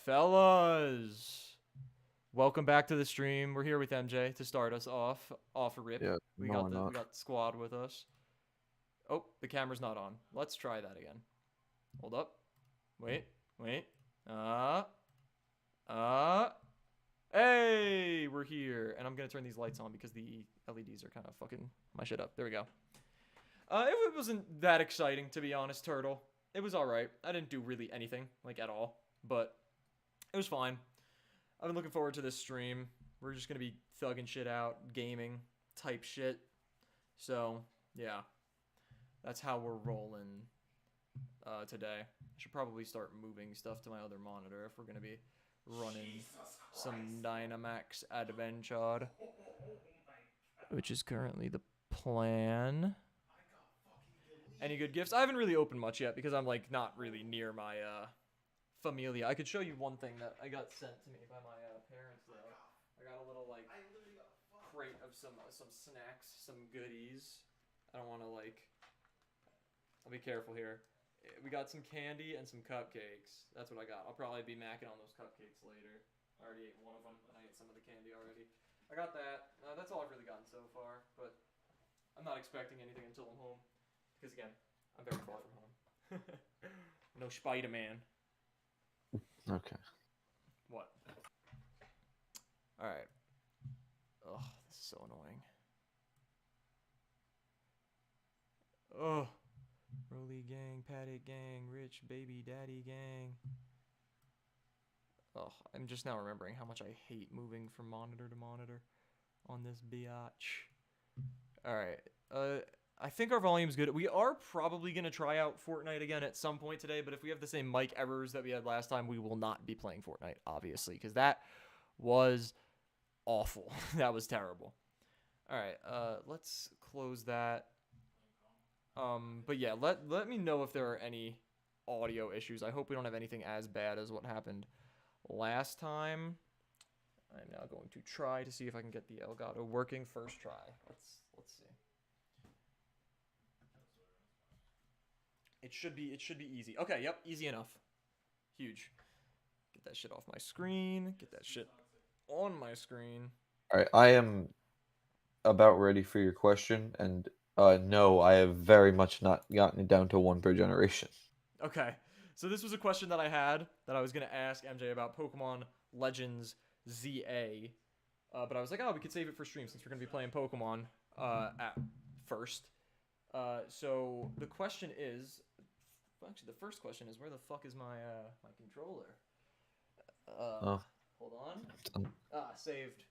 Fellas, welcome back to the stream. We're here with MJ to start us off a rip. Yeah, We no, got I'm the not. squad with us. Oh, the camera's not on. Let's try that again. Hold up. Wait. Uh uh Hey, we're here. And I'm gonna turn these lights on because the LEDs are kind of fucking my shit up. There we go. It wasn't that exciting, to be honest, Turtle. It was alright. I didn't do really anything, like, at all. But it was fine. I've been looking forward to this stream. We're just gonna be thugging shit out, gaming type shit. So yeah, that's how we're rolling today. I should probably start moving stuff to my other monitor if we're gonna be running some Dynamax Adventure, which is currently the plan. Any good gifts? I haven't really opened much yet because I'm like not really near my familia. I could show you one thing that I got sent to me by my parents though. I got a little like crate of some snacks, some goodies. I don't want to like. I'll be careful here. We got some candy and some cupcakes. That's what I got. I'll probably be macking on those cupcakes later. I already ate one of them and I ate some of the candy already. I got that. That's all I've really gotten so far, but I'm not expecting anything until I'm home. Because again, I'm very far from home. No Spider-Man. Okay. What? Alright. Ugh, this is so annoying. Ugh. Rolly gang, Paddock gang, rich baby daddy gang. Ugh, I'm just now remembering how much I hate moving from monitor to monitor on this biatch. Alright. I think our volume's good. We are probably going to try out Fortnite again at some point today, but if we have the same mic errors that we had last time, we will not be playing Fortnite, obviously, because that was awful. That was terrible. All right, let's close that. But yeah, let me know if there are any audio issues. I hope we don't have anything as bad as what happened last time. I'm now going to try to see if I can get the Elgato working first try. Let's see. It should be easy. Okay, yep, easy enough. Huge. Get that shit off my screen. Get that shit on my screen. All right, I am about ready for your question, and no, I have very much not gotten it down to one per generation. Okay. So this was a question that I had that I was gonna ask MJ about Pokemon Legends ZA, but I was like, oh, we could save it for stream since we're gonna be playing Pokemon at first. So the question is, actually, the first question is, where the fuck is my controller? Oh, Hold on. Saved.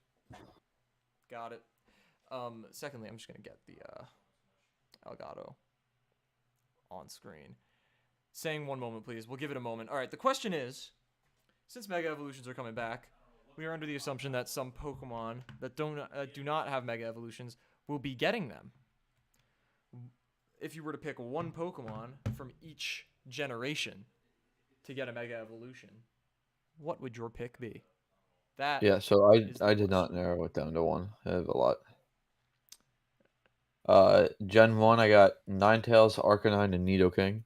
Got it. Secondly, I'm just gonna get the Elgato on screen. Saying one moment, please. We'll give it a moment. All right. The question is, since Mega Evolutions are coming back, we are under the assumption that some Pokemon that do not have Mega Evolutions will be getting them. If you were to pick one Pokemon from each generation to get a Mega Evolution, what would your pick be? That yeah. So is the I did not question. narrow it down to one. I have a lot. Gen 1, I got Ninetales, Arcanine, and Nidoking.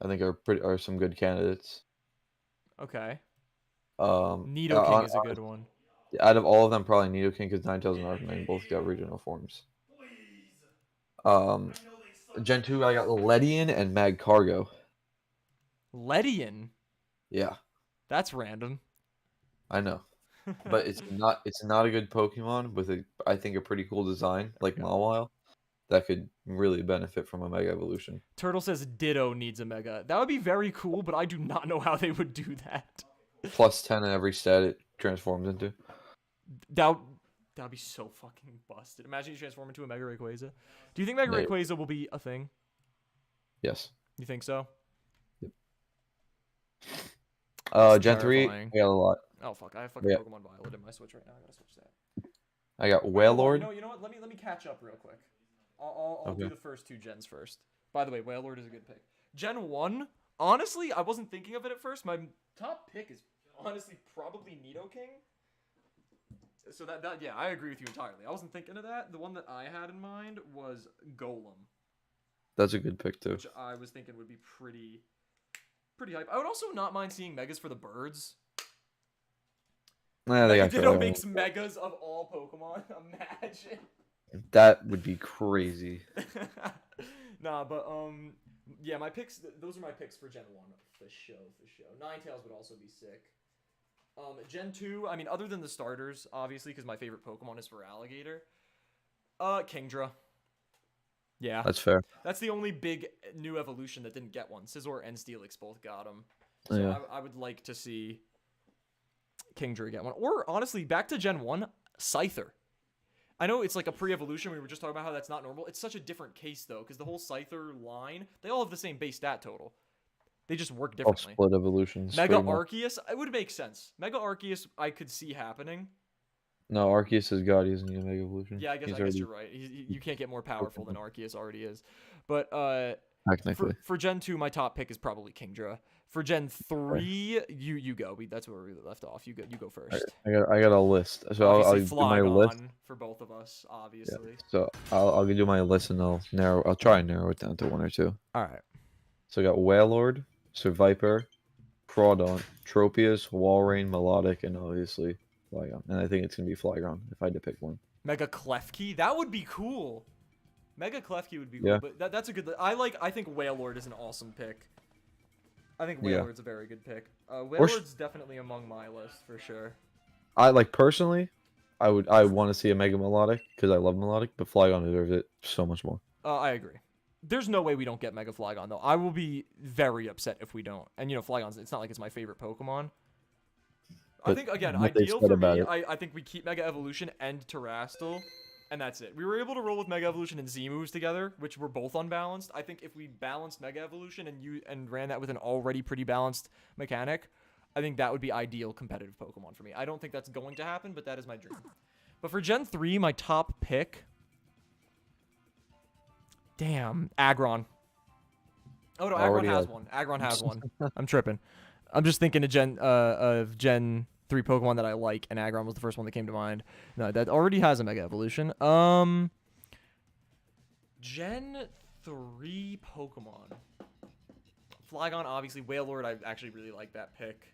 I think are some good candidates. Okay. Um, Nidoking is a good one. out of all of them, probably Nidoking because Ninetales and Arcanine both got regional forms. Um, Gen 2, I got Ledian and Magcargo. Ledian? Yeah, That's random. I know. But it's not a good Pokemon with I think a pretty cool design There like we go. Mawile that could really benefit from a Mega Evolution. Turtle says Ditto needs a Mega. That would be very cool, but I do not know how they would do that. Plus 10 in every stat it transforms into. That that'd be so fucking busted. Imagine you transform into a Mega Rayquaza. Do you think Mega Nate. Rayquaza will be a thing? Yes. You think so? Yep. That's Gen 3, terrifying. I got a lot. Oh fuck! I have fucking Yeah, Pokemon Violet in my Switch right now. I gotta switch that. I got Wait, hold on. Wailord. You know what? Let me catch up real quick. I'll Okay. do the first two gens first. By the way, Wailord is a good pick. Gen 1, honestly, I wasn't thinking of it at first. My top pick is honestly probably Nidoking. So that yeah, I agree with you entirely. I wasn't thinking of that. The one that I had in mind was Golem, That's a good pick too. which I was thinking would be pretty pretty hype. I would also not mind seeing megas for the birds. Nah, they got Ditto killer. makes megas of all Pokemon. Imagine. That would be crazy. Nah, but yeah, my picks. Those are my picks for Gen 1 for show. Ninetales would also be sick. Gen 2. I mean, other than the starters, obviously, because my favorite Pokemon is for Alligator. Kingdra. Yeah, That's fair. that's the only big new evolution that didn't get one. Scizor and Steelix both got them. So Yeah. I would like to see Kingdra get one. Or, honestly, back to Gen 1, Scyther. I know it's like a pre-evolution. We were just talking about how that's not normal. It's such a different case, though, because the whole Scyther line, they all have the same base stat total. They just work All differently. split evolutions. Mega pretty much. Arceus, it would make sense. Mega Arceus, I could see happening. No, Arceus is God. He doesn't need a Mega Evolution. Yeah, I guess already you're right. You can't get more powerful than Arceus already is. But technically. for Gen 2, my top pick is probably Kingdra. For Gen 3, you go. That's where we left off. You go first. I got a list. So I'll Obviously, do my list. Flygon for both of us, obviously. Yeah. So I'll do my list and I'll try and narrow it down to one or two. All right. So I got Wailord, Surviper, Crawdaunt, Tropius, Walrein, Melodic, and obviously Flygon. And I think it's gonna be Flygon if I had to pick one. Mega Klefki? That would be cool. Mega Klefki would be cool, Yeah. but that's a good... I think Wailord is an awesome pick. I think Yeah. Wailord's a very good pick. Wailord's definitely among my list, for sure. I like personally, I want to see a Mega Melodic because I love Melodic, but Flygon deserves it so much more. I agree. There's no way we don't get Mega Flygon, though. I will be very upset if we don't. And, Flygon's... It's not like it's my favorite Pokemon. I But think, again, what they've ideal said for about me, it- I think we keep Mega Evolution and Terastal, and that's it. We were able to roll with Mega Evolution and Z-moves together, which were both unbalanced. I think if we balanced Mega Evolution and ran that with an already pretty balanced mechanic, I think that would be ideal competitive Pokemon for me. I don't think that's going to happen, but that is my dream. But for Gen 3, my top pick... Damn. Aggron. Oh, no, Aggron Already has has. one. Aggron has one. I'm tripping. I'm just thinking of Gen 3 Pokemon that I like, and Aggron was the first one that came to mind. No, that already has a Mega Evolution. Gen 3 Pokemon. Flygon, obviously. Wailord, I actually really like that pick.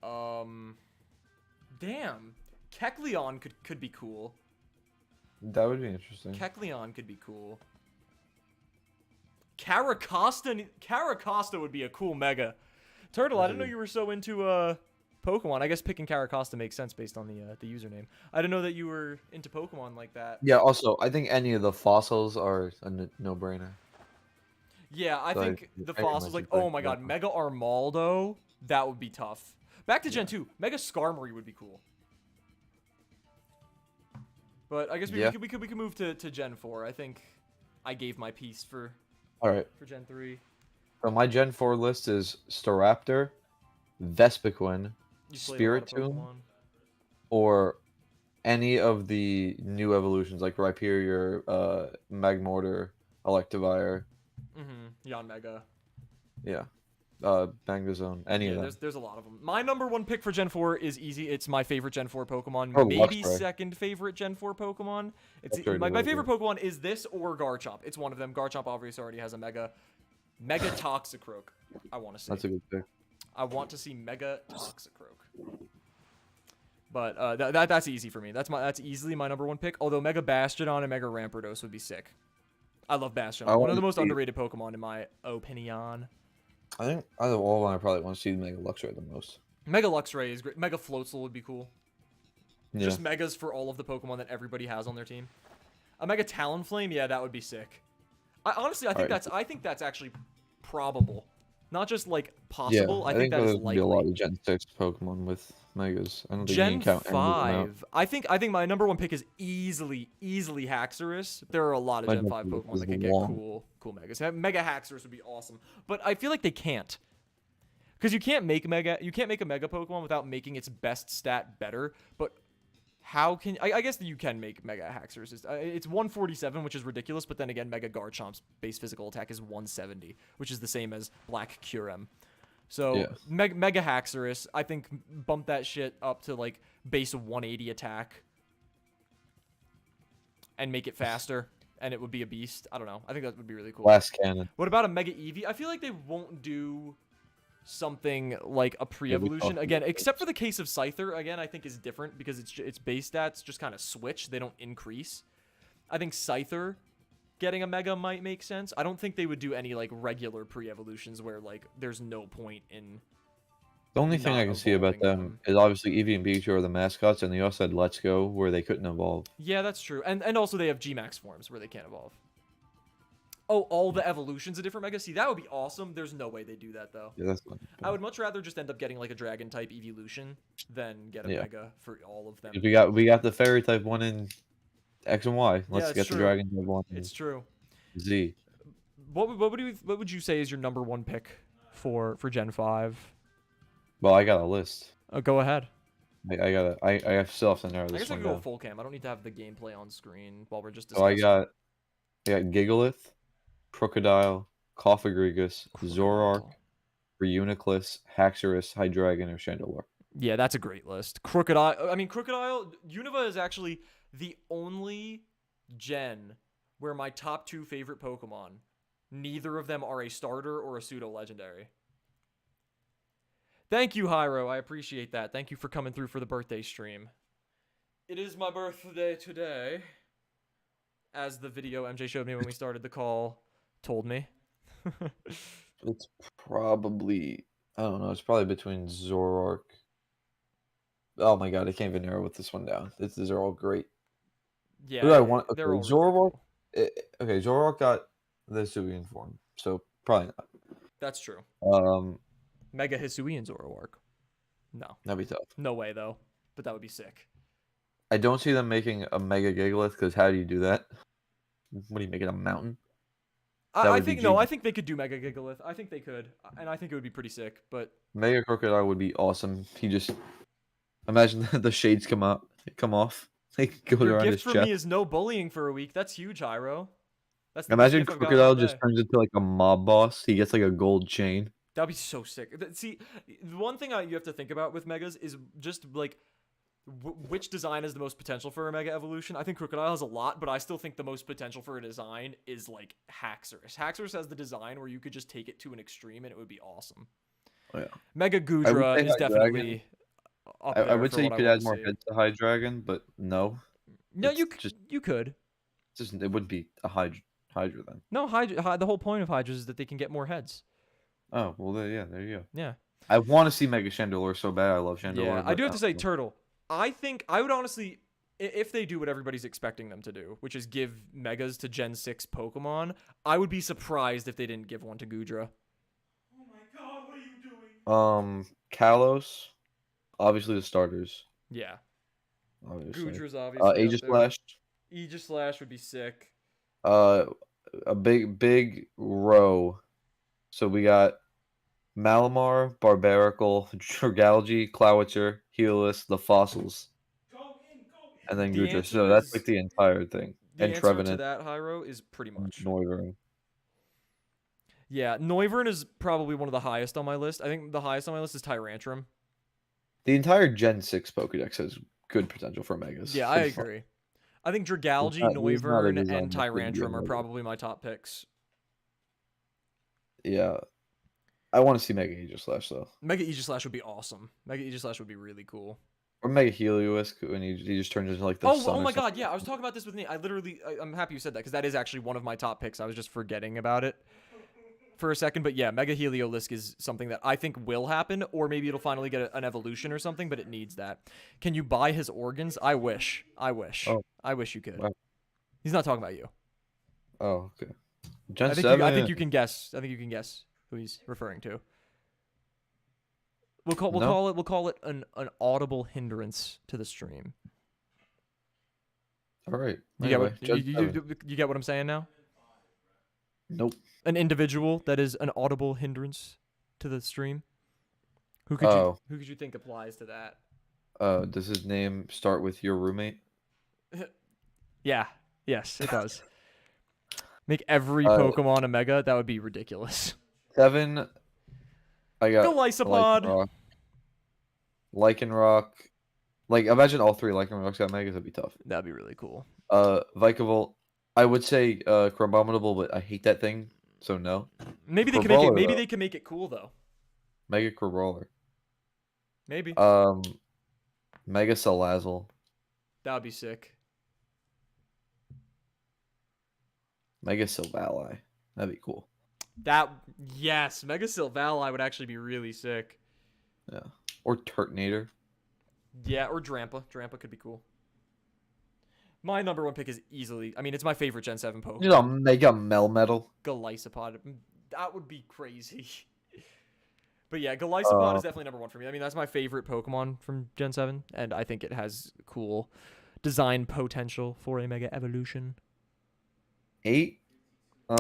Damn. Kecleon could be cool. That would be interesting. Kecleon could be cool. Caracosta would be a cool Mega. Turtle, I didn't know you were so into Pokemon. I guess picking Caracosta makes sense based on the username. I didn't know that you were into Pokemon like that. Yeah. Also, I think any of the fossils are a no-brainer. Yeah, I So think I the very fossils, much like, agree oh my with god, that. Mega Armaldo, that would be tough. Back to Gen 2, Mega Skarmory would be cool. But I guess we could move to Gen 4. I think I gave my piece for All right. Gen 3. So my Gen 4 list is Staraptor, Vespiquen, You played a lot of Spiritomb, Pokemon. or any of the new evolutions like Rhyperior, Magmortar, Electivire, Yanmega. yeah, Bangazone, any of them. There's a lot of them. My number one pick for Gen 4 is easy. It's my favorite Gen 4 Pokemon. Oh, Maybe Luxray. second favorite Gen 4 Pokemon. Luxray My did favorite Pokemon is this or Garchomp. It's one of them. Garchomp obviously already has a Mega Toxicroak. I want to see. That's a good pick. I want to see Mega Toxicroak. But that's easy for me. That's easily my number one pick. Although Mega Bastiodon and Mega Rampardos would be sick. I love Bastiodon. One of the most underrated Pokemon in my opinion. I think out of all of them, I probably want to see Mega Luxray the most. Mega Luxray is great. Mega Floatzel would be cool. Yeah. Just Megas for all of the Pokemon that everybody has on their team. A Mega Talonflame, yeah, that would be sick. I think that's actually probable. Not just like possible. Yeah, I think that there's is gonna be a lot likely. of Gen 6 Pokemon with Megas. I don't think you Gen can count any of them out. 5. I think my number one pick is easily Haxorus. There are a lot of My Gen number 5 one Pokemon is that can get Long. cool Megas. Mega Haxorus would be awesome. But I feel like they can't. Because you can't make a Mega Pokemon without making its best stat better. But how can I guess that you can make Mega Haxorus. It's 147, which is ridiculous, but then again, Mega Garchomp's base physical attack is 170, which is the same as Black Curem. So Yeah. Mega Haxorus, I think bump that shit up to like base 180 attack and make it faster, and it would be a beast. I don't know. I think that would be really cool. Blast Cannon. What about a Mega Eevee? I feel like they won't do something like a we pre-evolution. talked Again, about except for this. the case of Scyther, again, I think is different because its base stats just kind of switch. They don't increase. I think Scyther getting a Mega might make sense. I don't think they would do any, like, regular pre-evolutions where, like, there's no point in The only thing I not can see about evolving them is obviously Eevee and Pikachu are the mascots, and they also had Let's Go where they couldn't evolve. Yeah, that's true. And also they have G-Max forms where they can't evolve. Oh, all the evolutions of different Megas? See, that would be awesome. There's no way they do that, though. Yeah, that's not I would much rather just end up getting, like, a Dragon-type evolution than get a Yeah. Mega for all of them. We got the Fairy type one in X and Y. Let's Yeah, it's get the true. Dragon type one in It's true. Z. What would you say is your number one pick for Gen 5? Well, I got a list. Go ahead. I still have to narrow I this guess I one can go down. full cam. I don't need to have the gameplay on screen while we're just So I discussing. got Gigalith, Crocodile, Coffagrigus, Zoroark, Crocodile. Reuniclus, Haxorus, Hydreigon, or Chandelure. Yeah, that's a great list. Crocodile. I mean, Crocodile. Unova is actually the only gen where my top 2 favorite Pokemon, neither of them are a starter or a pseudo legendary. Thank you, Hyro. I appreciate that. Thank you for coming through for the birthday stream. It is my birthday today, as the video MJ showed me when we started the call told me. It's probably, I don't know, it's probably between Zoroark. Oh my god, I can't even narrow with this one down. These are all great. Yeah, Who do I want? Okay, they're all Zoroark. really cool. Okay, Zoroark got the Hisuian form, so probably not. That's true. Um, Mega Hisuian Zoroark. No. that'd be tough. No way, though. But that would be sick. I don't see them making a Mega Gigalith, because how do you do that? What do you make it, a mountain? I think no. I think they could do Mega Gigalith. I think they could, and I think it would be pretty sick. But Mega Crocodile would be awesome. He just imagine the shades come off. They go your around gift his for chest. me is no bullying for a week. That's huge, Hyro. That's the best Imagine gift I've gotten Crocodile all just day. turns into like a mob boss. He gets like a gold chain. That'd be so sick. See, the one thing you have to think about with Megas is just like which design has the most potential for a Mega evolution. I think Crocodile has a lot, but I still think the most potential for a design is like Haxorus. Haxorus has the design where you could just take it to an extreme and it would be awesome. Oh, yeah. Mega Goodra is Hydreigon. definitely up there I would for say you what could I add more see. heads to Hydreigon, but no. No, It's just you could. it would be a Hydra then. No, the whole point of Hydras is that they can get more heads. Oh well, there you go. Yeah. I want to see Mega Chandelure so bad. I love Chandelure. Yeah, I but do have to say, Turtle. I think I would honestly, if they do what everybody's expecting them to do, which is give Megas to Gen 6 Pokemon, I would be surprised if they didn't give one to Goodra. Oh my god, what are you doing? Kalos, obviously the starters. Yeah. Obviously. Goodra's obviously up there. Aegislash. Aegislash would be sick. A big row. So we got Malamar, Barbaracle, Dragalge, Clowitzer, Helix, the fossils, Go in. and then The Goodra. So that's answer like the entire thing. The And answer to Trevenant, that, Hyro, is pretty much. Noivern. Yeah, Noivern is probably one of the highest on my list. I think the highest on my list is Tyrantrum. The entire Gen 6 Pokedex has good potential for Megas. Yeah, I agree. I think Dragalge, There's not a Noivern, design and that couldn't be a Tyrantrum are Mega. probably my top picks. Yeah. I want to see Mega Aegislash though. Mega Aegislash would be awesome. Mega Aegislash would be really cool. Or Mega Heliolisk when he just turns into like the sun. Oh or my god, something. yeah, I was talking about this with Nate. I'm happy you said that because that is actually one of my top picks. I was just forgetting about it for a second, but yeah, Mega Heliolisk is something that I think will happen, or maybe it'll finally get an evolution or something, but it needs that. Can you buy his organs? I wish. Oh. I wish you could. Wow. He's not talking about you. Oh, okay. Gen I 7. think you can guess. I think you can guess who he's referring to. We'll call it an audible hindrance to the stream. All right. You get Anyway, what Gen 7. you get what I'm saying now? Nope. An individual that is an audible hindrance to the stream. Who could you think applies to that? Does his name start with your roommate? Yeah. Yes, it does. Make every Pokemon a Mega. That would be ridiculous. 7. I got Golisopod. Lycanroc. Like, imagine all 3 Lycanrocs got Megas. That'd be tough. That'd be really cool. Vikavolt. I would say Crabominable, but I hate that thing, so no. Maybe they can Corvallis, make it. Maybe they can make it cool though. Mega Crabrawler. Maybe. Mega Salazzle. That would be sick. Mega Silvally. That'd be cool. Yes, Mega Silvally would actually be really sick. Yeah. Or Turtonator. Yeah, or Drampa. Drampa could be cool. My number one pick is easily, I mean, it's my favorite Gen 7 Pokemon. You know, Mega Melmetal. Golisopod. That would be crazy. But yeah, Golisopod is definitely number one for me. I mean, that's my favorite Pokemon from Gen 7, and I think it has cool design potential for a Mega Evolution. 8.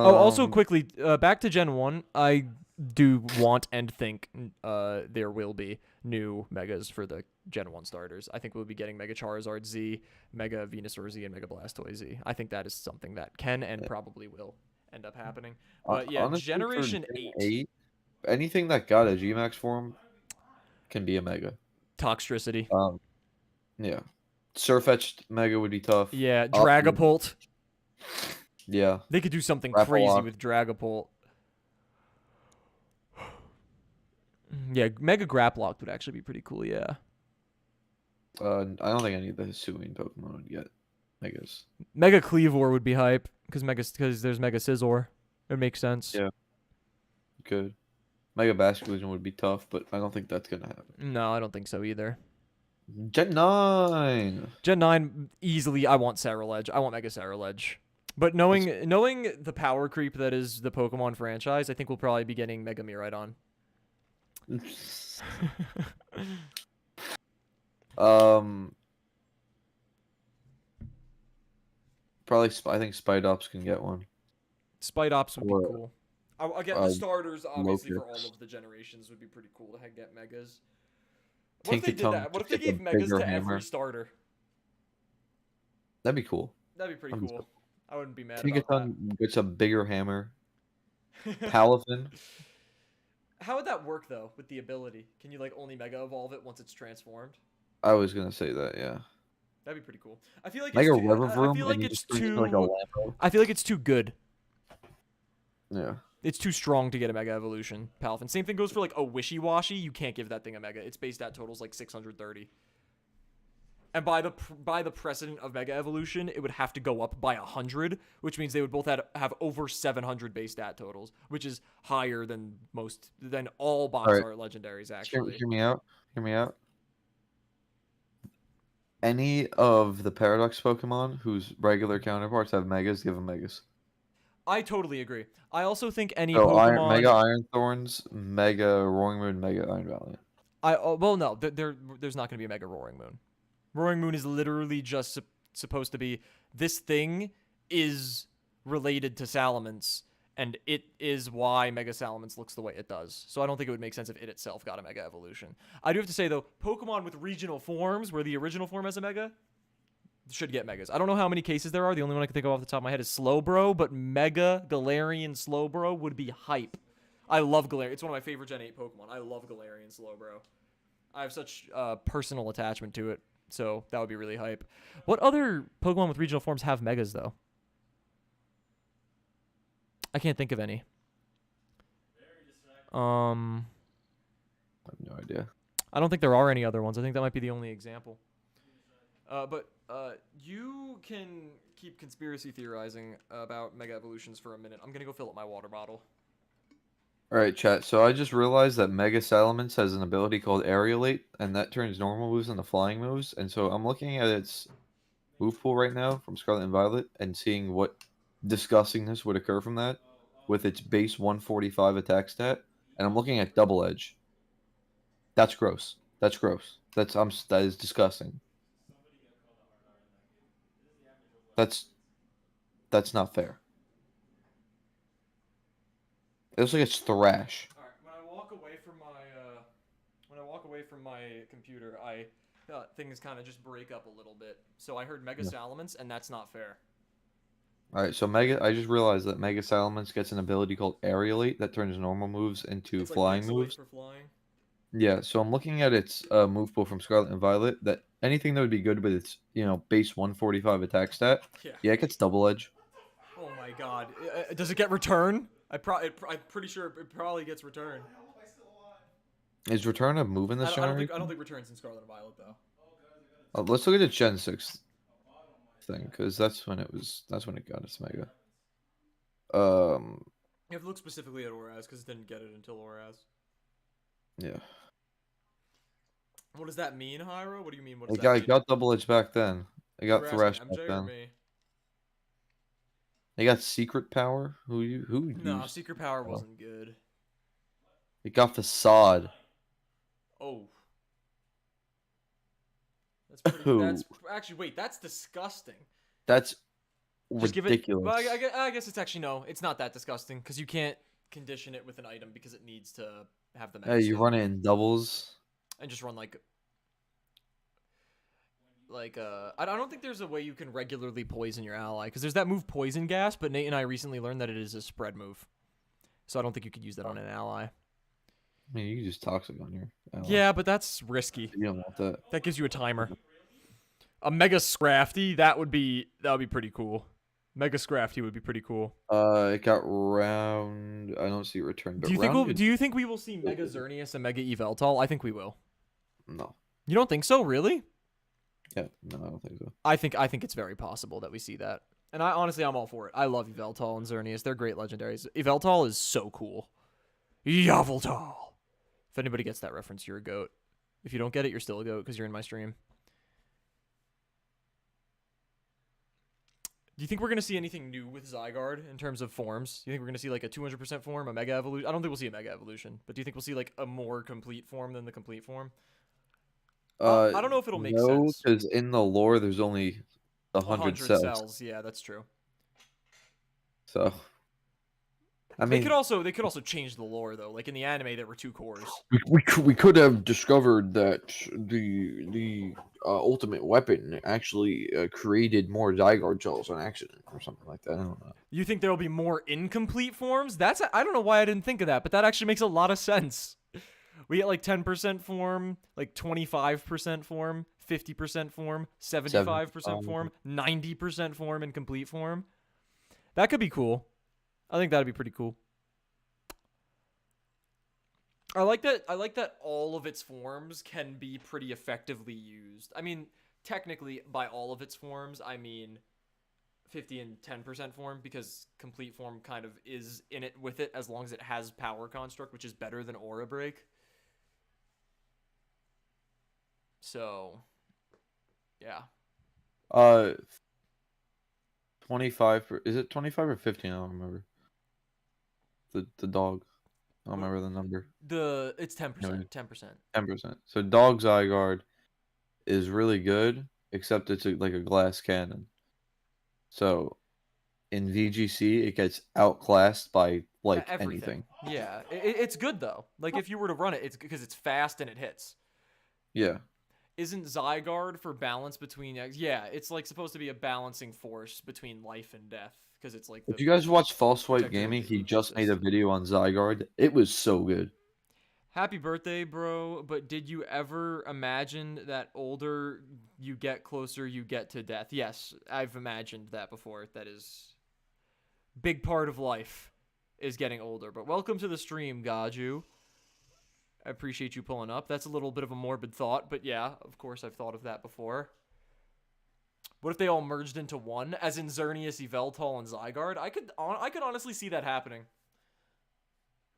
Also quickly, back to Gen 1, I do want and think there will be new Megas for the Gen 1 starters. I think we'll be getting Mega Charizard Z, Mega Venusaur Z, and Mega Blastoise Z. I think that is something that can and probably will end up happening. But yeah, honestly, Generation for Gen 8. Anything that got a Gmax form can be a Mega. Toxtricity. Yeah. Surfetched Mega would be tough. Yeah, Dragapult. Yeah. They could do something Grapple crazy Lock. with Dragapult. Yeah, Mega Graplock would actually be pretty cool, yeah. I don't think any of the Hisuian Pokemon would get Megas. Mega Cleavor would be hype because there's Mega Scizor. It makes sense. Yeah. Good. Mega Basculegion would be tough, but I don't think that's gonna happen. No, I don't think so either. Gen 9. Gen 9 easily. I want Ceruledge. I want Mega Ceruledge. But knowing the power creep that is the Pokemon franchise, I think we'll probably be getting Mega Miraidon. Probably I think Spidops can get one. Spidops would be Or, cool. Again, the starters obviously for all Locusts. of the generations would be pretty cool to get Megas. What if they did Tinkaton that? What if they gets a gave Megas bigger to hammer. every starter? That'd be cool. That'd be pretty I'm cool. I wouldn't be mad about Tinkaton gets a bigger hammer. Palafin. How would that work though with the ability? Can you like only Mega Evolve it once it's transformed? I was gonna say that, yeah. That'd be pretty cool. I feel like Mega it's too, Rivervroom I feel like and you it's just turn it too. into like a Lambo. I feel like it's too good. Yeah. It's too strong to get a Mega Evolution, Palafin. Same thing goes for like a Wishy-Washy. You can't give that thing a Mega. Its base stat totals like 630. And by the precedent of Mega Evolution, it would have to go up by 100, which means they would both have over 700 base stat totals, which is higher than all box art legendaries actually. Hear me out. Hear me out. Any of the Paradox Pokemon whose regular counterparts have Megas, give them Megas. I totally agree. I also think any So Pokemon... Mega Iron Thorns, Mega Roaring Moon, Mega Iron Valiant. Well, no, there's not going to be a Mega Roaring Moon. Roaring Moon is literally just supposed to be, this thing is related to Salamence, and it is why Mega Salamence looks the way it does. So I don't think it would make sense if it itself got a Mega Evolution. I do have to say, though, Pokemon with regional forms, where the original form has a Mega, should get Megas. I don't know how many cases there are. The only one I can think of off the top of my head is Slowbro, but Mega Galarian Slowbro would be hype. I love Galarian. It's one of my favorite Gen 8 Pokemon. I love Galarian Slowbro. I have such personal attachment to it, so that would be really hype. What other Pokemon with regional forms have Megas, though? I can't think of any. I have no idea. I don't think there are any other ones. I think that might be the only example. But you can keep conspiracy theorizing about Mega Evolutions for a minute. I'm going to go fill up my water bottle. Alright, chat. So I just realized that Mega Salamence has an ability called Aerialate, and that turns normal moves into flying moves. And so I'm looking at its move pool right now from Scarlet and Violet and seeing what disgustingness would occur from that with its base 145 attack stat. And I'm looking at Double Edge. That's gross. That's gross. That is disgusting. That's not fair. It looks like it's Thrash. All right, when I walk away from my computer, things kind of just break up a little bit. So I heard Mega Salamence, and that's not fair. Alright, so I just realized that Mega Salamence gets an ability called Aerialate that turns normal moves into It's flying like moves. for flying. Yeah, so I'm looking at its move pool from Scarlet and Violet. That anything that would be good with its base 145 attack stat. Yeah. It gets Double Edge. Oh my God! Does it get return? I'm pretty sure it probably gets return. How am I still alive? Is Return of Move in this I don't generation? think Return's in Scarlet and Violet though. Let's look at the Gen 6 thing, because that's when it got its Mega. You have to look specifically at Oraz because it didn't get it until Oraz. Yeah. What does that mean, Hyro? What do you mean? What does It that mean? got Double Edge back then. It got You're Thresh asking back MJ or then. me? It got Secret Power. Who No, used? Secret Power wasn't good. It got Facade. Oh. That's pretty. That's actually wait. That's disgusting. That's Just give it. ridiculous. Well, I guess it's actually no. It's not that disgusting because you can't condition it with an item because it needs to have the mega Hey, you skill. run it in doubles. And just run like I don't think there's a way you can regularly poison your ally because there's that move Poison Gas, but Nate and I recently learned that it is a spread move, so I don't think you could use that on an ally. I mean, you can use Toxic on your ally. Yeah, but that's risky. You don't want that. That gives you a timer. A Mega Scrafty, that would be pretty cool. Mega Scrafty would be pretty cool. It got Round. I don't see Return. But Do Round you think we will see Mega Xerneas and Mega Yveltal? I think we will. No. You don't think so, really? Yeah, no, I don't think so. I think it's very possible that we see that. And I'm all for it. I love Yveltal and Xerneas. They're great legendaries. Yveltal is so cool. Yveltal. If anybody gets that reference, you're a goat. If you don't get it, you're still a goat because you're in my stream. Do you think we're going to see anything new with Zygarde in terms of forms? Do you think we're going to see like a 200% form, a Mega Evolution? I don't think we'll see a Mega Evolution, but do you think we'll see like a more complete form than the complete form? I don't know if it'll make sense. No, because in the lore, there's only 100 cells. cells. Yeah, that's true. So, I mean, They could also change the lore though. Like in the anime, there were 2 cores. we could have discovered that the ultimate weapon actually created more Zygarde cells on accident or something like that. I don't know. You think there will be more incomplete forms? I don't know why I didn't think of that, but that actually makes a lot of sense. We get like 10% form, like 25% form, 50% form, 75% form, 90% form, and complete form. That could be cool. I think that'd be pretty cool. I like that all of its forms can be pretty effectively used. I mean, technically, by all of its forms, I mean 50 and 10% form because complete form kind of is in it with it as long as it has power construct, which is better than aura break. So, yeah. 25. Is it 25 or 15? I don't remember. The dog. I don't remember the number. It's 10%. 10%. 10%. So Dog Zygarde is really good, except it's like a glass cannon. So in VGC, it gets outclassed by like Everything. anything. Yeah, it's good though. Like if you were to run it, it's because it's fast and it hits. Yeah. Isn't Zygarde for balance between? Yeah, it's like supposed to be a balancing force between life and death because it's like. If you guys watch False Swipe protector of Gaming, the he just made a ecosystem. video on Zygarde. It was so good. Happy birthday, bro. But did you ever imagine that older you get, closer you get to death? Yes, I've imagined that before. That is big part of life is getting older. But welcome to the stream, Gaju. I appreciate you pulling up. That's a little bit of a morbid thought, but yeah, of course I've thought of that before. What if they all merged into one, as in Xerneas, Yveltal, and Zygarde? I could honestly see that happening.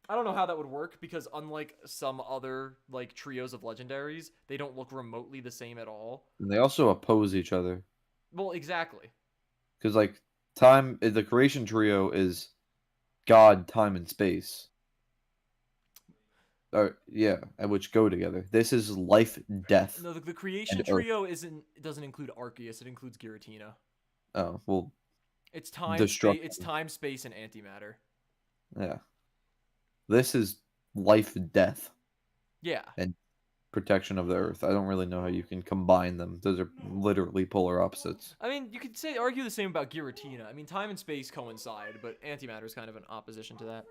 I don't know how that would work because unlike some other like trios of legendaries, they don't look remotely the same at all. And they also oppose each other. Well, exactly. Because like the creation trio is God, time, and space. Yeah, and which go together. This is life, death. No, the creation trio doesn't include Arceus. It includes Giratina. Oh well. It's time, space, and antimatter. Yeah. This is life, death. Yeah. And protection of the earth. I don't really know how you can combine them. Those are literally polar opposites. I mean, you could argue the same about Giratina. I mean, time and space coincide, but antimatter is kind of an opposition to that.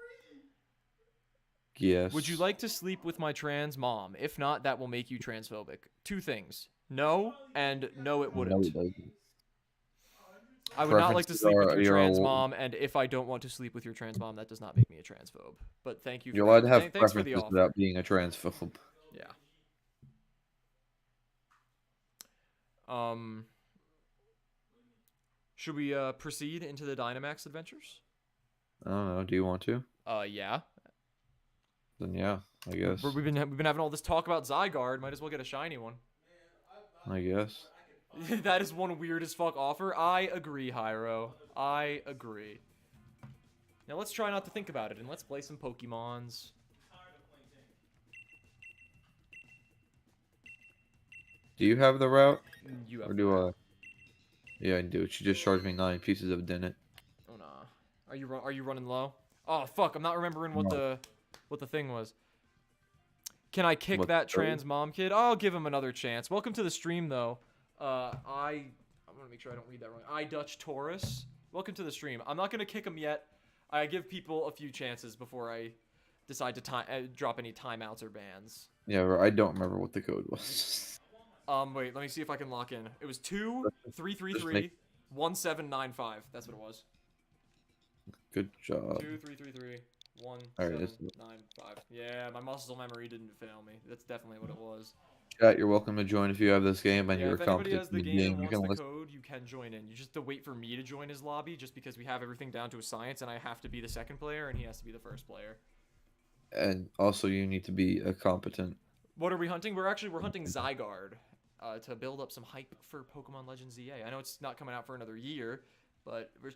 Yes. Would you like to sleep with my trans mom? If not, that will make you transphobic. 2 things. No, and no, it wouldn't. No, it doesn't. I would not like to preferences sleep with are your you're trans al- mom, and if I don't want to sleep with your trans mom, that does not make me a transphobe. But thank you you're for allowed to have thanks for the preferences offer. without being a transphobe. Yeah. Um. Should we proceed into the Dynamax adventures? I don't know. Do you want to? Yeah. Then yeah, I guess. We've been having all this talk about Zygarde. Might as well get a shiny one. I guess. That is one weird as fuck offer. I agree, Hyro. I agree. Now let's try not to think about it and let's play some Pokemons. Do you have the route? You have Or the do route. Yeah, I do. She just charged me 9 pieces of dinner. Oh nah. Are you running low? Oh fuck! I'm not remembering what No. the thing was. Can I kick What, that sorry? trans mom kid? I'll give him another chance. Welcome to the stream though. I'm gonna make sure I don't read that wrong. I Dutch Taurus. Welcome to the stream. I'm not gonna kick him yet. I give people a few chances before I decide to drop any timeouts or bans. Yeah, I don't remember what the code was. Wait, let me see if I can lock in. It was Just make- 2-3-3-3-1795. That's what it was. Good job. 2-3-3-3-1-7-9-5. Yeah, my muscle memory didn't fail me. That's definitely what it was. Chat, you're welcome to join if you have this game and Yeah, you're if anybody competent has in the the game game. and You wants can the listen. code, you can join in. You just have to wait for me to join his lobby, just because we have everything down to a science, and I have to be the second player, and he has to be the first player. And also, you need to be a competent. What are we hunting? We're hunting Zygarde to build up some hype for Pokemon Legends ZA. I know it's not coming out for another year, but we're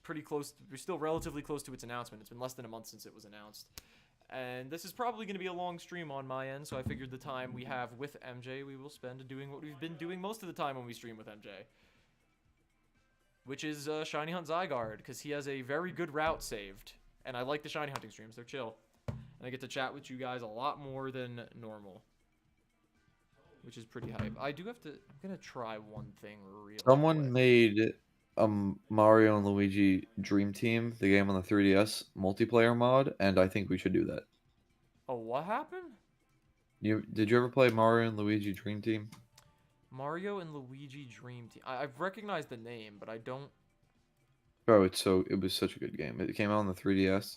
pretty close. We're still relatively close to its announcement. It's been less than a month since it was announced. And this is probably going to be a long stream on my end, so I figured the time we have with MJ, we will spend doing what we've been doing most of the time when we stream with MJ. Which is Shiny Hunt Zygarde, because he has a very good route saved. And I like the Shiny Hunting streams, they're chill. And I get to chat with you guys a lot more than normal. Which is pretty hype. I do have to, I'm going to try one thing real Someone quick. made Mario and Luigi Dream Team, the game on the 3DS multiplayer mod, and I think we should do that. Oh, what happened? Did you ever play Mario and Luigi Dream Team? Mario and Luigi Dream Team. I've recognized the name, but I don't. Bro, it was such a good game. It came out on the 3DS.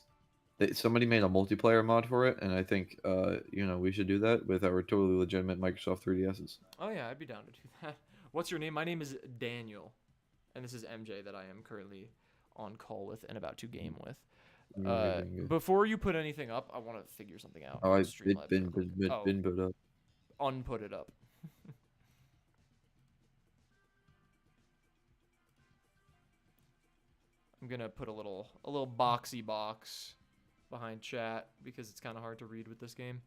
Somebody made a multiplayer mod for it, and I think we should do that with our totally legitimate Microsoft 3DSs. Oh yeah, I'd be down to do that. What's your name? My name is Daniel, and this is MJ that I am currently on call with and about to game with. Before you put anything up, I want to figure something out. Oh, on it's Streamlabs been real quick. been put up. Unput it up. I'm gonna put a little boxy box behind chat because it's kind of hard to read with this game.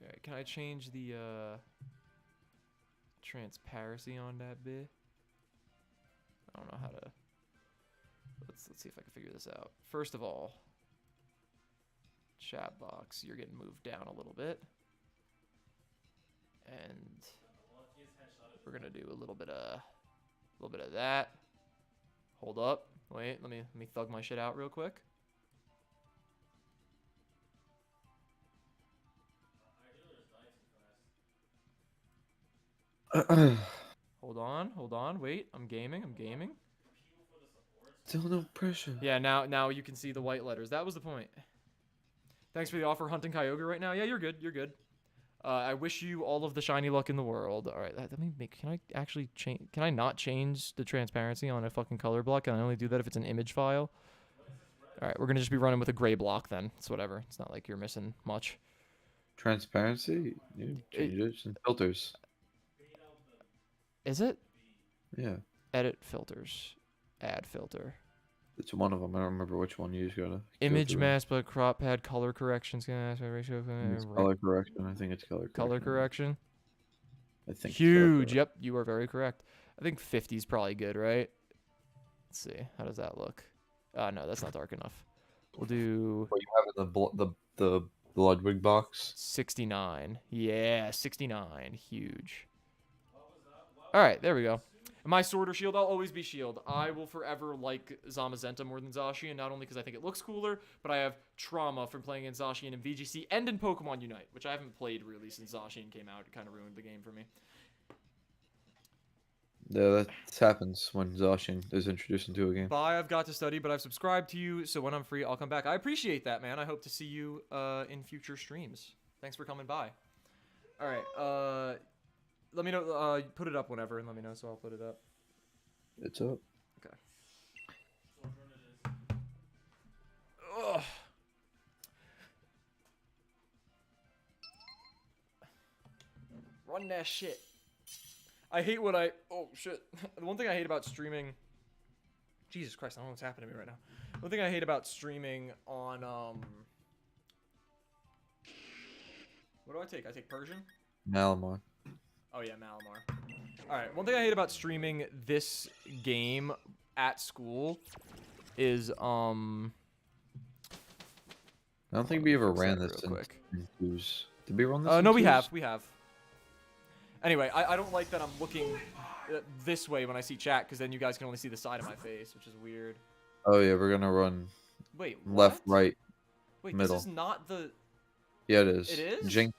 Alright, can I change the transparency on that bit? I don't know how to. Let's see if I can figure this out. First of all, chat box, you're getting moved down a little bit, and we're gonna do a little bit of that. Hold up, wait, let me thug my shit out real quick. Hold on, wait, I'm gaming. Still no pressure. Yeah, now you can see the white letters. That was the point. Thanks for the offer, hunting Kyogre right now. Yeah, you're good. I wish you all of the shiny luck in the world. All right, let me make. Can I actually change? Can I not change the transparency on a fucking color block? Can I only do that if it's an image file? All right, we're gonna just be running with a gray block then. It's whatever. It's not like you're missing much. Transparency? You change it. It's in filters. Is it? Yeah. Edit filters. Add filter. It's one of them. I don't remember which one. You just gotta go Image through mask, but crop pad, color corrections. Ratio. It's color correction. I think it's color correction. Color correction. I think. Huge. Yep, you are very correct. I think 50 is probably good, right? Let's see. How does that look? No, that's not dark enough. We'll do. What you have in the Bloodwig box? 69. Yeah, 69. Huge. All right, there we go. My sword or shield, I'll always be shield. I will forever like Zamazenta more than Zacian, not only because I think it looks cooler, but I have trauma from playing in Zacian in VGC and in Pokemon Unite, which I haven't played really since Zacian came out. It kind of ruined the game for me. Yeah, that happens when Zacian is introduced into a game. Bye, I've got to study, but I've subscribed to you, so when I'm free, I'll come back. I appreciate that, man. I hope to see you in future streams. Thanks for coming by. All right, let me know. Put it up whenever, and let me know, so I'll put it up. It's up. Okay. Ugh. Run that shit. I hate when I... Oh, shit. The one thing I hate about streaming... Jesus Christ, I don't know what's happening to me right now. One thing I hate about streaming on, What do I take? I take Persian? Malamar. Oh, yeah, Malamar. Alright, one thing I hate about streaming this game at school is, I don't think we ever ran this real quick. in twos. Did we run this in No, we twos? have. We have. Anyway, I don't like that I'm looking this way when I see chat, because then you guys can only see the side of my face, which is weird. Oh, yeah, we're gonna run Wait, left, what? right, Wait, middle. this is not the... Yeah, it is. It is? Jinx.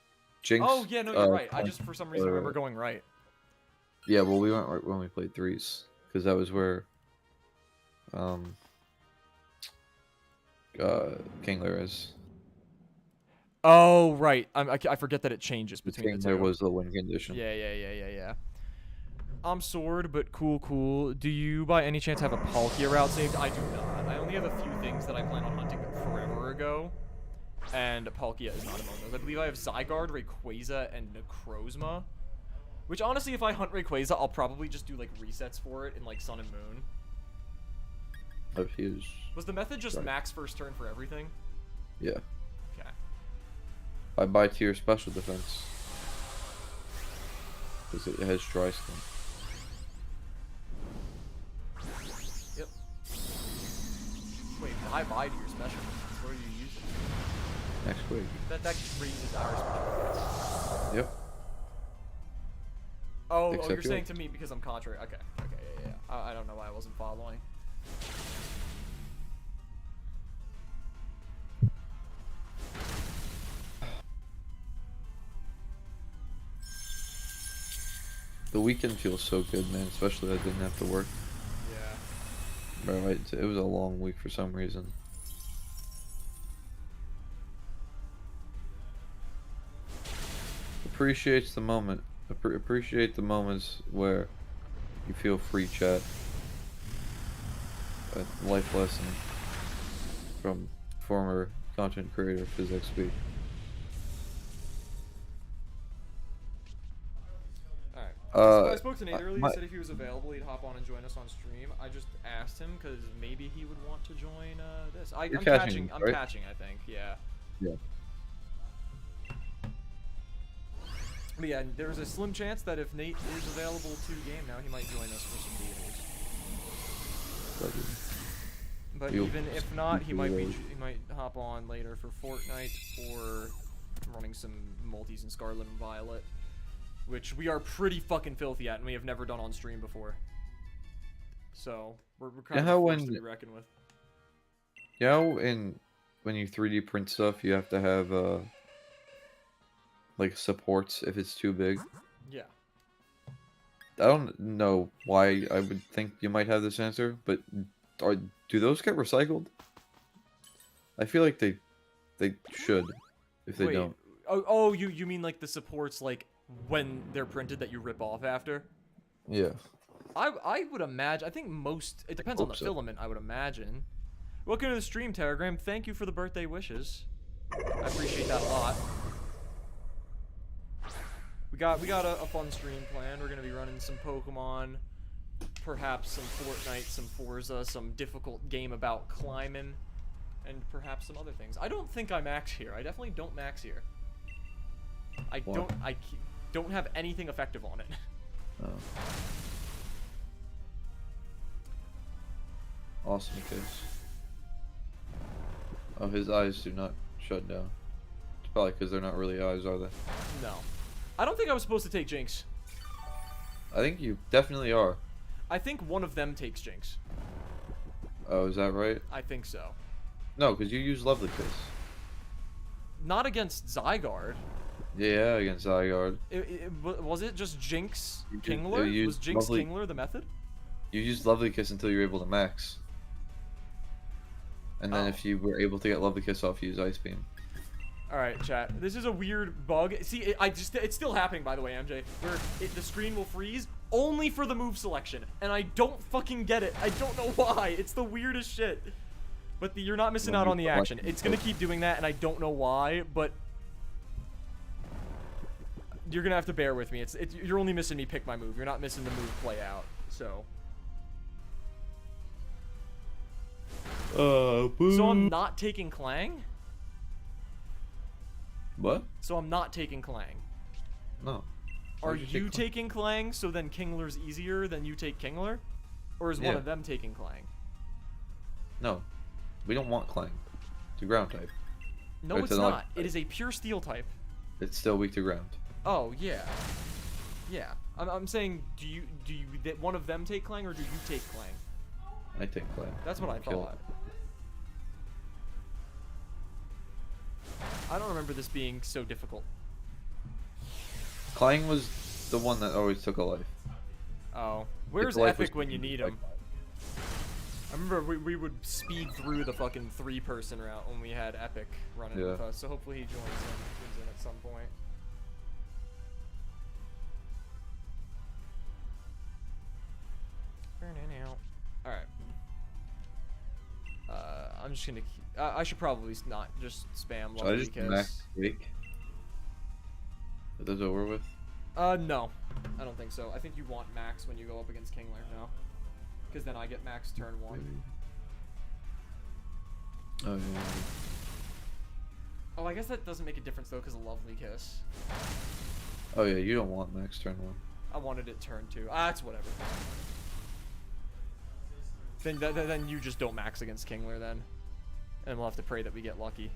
Oh, yeah, no, you're right. I just, for some reason, remember right. going right. Yeah, well, we went right when we played threes, because that was where, King Lear is. Oh, right. I forget that it changes between King the Lear two. was the win condition. Yeah. I'm Sword, but cool. Do you, by any chance, have a Palkia route saved? I do not. I only have a few things that I plan on hunting forever ago, and Palkia is not among those. I believe I have Zygarde, Rayquaza, and Necrozma. Which, honestly, if I hunt Rayquaza, I'll probably just do, like, resets for it in, like, Sun and Moon. Of his. Was the method just Right. max first turn for everything? Yeah. Okay. I buy tier special defense. Because it has dry skin. Yep. Wait, I buy to your special. What are you using? Next week. That raises our special. Yep. Oh, Except you're yours. saying to me because I'm contrary. Okay, yeah. I don't know why I wasn't following. The weekend feels so good, man. Especially I didn't have to work. Yeah. Bro, it was a long week for some reason. Appreciates the moment. Appreciate the moments where you feel free chat. A life lesson from former content creator PhysXP. Alright. I spoke to Nate earlier. my- He said if he was available, he'd hop on and join us on stream. I just asked him because maybe he would want to join this. You're I'm catching, I'm right? catching, I think. Yeah. Yeah. But yeah, there's a slim chance that if Nate is available to game now, he might join us for some deals. But You'll even if not, he speak might to be those. he might hop on later for Fortnite or running some multis in Scarlet and Violet, which we are pretty fucking filthy at, and we have never done on stream before. So we're kind of how a force when- to be reckoned with. You know, when you 3D print stuff, you have to have like supports if it's too big. Yeah. I don't know why I would think you might have this answer, but do those get recycled? I feel like they should if they Wait. don't. Oh, you mean like the supports like when they're printed that you rip off after? Yeah. I would imagine. I think most. It depends on the hope so. filament. I would imagine. Welcome to the stream, Telegram. Thank you for the birthday wishes. I appreciate that a lot. We got a fun stream planned. We're gonna be running some Pokemon, perhaps some Fortnite, some Forza, some difficult game about climbing, and perhaps some other things. I don't think I max here. I definitely don't max here. I Why? don't have anything effective on it. Oh. Awesome case. Oh, his eyes do not shut down. It's probably because they're not really eyes, are they? No. I don't think I was supposed to take Jinx. I think you definitely are. I think one of them takes Jinx. Oh, is that right? I think so. No, because you use Lovely Face. Not against Zygarde. Yeah, against Zygarde. Was it just Jinx You just- Kingler? you Was used Jinx lovely- Kingler the method? You used Lovely Kiss until you were able to max. And then Oh. if you were able to get Lovely Kiss off, you use Ice Beam. All right, chat. This is a weird bug. See, it's still happening, by the way, MJ. Where the screen will freeze only for the move selection, and I don't fucking get it. I don't know why. It's the weirdest shit. But you're not missing out on the action. It's gonna keep doing that, and I don't know why. But you're gonna have to bear with me. You're only missing me pick my move. You're not missing the move play out. So. So I'm not taking Clang. What? So I'm not taking Clang. No. Are Why'd you take Clang? taking Clang, so then Kingler's easier than you take Kingler? Or is one Yeah. of them taking Clang? No. We don't want Clang. It's a ground type. No, Or it's an not. electric It type. is a pure steel type. It's still weak to ground. Oh, yeah. Yeah. I'm saying, do you one of them take Clang, or do you take Clang? I take Clang. That's what I Kill thought. I don't remember this being so difficult. Clang was the one that always took a life. Oh. Where's life was Epic when you need him? I remember we would speed through the fucking 3-person route when we had Epic running Yeah. with us, so hopefully he joins in at some point. Alright. I'm just gonna I should probably not just spam Should I Lovely just Kiss. max Wake? Get this over with? No. I don't think so. I think you want max when you go up against Kingler, no? Because then I get max turn 1. Maybe. Oh, yeah. Oh, I guess that doesn't make a difference though, because of Lovely Kiss. Oh, yeah, you don't want max turn 1. I wanted it turn 2. Ah, it's whatever. Then you just don't max against Kingler then, and we'll have to pray that we get lucky.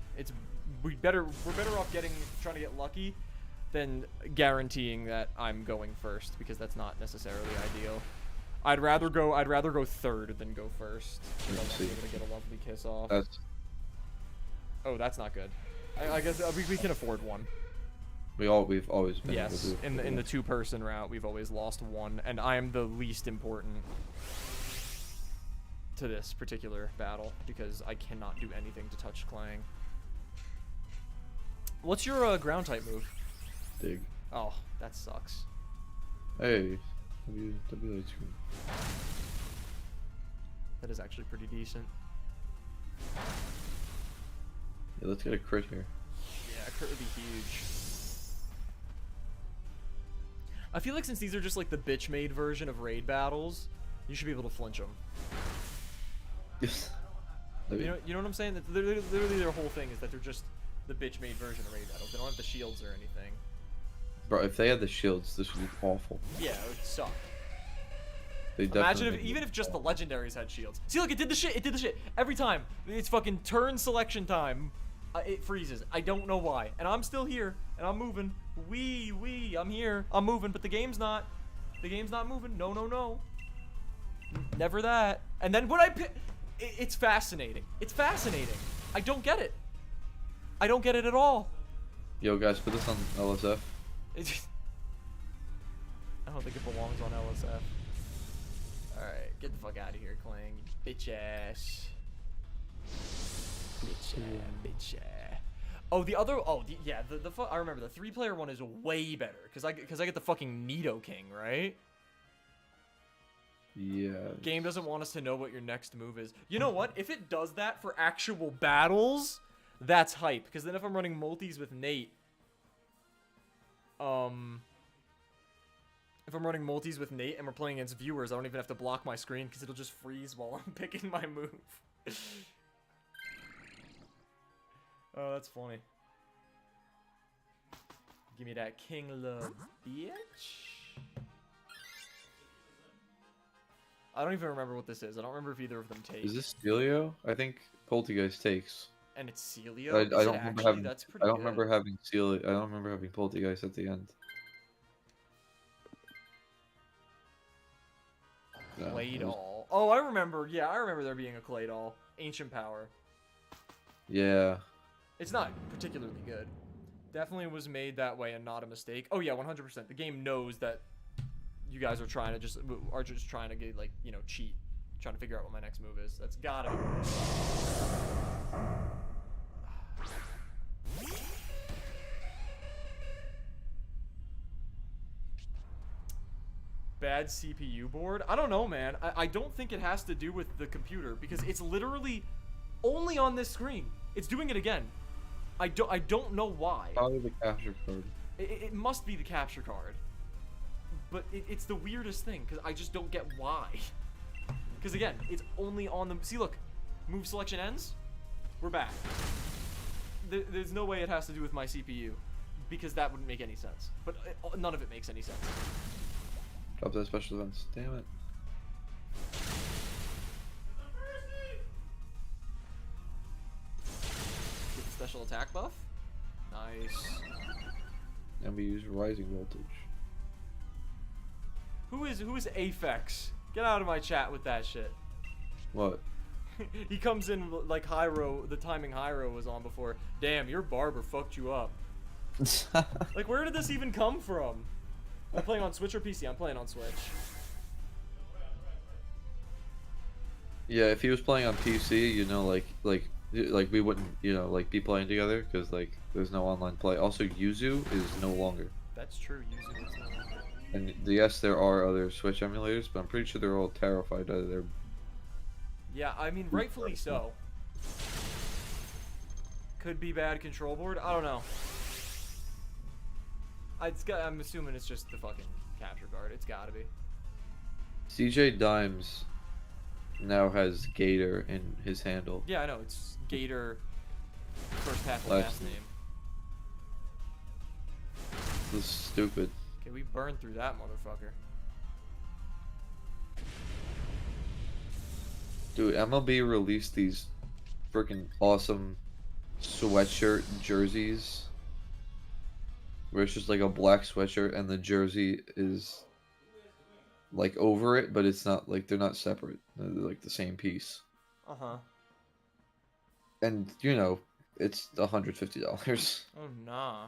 We're better off trying to get lucky than guaranteeing that I'm going first, because that's not necessarily ideal. I'd rather go third than go first. I Let's want to be see. able to get a Lovely Kiss off. That's Oh, that's not good. I guess we can afford one. we've always been able Yes, to do it. in the 2-person route, we've always lost one, and I am the least important to this particular battle because I cannot do anything to touch Clang. What's your ground type move? Dig. Oh, that sucks. Hey, W light screen. That is actually pretty decent. Yeah, let's get a crit here. Yeah, crit would be huge. I feel like since these are just like the bitch-made version of raid battles, you should be able to flinch them. Yes. You know what I'm saying? That literally their whole thing is that they're just the bitch-made version of raid battles. They don't have the shields or anything. Bro, if they had the shields, this would be awful. Yeah, it would suck. They Imagine definitely if even if just the legendaries had shields. See, look, it did the shit. It did the shit every time. It's fucking turn selection time. It freezes. I don't know why. And I'm still here, and I'm moving. I'm here. I'm moving, but the game's not. The game's not moving. No, no, no. Never that. And then when I pick, it's fascinating. It's fascinating. I don't get it. I don't get it at all. Yo, guys, put this on LSF. I don't think it belongs on LSF. Alright, get the fuck out of here, Clang. You bitch ass. Bitch ass, bitch ass. Oh, yeah, I remember the 3-player one is way better because I get the fucking Nido King, right? Yeah. Game doesn't want us to know what your next move is. You know what? If it does that for actual battles, that's hype. Because then if I'm running multis with Nate, if I'm running multis with Nate and we're playing against viewers, I don't even have to block my screen because it'll just freeze while I'm picking my move. Oh, that's funny. Give me that king love, bitch. I don't even remember what this is. I don't remember if either of them take. Is this Celio? I think Poltergeist takes. And it's Celio? I Is don't it remember actually? having. That's pretty I don't good. remember having Celio. I don't remember having Poltergeist at the end. No, it was- Claydol. Oh, I remember. Yeah, I remember there being a Claydol. Ancient Power. Yeah. It's not particularly good. Definitely was made that way and not a mistake. Oh yeah, 100%. The game knows that you guys are trying to get like, you know, cheat, trying to figure out what my next move is. That's gotta be. Bad CPU board? I don't know, man. I don't think it has to do with the computer because it's literally only on this screen. It's doing it again. I don't know why. Probably the capture card. It must be the capture card. But it's the weirdest thing because I just don't get why. Because again, it's only on the... See, look. Move selection ends. We're back. There's no way it has to do with my CPU because that wouldn't make any sense. But none of it makes any sense. Drop that special events. Damn it. Get the special attack buff. Nice. And we use rising voltage. Who is Aphex? Get out of my chat with that shit. What? He comes in like Hyro, the timing Hyro was on before. Damn, your barber fucked you up. Like, where did this even come from? I'm playing on Switch or PC? I'm playing on Switch. Yeah, if he was playing on PC, you know, like we wouldn't, you know, like be playing together because like there's no online play. Also, Yuzu is no longer. That's true. Yuzu is no longer. And yes, there are other Switch emulators, but I'm pretty sure they're all terrified out of their. Yeah, I mean, rightfully so. Could be bad control board. I don't know. I'm assuming it's just the fucking capture card. It's gotta be. CJ Dimes now has Gator in his handle. Yeah, I know. It's Gator. First half of Last last name. This is stupid. Okay, we burned through that motherfucker. Dude, MLB released these freaking awesome sweatshirt jerseys where it's just like a black sweatshirt and the jersey is like over it, but it's not like they're not separate. They're like the same piece. Uh-huh. And you know, it's $150. Oh, nah.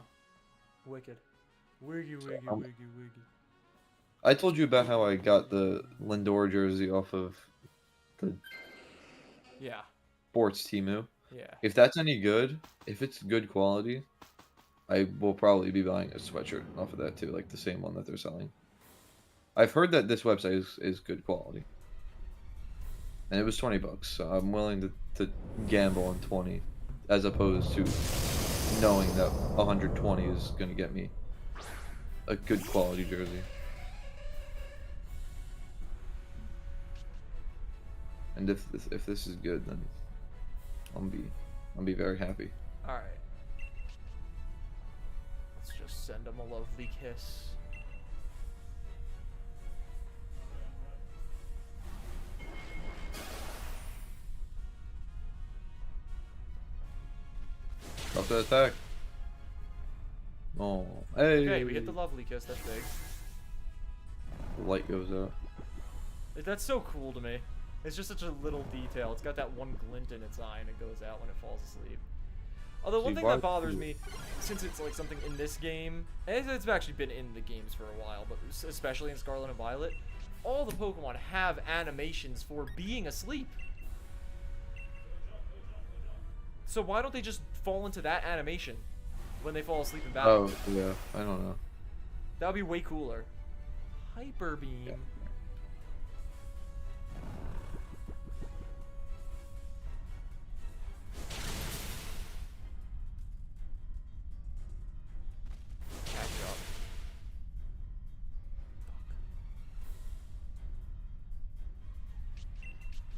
Wicked. Wiggy, wiggy, wiggy, wiggy. I told you about how I got the Lindor jersey off of the Yeah. Sports Temu. Yeah. If that's any good, if it's good quality, I will probably be buying a sweatshirt off of that too, like the same one that they're selling. I've heard that this website is good quality. And it was $20, so I'm willing to gamble on 20 as opposed to knowing that 120 is going to get me a good quality jersey. And if this is good, then I'll be very happy. All right. Let's just send him a lovely kiss. Up to attack. Oh, hey. Okay, we hit the lovely kiss. That's big. The light goes out. That's so cool to me. It's just such a little detail. It's got that one glint in its eye and it goes out when it falls asleep. Although one thing that bothers me, since it's like something in this game, and it's actually been in the games for a while, but especially in Scarlet and Violet, all the Pokemon have animations for being asleep. So why don't they just fall into that animation when they fall asleep in battle? Oh, yeah. I don't know. That would be way cooler. Hyper Beam. Yeah. Catch up.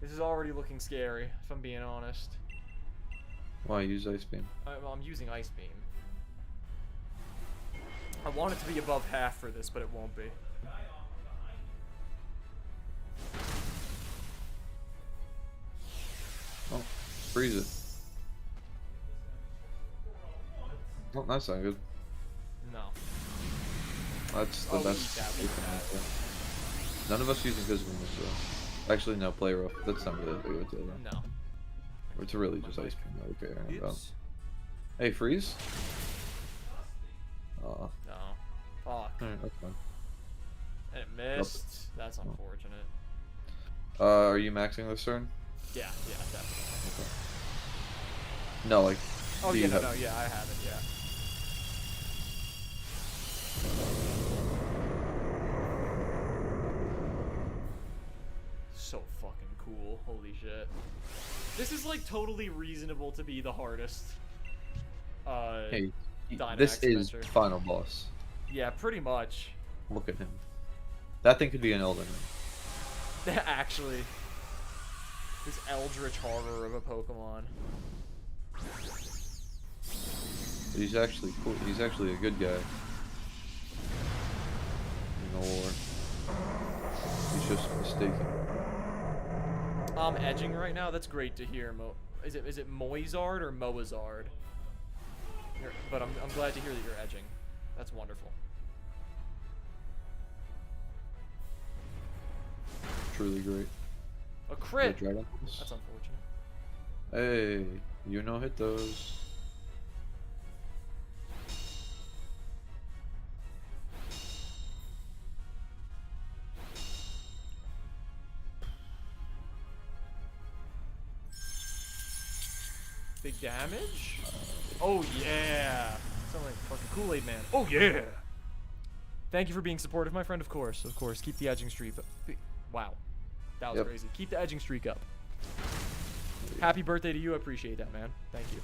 This is already looking scary, if I'm being honest. Why use Ice Beam? I'm using Ice Beam. I want it to be above half for this, but it won't be. Oh, freeze it. Oh, that's not good. No. That's the Oh, best. eat that, we eat can that. have there. None of us using physical moves though. Actually, no, play rough. That's not really a big deal though. No. It's really just Ice Beam that we're caring about. It's... Hey, freeze. Uh, No. Fuck. alright, that's fine. And it missed. That's unfortunate. Are you maxing this turn? Yeah, definitely. No, like. Oh, do yeah, you have- no, yeah, I have it, yeah. So fucking cool. Holy shit. This is, like, totally reasonable to be the hardest. Hey, Dynamax this is adventure. final boss. Yeah, pretty much. Look at him. That thing could be an Elden Ring. Actually. This eldritch horror of a Pokemon. But he's actually cool. He's actually a good guy. In the war. He's just mistaken. I'm edging right now. That's great to hear. Is it Moizard or Moazard? But I'm glad to hear that you're edging. That's wonderful. Truly great. A crit. Dragon. That's unfortunate. Hey, you know hit those. Big damage? Oh yeah! Sound like fucking Kool-Aid Man. Oh yeah! Thank you for being supportive, my friend. Of course, of course. Keep the edging streak up. Wow, that was Yep. crazy. Keep the edging streak up. Happy birthday to you. I appreciate that, man. Thank you.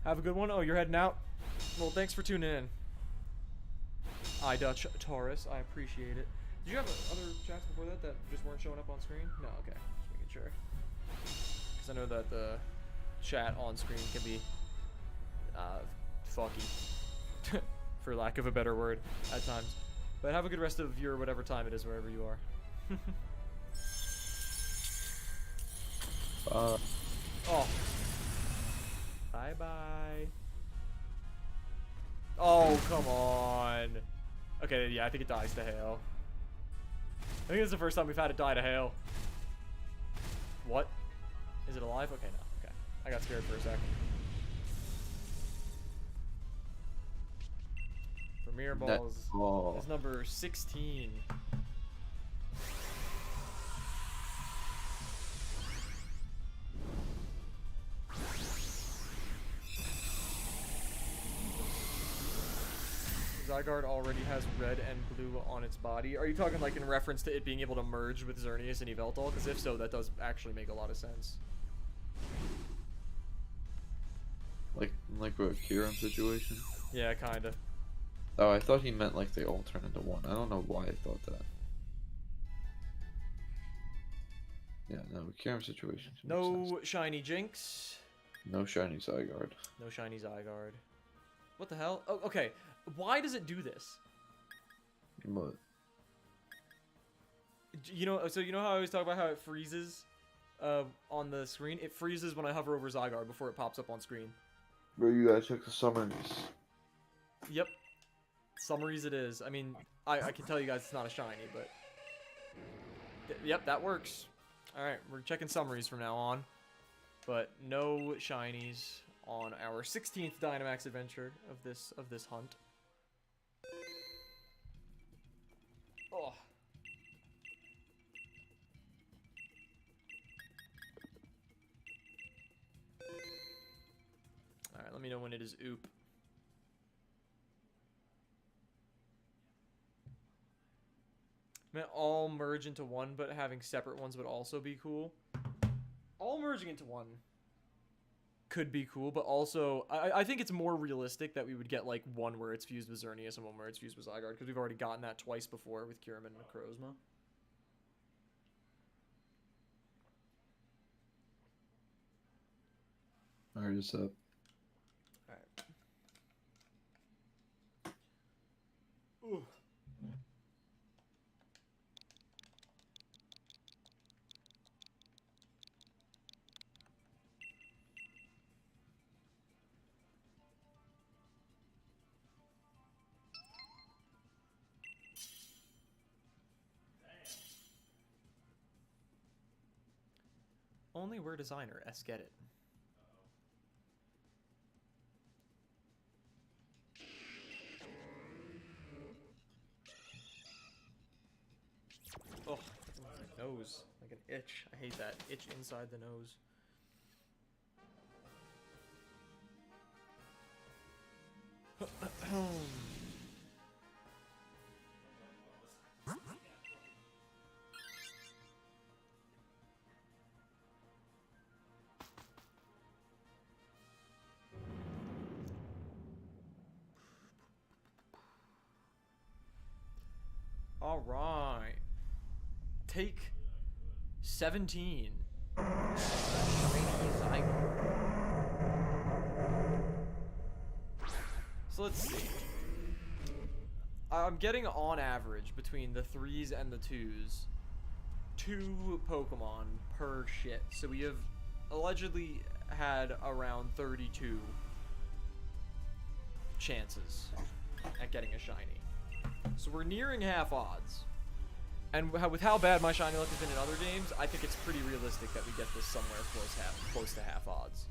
Have a good one. Oh, you're heading out? Well, thanks for tuning in. Dutch Taurus, I appreciate it. Did you have other chats before that just weren't showing up on screen? No, okay. Just making sure. Because I know that the chat on screen can be fucky, for lack of a better word, at times. But have a good rest of your whatever time it is, wherever you are. Oh. Bye-bye. Oh, come on. Okay, yeah, I think it dies to hail. I think it's the first time we've had it die to hail. What? Is it alive? Okay, no. Okay. I got scared for a second. Premier Balls is number 16. Zygarde already has red and blue on its body. Are you talking like in reference to it being able to merge with Xerneas and Yveltal? Because if so, that does actually make a lot of sense. Like a Kiram situation? Yeah, kinda. Oh, I thought he meant like they all turn into one. I don't know why I thought that. Yeah, no, Kiram situation. No shiny Jinx. No shiny Zygarde. No shiny Zygarde. What the hell? Oh, okay. Why does it do this? What? You know, so you know how I always talk about how it freezes on the screen? It freezes when I hover over Zygarde before it pops up on screen. Bro, you gotta check the summaries. Yep. Summaries it is. I mean, I can tell you guys it's not a shiny, but... Yep, that works. Alright, we're checking summaries from now on. But no shinies on our 16th Dynamax adventure of this hunt. Oh. Alright, let me know when it is oop. Man, all merge into one, but having separate ones would also be cool. All merging into one could be cool, but also I think it's more realistic that we would get like one where it's fused with Xerneas and one where it's fused with Zygarde, because we've already gotten that twice before with Kyurem and Necrozma. Alright, it's up. Alright. only wear designer. S get it. Oh, my nose. Like an itch. I hate that. Itch inside the nose. All right. Take 17. So let's see. I'm getting on average between the 3s and the 2s 2 Pokemon per shit. So we have allegedly had around 32 chances at getting a shiny. So we're nearing half odds. And with how bad my shiny luck has been in other games, I think it's pretty realistic that we get this somewhere close to half odds.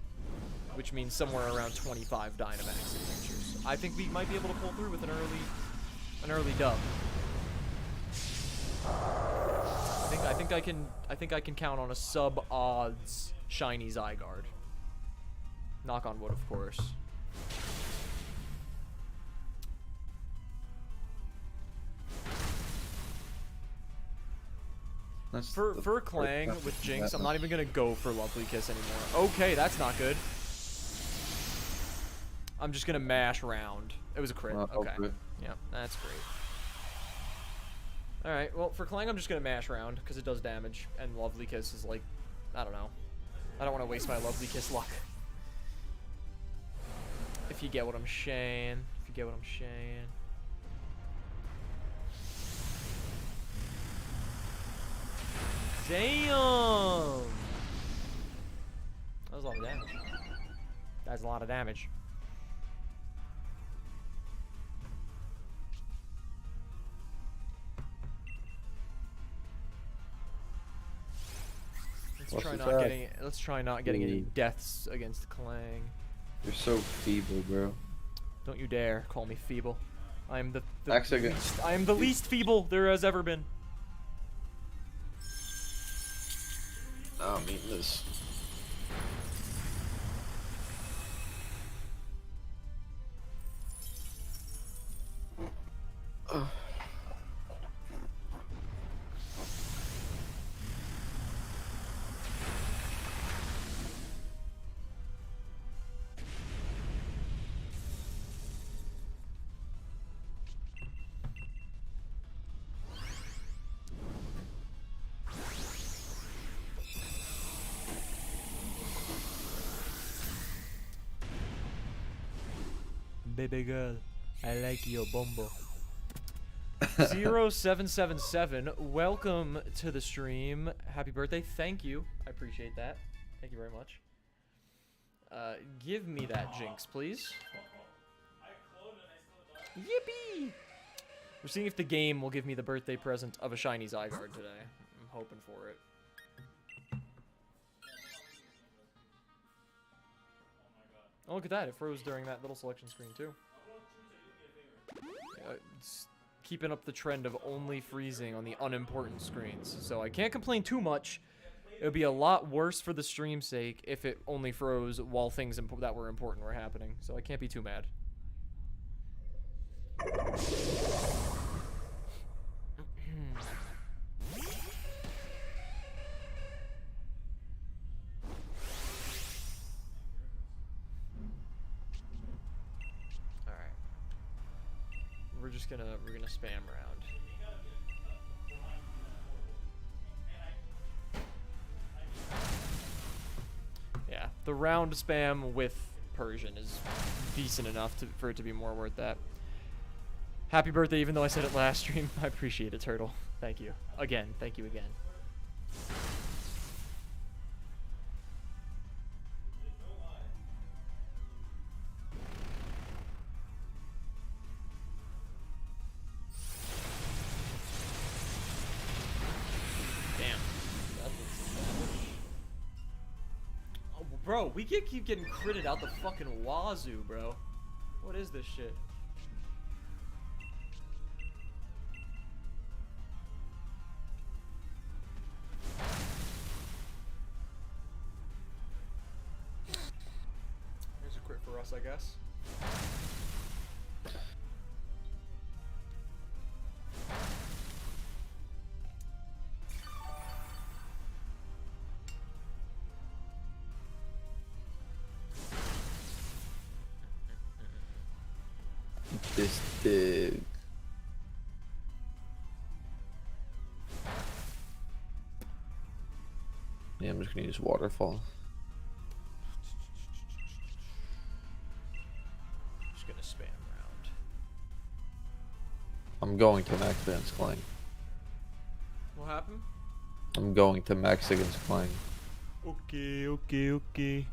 Which means somewhere around 25 Dynamax adventures. I think we might be able to pull through with an early dub. I think I can count on a sub-odds shiny Zygarde. Knock on wood, of course. For Clang with Jinx, I'm not even gonna go for Lovely Kiss anymore. Okay, that's not good. I'm just gonna mash round. It was a crit. Okay. Yeah, that's great. Alright, well, for Clang, I'm just gonna mash round, because it does damage, and Lovely Kiss is like, I don't know. I don't want to waste my Lovely Kiss luck. If you get what I'm saying. If you get what I'm saying. Damn! That was a lot of damage. That's a lot of damage. Let's try not getting any deaths against Clang. You're so feeble, bro. Don't you dare call me feeble. I am I am the least feeble there has ever been. I'm eating this. Baby girl, I like your bumbo. 0777, welcome to the stream. Happy birthday. Thank you. I appreciate that. Thank you very much. Give me that Jinx, please. Yippee! We're seeing if the game will give me the birthday present of a shiny Zygarde today. I'm hoping for it. Oh, look at that. It froze during that little selection screen, too. It's keeping up the trend of only freezing on the unimportant screens. So I can't complain too much. It would be a lot worse for the stream's sake if it only froze while things that were important were happening. So I can't be too mad. We're gonna spam around. Yeah, the round spam with Persian is decent enough for it to be more worth that. Happy birthday, even though I said it last stream. I appreciate it, Turtle. Thank you. Again, thank you again. Bro, we keep getting critted out the fucking wazoo, bro. What is this shit? Here's a crit for us, I guess. This big. Yeah, I'm just gonna use waterfall. Just gonna spam around. I'm going to max against Clang. What happened? I'm going to max against Clang. Okay. Okay.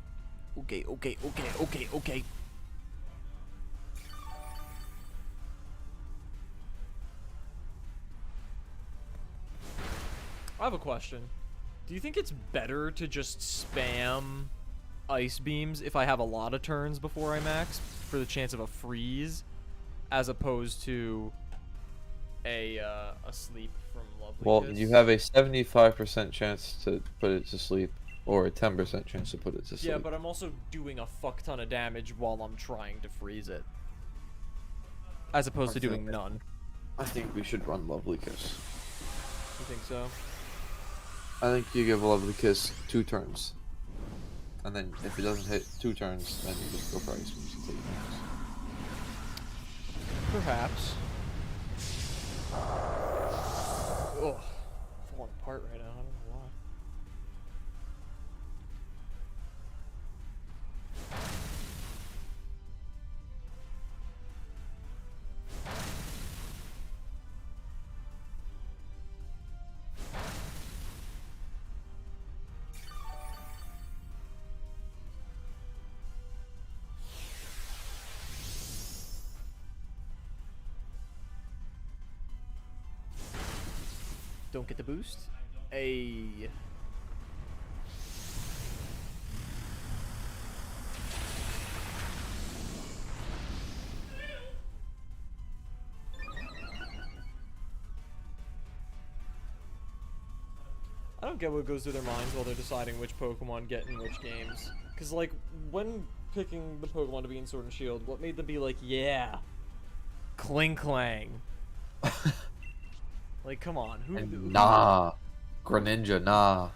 I have a question. Do you think it's better to just spam ice beams if I have a lot of turns before I max for the chance of a freeze, as opposed to a sleep from Lovely Well, Kiss? you have a 75% chance to put it to sleep, or a 10% chance to put it to sleep. Yeah, but I'm also doing a fuck ton of damage while I'm trying to freeze it, as opposed to doing none. I think we should run Lovely Kiss. You think so? I think you give Lovely Kiss 2 turns. And then if it doesn't hit 2 turns, then you just go for ice beams and take turns. Perhaps. Ugh. Falling apart right now. I don't know why. Don't get the boost. Ayy. I don't get what goes through their minds while they're deciding which Pokemon get in which games. Cause like, when picking the Pokemon to be in Sword and Shield, what made them be like, yeah, Kling Clang? Like, come on, Nah. Greninja, nah.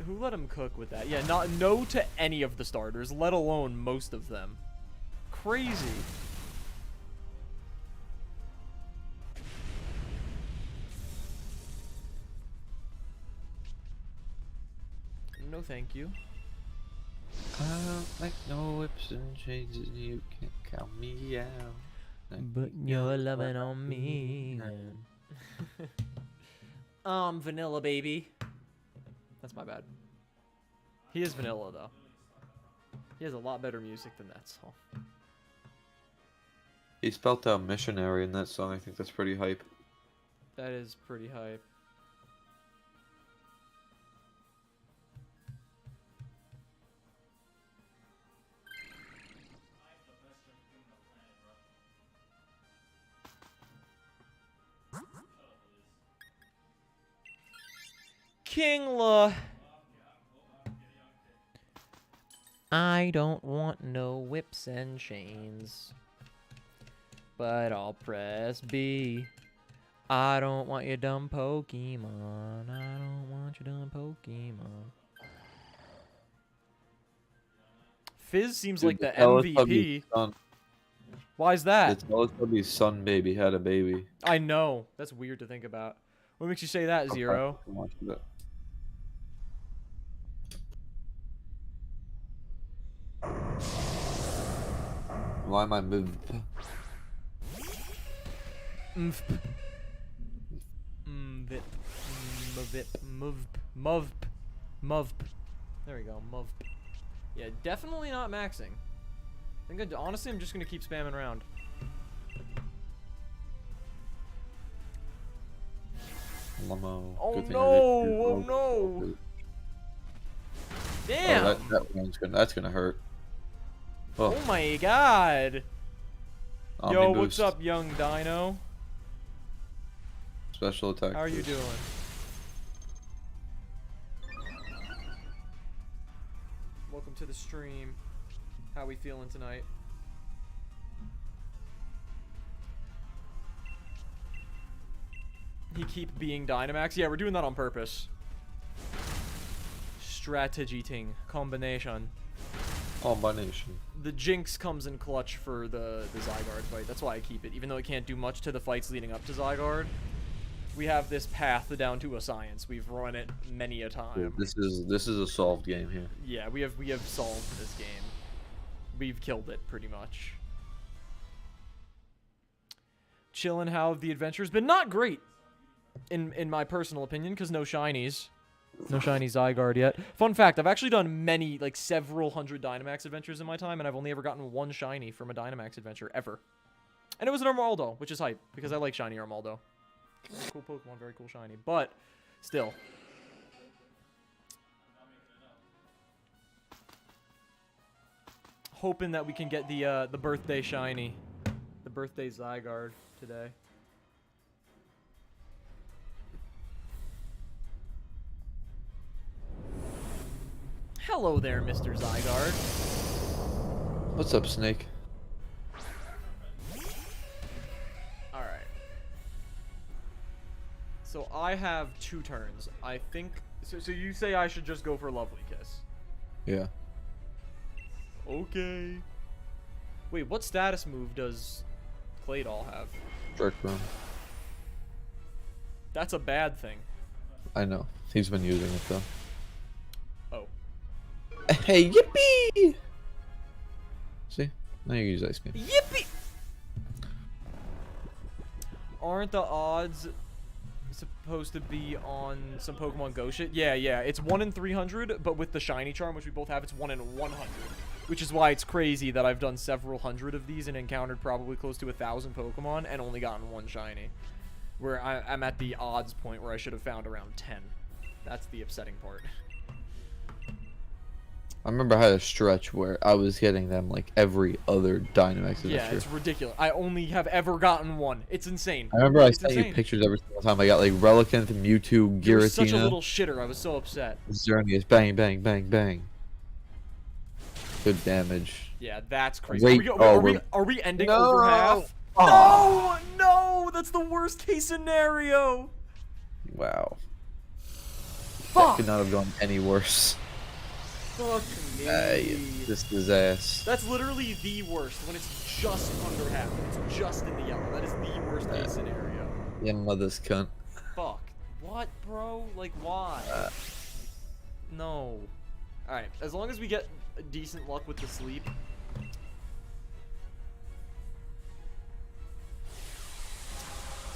who let him cook with that? Yeah, no to any of the starters, let alone most of them. Crazy. No, thank you. I don't like no whips and chains, and you can't count me out. But you're loving on me. Vanilla baby. That's my bad. He is vanilla though. He has a lot better music than that song. He spelt out missionary in that song. I think that's pretty hype. That is pretty hype. Kingla. I don't want no whips and chains, but I'll press B. I don't want your dumb Pokemon. I don't want your dumb Pokemon. Fizz seems like the MVP. Why's that? The Teletubby's son baby had a baby. I know. That's weird to think about. What makes you say that, Zero? Why am I moved? Mvp. Mvip. Mvip. Muvp. There we go. Muvp. Yeah, definitely not maxing. I think honestly, I'm just gonna keep spamming around. Lamo. Oh Good thing no! I did Oh no! Damn! Oh, that one's gonna. That's gonna hurt. Oh my god! Omni Yo, boost. what's up, young dino? Special attack. How are you boost. doing? Welcome to the stream. How we feeling tonight? He keep being Dynamax? Yeah, we're doing that on purpose. Strategy ting. Combination. Combination. The Jinx comes in clutch for the Zygarde fight. That's why I keep it. Even though it can't do much to the fights leading up to Zygarde, we have this path down to a science. We've run it many a time. This is a solved game here. Yeah, we have solved this game. We've killed it pretty much. Chillin' how the adventure's been not great, in my personal opinion, because no shinies. No shiny Zygarde yet. Fun fact, I've actually done many, like several hundred Dynamax adventures in my time, and I've only ever gotten one shiny from a Dynamax adventure, ever. And it was an Armaldo, which is hype, because I like shiny Armaldo. Cool Pokemon, very cool shiny. But, still. Hoping that we can get the birthday shiny. The birthday Zygarde today. Hello there, Mr. Zygarde. What's up, Snake? Alright. So I have 2 turns. I think... So you say I should just go for Lovely Kiss? Yeah. Okay. Wait, what status move does Claydol have? Dark Bone. That's a bad thing. I know. He's been using it though. Oh. Hey, yippee! See? Now you use Ice Beam. Yippee! Aren't the odds supposed to be on some Pokemon Go shit? Yeah, it's 1 in 300, but with the shiny charm, which we both have, it's 1 in 100. Which is why it's crazy that I've done several hundred of these and encountered probably close to 1,000 Pokemon and only gotten 1 shiny. Where I'm at the odds point where I should have found around 10. That's the upsetting part. I remember I had a stretch where I was getting them like every other Dynamax adventure. Yeah, it's ridiculous. I only have ever gotten 1. It's insane. I remember I It's sent you insane. pictures every single time. I got like Relicanth, Mewtwo, You were such a Giratina, little shitter. I was so upset. Xerneas, bang, bang, bang, bang. Good damage. Yeah, that's crazy. Wait, Are we ending No! over half? Oh. No! That's the worst case scenario! Wow. That Fuck! could not have gone any worse. Fuck me. Hey, this is ass. That's literally the worst, when it's just under half. It's just in the yellow. That is the worst case scenario. Yeah, mother's cunt. Fuck. What, bro? Like, why? No. Alright, as long as we get decent luck with the sleep.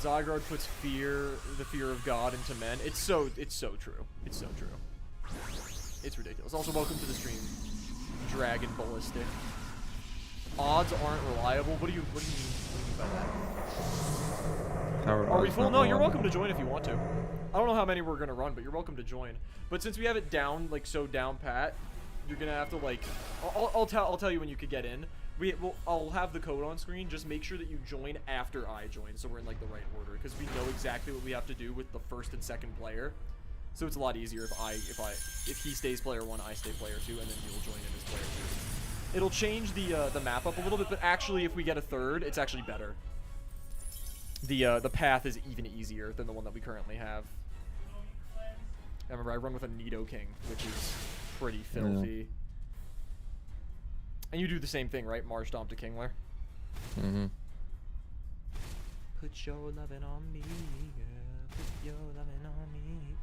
Zygarde puts the fear of God into men. It's so true. It's so true. It's ridiculous. Also, welcome to the stream, Dragon Ballistic. Odds aren't reliable. What do you mean by that? Are we full? No, you're welcome to join if you want to. I don't know how many we're gonna run, but you're welcome to join. But since we have it down, like so down pat, you're gonna have to like, I'll tell you when you could get in. I'll have the code on screen. Just make sure that you join after I join, so we're in like the right order, because we know exactly what we have to do with the first and second player. So it's a lot easier if he stays player 1, I stay player 2, and then you'll join in as player 2. It'll change the map up a little bit, but actually, if we get a third, it's actually better. The path is even easier than the one that we currently have. I remember I run with a Nidoking, which is pretty filthy. Yeah. And you do the same thing, right? March Stomp to Kingler. Mm-hmm. Put your lovin' on me, girl. Put your lovin' on me.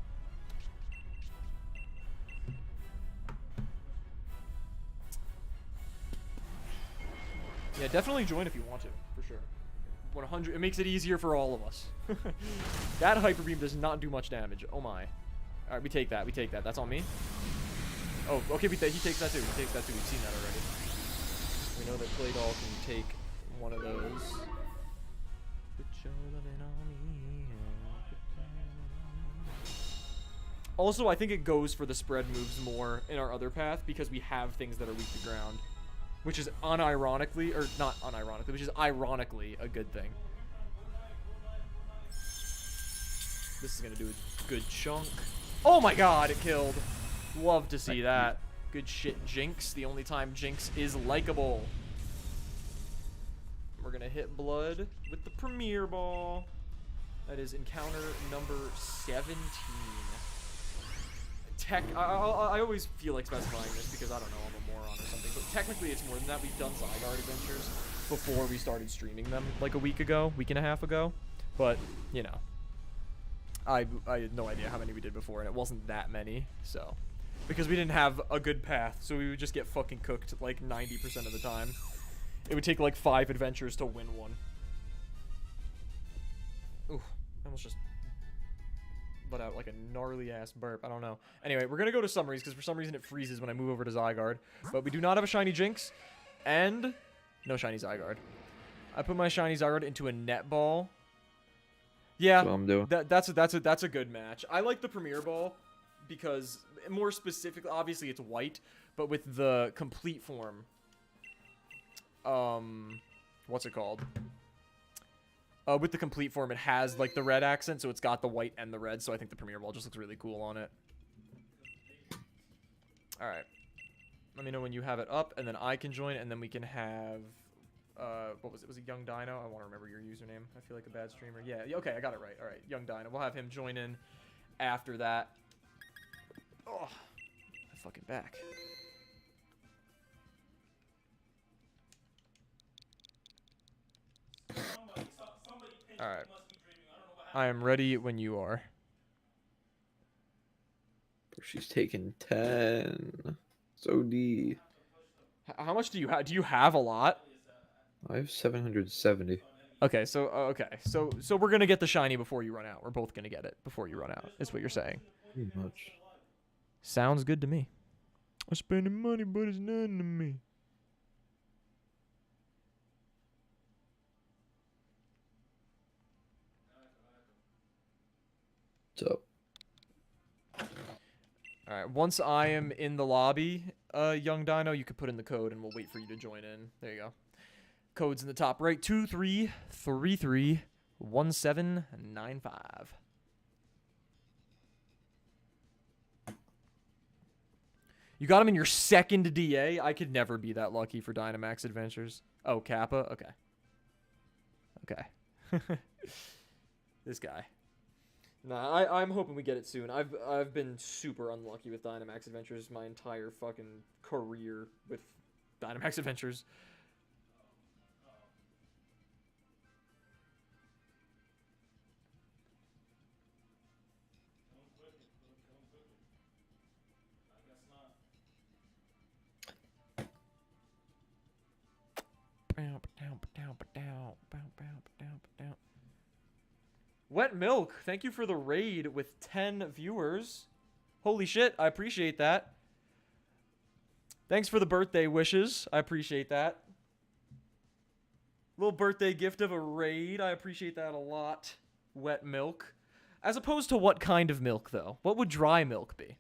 Yeah, definitely join if you want to, for sure. 100. It makes it easier for all of us. That Hyper Beam does not do much damage. Oh my. All right, we take that. We take that. That's on me. Oh, okay. He takes that too. He takes that too. We've seen that already. We know that Claydol can take one of those. Put your lovin' on me. Also, I think it goes for the spread moves more in our other path because we have things that are weak to ground. Which is unironically, or not unironically, which is ironically a good thing. This is going to do a good chunk. Oh my god, it killed. Love to see that. Good shit, Jinx. The only time Jinx is likable. We're going to hit blood with the Premier Ball. That is encounter number 17. I always feel like specifying this because I don't know, I'm a moron or something, but technically it's more than that. We've done Zygarde adventures before we started streaming them, like a week and a half ago, but, you know, I had no idea how many we did before, and it wasn't that many, so, because we didn't have a good path, so we would just get fucking cooked, like, 90% of the time. It would take, like, 5 adventures to win one. Ooh, I almost just let out like a gnarly ass burp. I don't know. Anyway, we're gonna go to summaries because for some reason it freezes when I move over to Zygarde. But we do not have a shiny Jinx, and no shiny Zygarde. I put my shiny Zygarde into a net ball. Yeah, That's what I'm doing. That's a good match. I like the Premier Ball because more specifically, obviously it's white, but with the complete form. What's it called? With the complete form, it has, like, the red accent, so it's got the white and the red, so I think the Premier Ball just looks really cool on it. Alright. Let me know when you have it up, and then I can join, and then we can have, what was it? Was it Young Dino? I want to remember your username. I feel like a bad streamer. Yeah, okay, I got it right. Alright, Young Dino. We'll have him join in after that. Oh, my fucking back. Alright. I am ready when you are. She's taking 10. So D. How much do you have? Do you have a lot? I have 770. Okay, so so we're gonna get the shiny before you run out. We're both gonna get it before you run out. Is what you're saying? Pretty much. Sounds good to me. I'm spending money, but it's nothing to me. So. Alright, once I am in the lobby, Young Dino, you can put in the code and we'll wait for you to join in. There you go. Code's in the top right. 23331795. You got him in your second DA? I could never be that lucky for Dynamax Adventures. Oh, Kappa? Okay. Okay. This guy. Nah, I'm hoping we get it soon. I've been super unlucky with Dynamax Adventures my entire fucking career with Dynamax Adventures. Wet Milk, thank you for the raid with 10 viewers. Holy shit, I appreciate that. Thanks for the birthday wishes. I appreciate that. Little birthday gift of a raid. I appreciate that a lot. Wet Milk. As opposed to what kind of milk, though? What would dry milk be?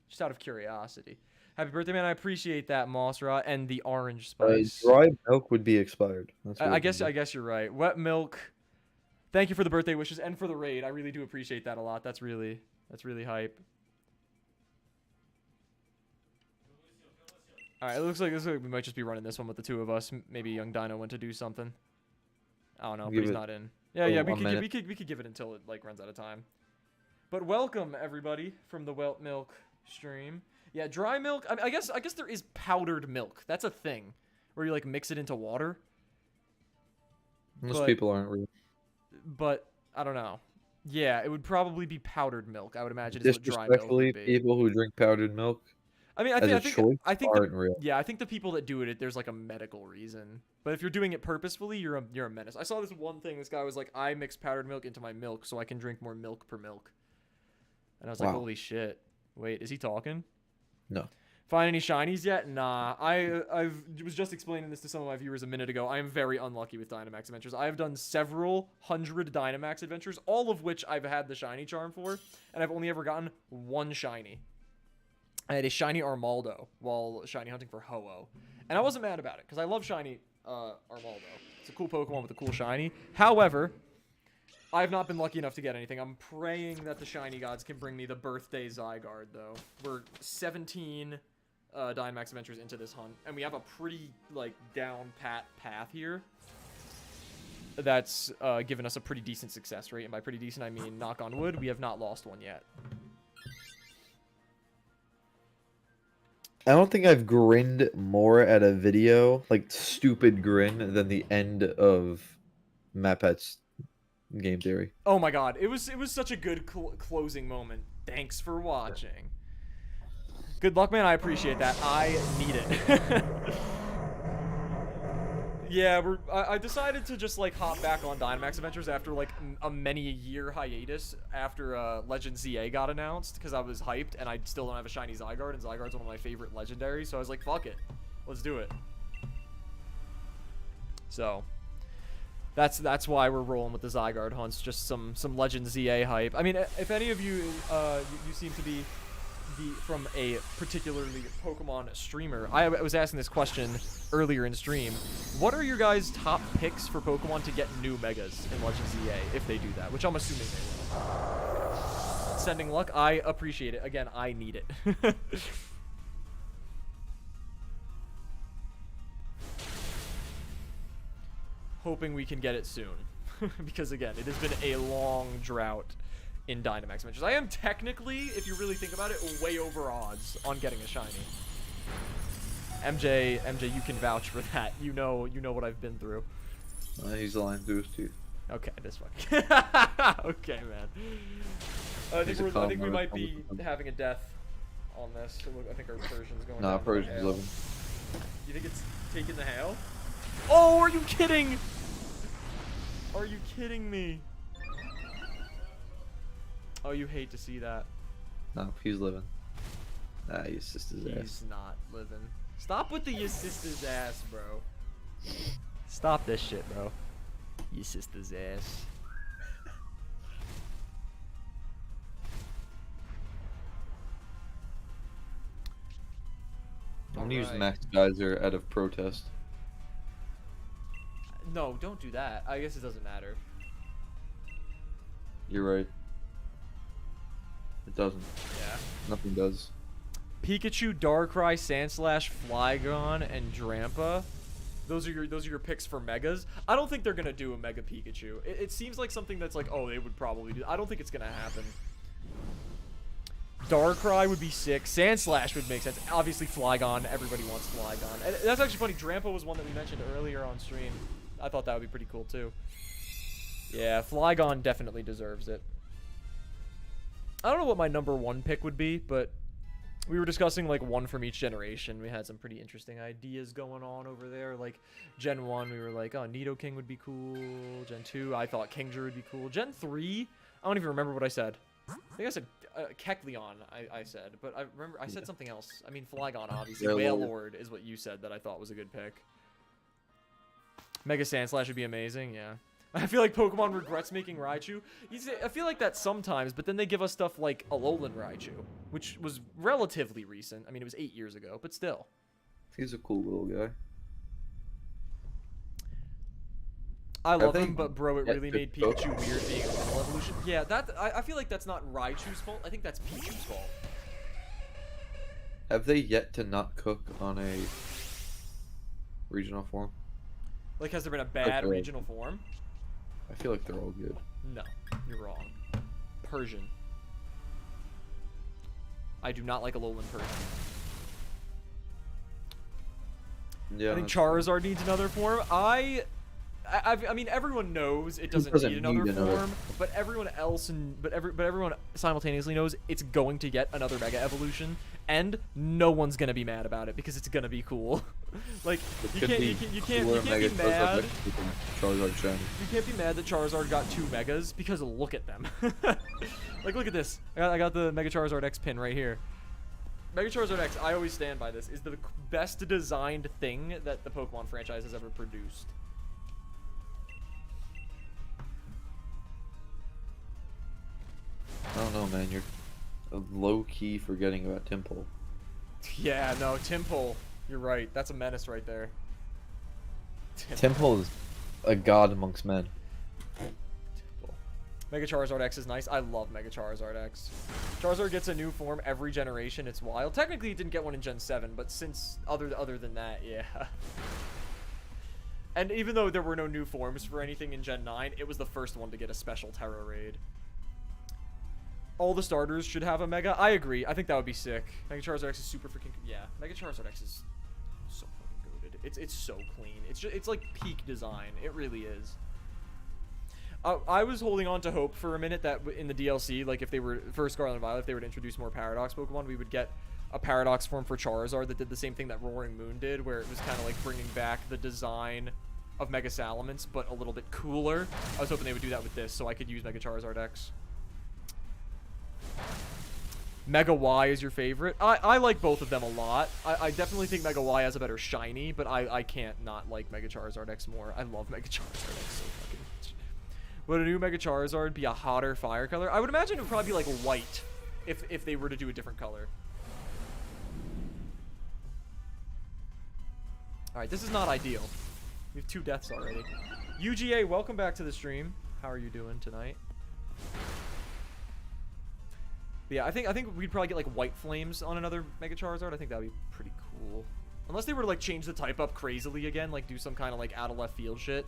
Just out of curiosity. Happy birthday, man. I appreciate that, Mossra, and the orange spice. Dry milk would be expired. That's what I it guess would be. you're right. Wet Milk. Thank you for the birthday wishes and for the raid. I really do appreciate that a lot. That's really hype. All right, it looks like we might just be running this one with the two of us. Maybe Young Dino went to do something. I don't know, but he's not in. Yeah, we could give it until it like runs out of time. But welcome everybody from the Wet Milk stream. Yeah, dry milk. I guess there is powdered milk. That's a thing where you like mix it into water. Most people aren't real. But I don't know. Yeah, it would probably be powdered milk. I would imagine is what dry milk Disrespectfully, would be. people who drink powdered milk I mean, as a choice aren't real. Yeah, I think the people that do it, there's like a medical reason. But if you're doing it purposefully, you're a menace. I saw this one thing. This guy was like, I mix powdered milk into my milk so I can drink more milk per milk. And I was like, holy shit. Wait, is he talking? No. Find any shinies yet? Nah. I was just explaining this to some of my viewers a minute ago. I am very unlucky with Dynamax adventures. I have done several hundred Dynamax adventures, all of which I've had the shiny charm for, and I've only ever gotten one shiny. I had a shiny Armaldo while shiny hunting for Ho-Oh, and I wasn't mad about it because I love shiny Armaldo. It's a cool Pokemon with a cool shiny. However, I have not been lucky enough to get anything. I'm praying that the shiny gods can bring me the birthday Zygarde, though. We're 17 Dynamax adventures into this hunt, and we have a pretty, like, down-pat path here that's given us a pretty decent success rate. And by pretty decent, I mean, knock on wood, we have not lost one yet. I don't think I've grinned more at a video, like stupid grin, than the end of Mapet's game theory. Oh my god, it was such a good closing moment. Thanks for watching. Good luck, man. I appreciate that. I need it. Yeah, I decided to just like hop back on Dynamax Adventures after like a many-year hiatus after Legend ZA got announced because I was hyped and I still don't have a shiny Zygarde, and Zygarde's one of my favorite legendaries, so I was like, fuck it, let's do it. So that's why we're rolling with the Zygarde hunts, just some Legend ZA hype. I mean, if any of you you seem to be from a particularly Pokemon streamer, I was asking this question earlier in stream. What are your guys' top picks for Pokemon to get new Megas in Legend ZA, if they do that? Which I'm assuming they will. Sending luck, I appreciate it. Again, I need it. Hoping we can get it soon. Because again, it has been a long drought in Dynamax Adventures. I am technically, if you really think about it, way over odds on getting a shiny. MJ, you can vouch for that. You know what I've been through. He's lying through his teeth. Okay, this fucking. Okay, man. I think we might be having a death on this. I think our Persian's going. Nah, down Persian's living. You think it's taking the hail? Oh, are you kidding? Are you kidding me? Oh, you hate to see that. No, he's living. Nah, you assist his ass. He's not living. Stop with the you sister's ass, bro. Stop this shit, bro. You sister's ass. I'm gonna use Max Geyser out of protest. No, don't do that. I guess it doesn't matter. You're right. It doesn't. Yeah. Nothing does. Pikachu, Darkrai, Sandslash, Flygon, and Drampa. Those are your picks for Megas. I don't think they're gonna do a Mega Pikachu. It seems like something that's like, oh, they would probably do. I don't think it's gonna happen. Darkrai would be sick. Sandslash would make sense. Obviously, Flygon. Everybody wants Flygon. And that's actually funny. Drampa was one that we mentioned earlier on stream. I thought that would be pretty cool too. Yeah, Flygon definitely deserves it. I don't know what my #1 pick would be, but we were discussing like one from each generation. We had some pretty interesting ideas going on over there. Like Gen 1, we were like, oh, Nidoking would be cool. Gen 2, I thought Kingdra would be cool. Gen 3, I don't even remember what I said. I think I said Kecleon, I said. But I remember I said something else. I mean, Flygon, obviously. Wailord is what you said that I thought was a good pick. Mega Sandslash would be amazing, yeah. I feel like Pokemon regrets making Raichu. I feel like that sometimes, but then they give us stuff like Alolan Raichu, which was relatively recent. I mean, it was 8 years ago, but still. He's a cool little guy. I love him, but bro, it really made Pikachu weird being a middle evolution. Yeah, I feel like that's not Raichu's fault. I think that's Pichu's fault. Have they yet to not cook on a regional form? Like, has there been a bad regional form? I feel like they're all good. No, you're wrong. Persian. I do not like Alolan Persian. Yeah. I think Charizard needs another form. I mean, everyone knows it doesn't need another form, but everyone else but everyone simultaneously knows it's going to get another Mega Evolution, and no one's gonna be mad about it because it's gonna be cool. Like you can't be mad. Charizard shiny. You can't be mad that Charizard got 2 Megas because look at them. Like look at this. I got the Mega Charizard X pin right here. Mega Charizard X, I always stand by this, is the best designed thing that the Pokemon franchise has ever produced. I don't know, man. You're low-key forgetting about Temple. Yeah, no, Timple. You're right. That's a menace right there. Temple is a god amongst men. Timple. Mega Charizard X is nice. I love Mega Charizard X. Charizard gets a new form every generation. It's wild. Technically, it didn't get one in Gen 7, but since other than that, yeah. And even though there were no new forms for anything in Gen 9, it was the first one to get a special Terra Raid. All the starters should have a Mega. I agree. I think that would be sick. Mega Charizard X is super freaking... Yeah, Mega Charizard X is so fucking goated. It's so clean. It's like peak design. It really is. I was holding on to hope for a minute that in the DLC, like if they were... For Scarlet and Violet, if they would introduce more Paradox Pokemon, we would get a Paradox form for Charizard that did the same thing that Roaring Moon did, where it was kind of like bringing back the design of Mega Salamence, but a little bit cooler. I was hoping they would do that with this, so I could use Mega Charizard X. Mega Y is your favorite. I like both of them a lot. I definitely think Mega Y has a better shiny, but I can't not like Mega Charizard X more. I love Mega Charizard X so fucking much. Would a new Mega Charizard be a hotter fire color? I would imagine it would probably be like white if they were to do a different color. Alright, this is not ideal. We have 2 deaths already. UGA, welcome back to the stream. How are you doing tonight? But yeah, I think we'd probably get like White Flames on another Mega Charizard. I think that'd be pretty cool. Unless they were to like change the type up crazily again, like do some kind of like out of left field shit.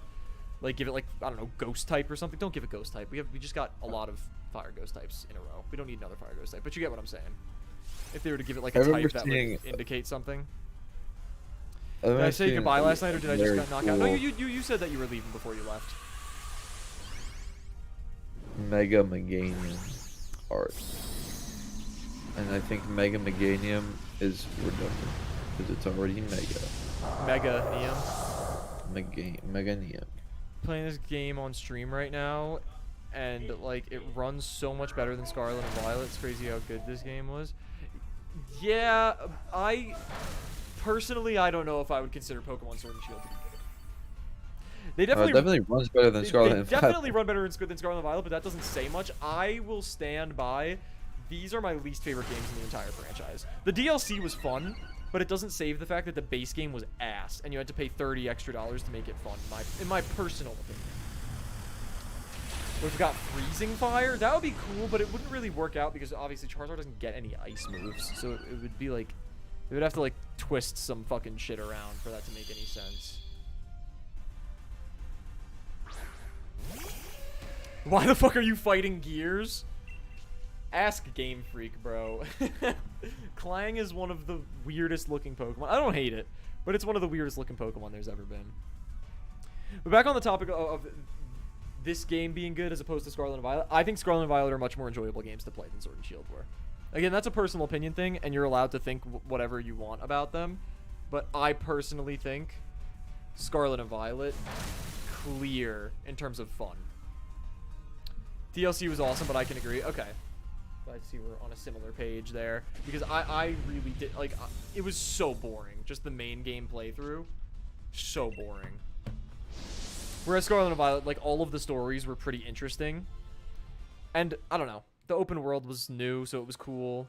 Like give it like, I don't know, Ghost type or something. Don't give it Ghost type. We just got a lot of Fire Ghost types in a row. We don't need another Fire Ghost type, but you get what I'm saying. If they were to give it like a type that would indicate something. Did I say goodbye last night, or did I just get knocked out? No, you said that you were leaving before you left. Mega Meganium art. And I think Mega Meganium is redundant because it's already Mega. Meganium. Playing this game on stream right now, and like it runs so much better than Scarlet and Violet. It's crazy how good this game was. Yeah, personally, I don't know if I would consider Pokemon Sword and Shield to be good. They definitely runs better than Scarlet and Violet. They definitely run better than Scarlet and Violet, but that doesn't say much. I will stand by. These are my least favorite games in the entire franchise. The DLC was fun, but it doesn't save the fact that the base game was ass, and you had to pay $30 extra to make it fun, in my personal opinion. We've got Freezing Fire. That would be cool, but it wouldn't really work out because obviously Charizard doesn't get any ice moves, so it would be like... They would have to, like, twist some fucking shit around for that to make any sense. Why the fuck are you fighting Gears? Ask Game Freak, bro. Clang is one of the weirdest looking Pokemon. I don't hate it, but it's one of the weirdest looking Pokemon there's ever been. But back on the topic of this game being good as opposed to Scarlet and Violet, I think Scarlet and Violet are much more enjoyable games to play than Sword and Shield were. Again, that's a personal opinion thing, and you're allowed to think whatever you want about them. But I personally think Scarlet and Violet, clear in terms of fun. DLC was awesome, but I can agree. Okay. I see we're on a similar page there. Because I really did, like, it was so boring. Just the main game playthrough. So boring. Whereas Scarlet and Violet, like, all of the stories were pretty interesting. And, I don't know. The open world was new, so it was cool.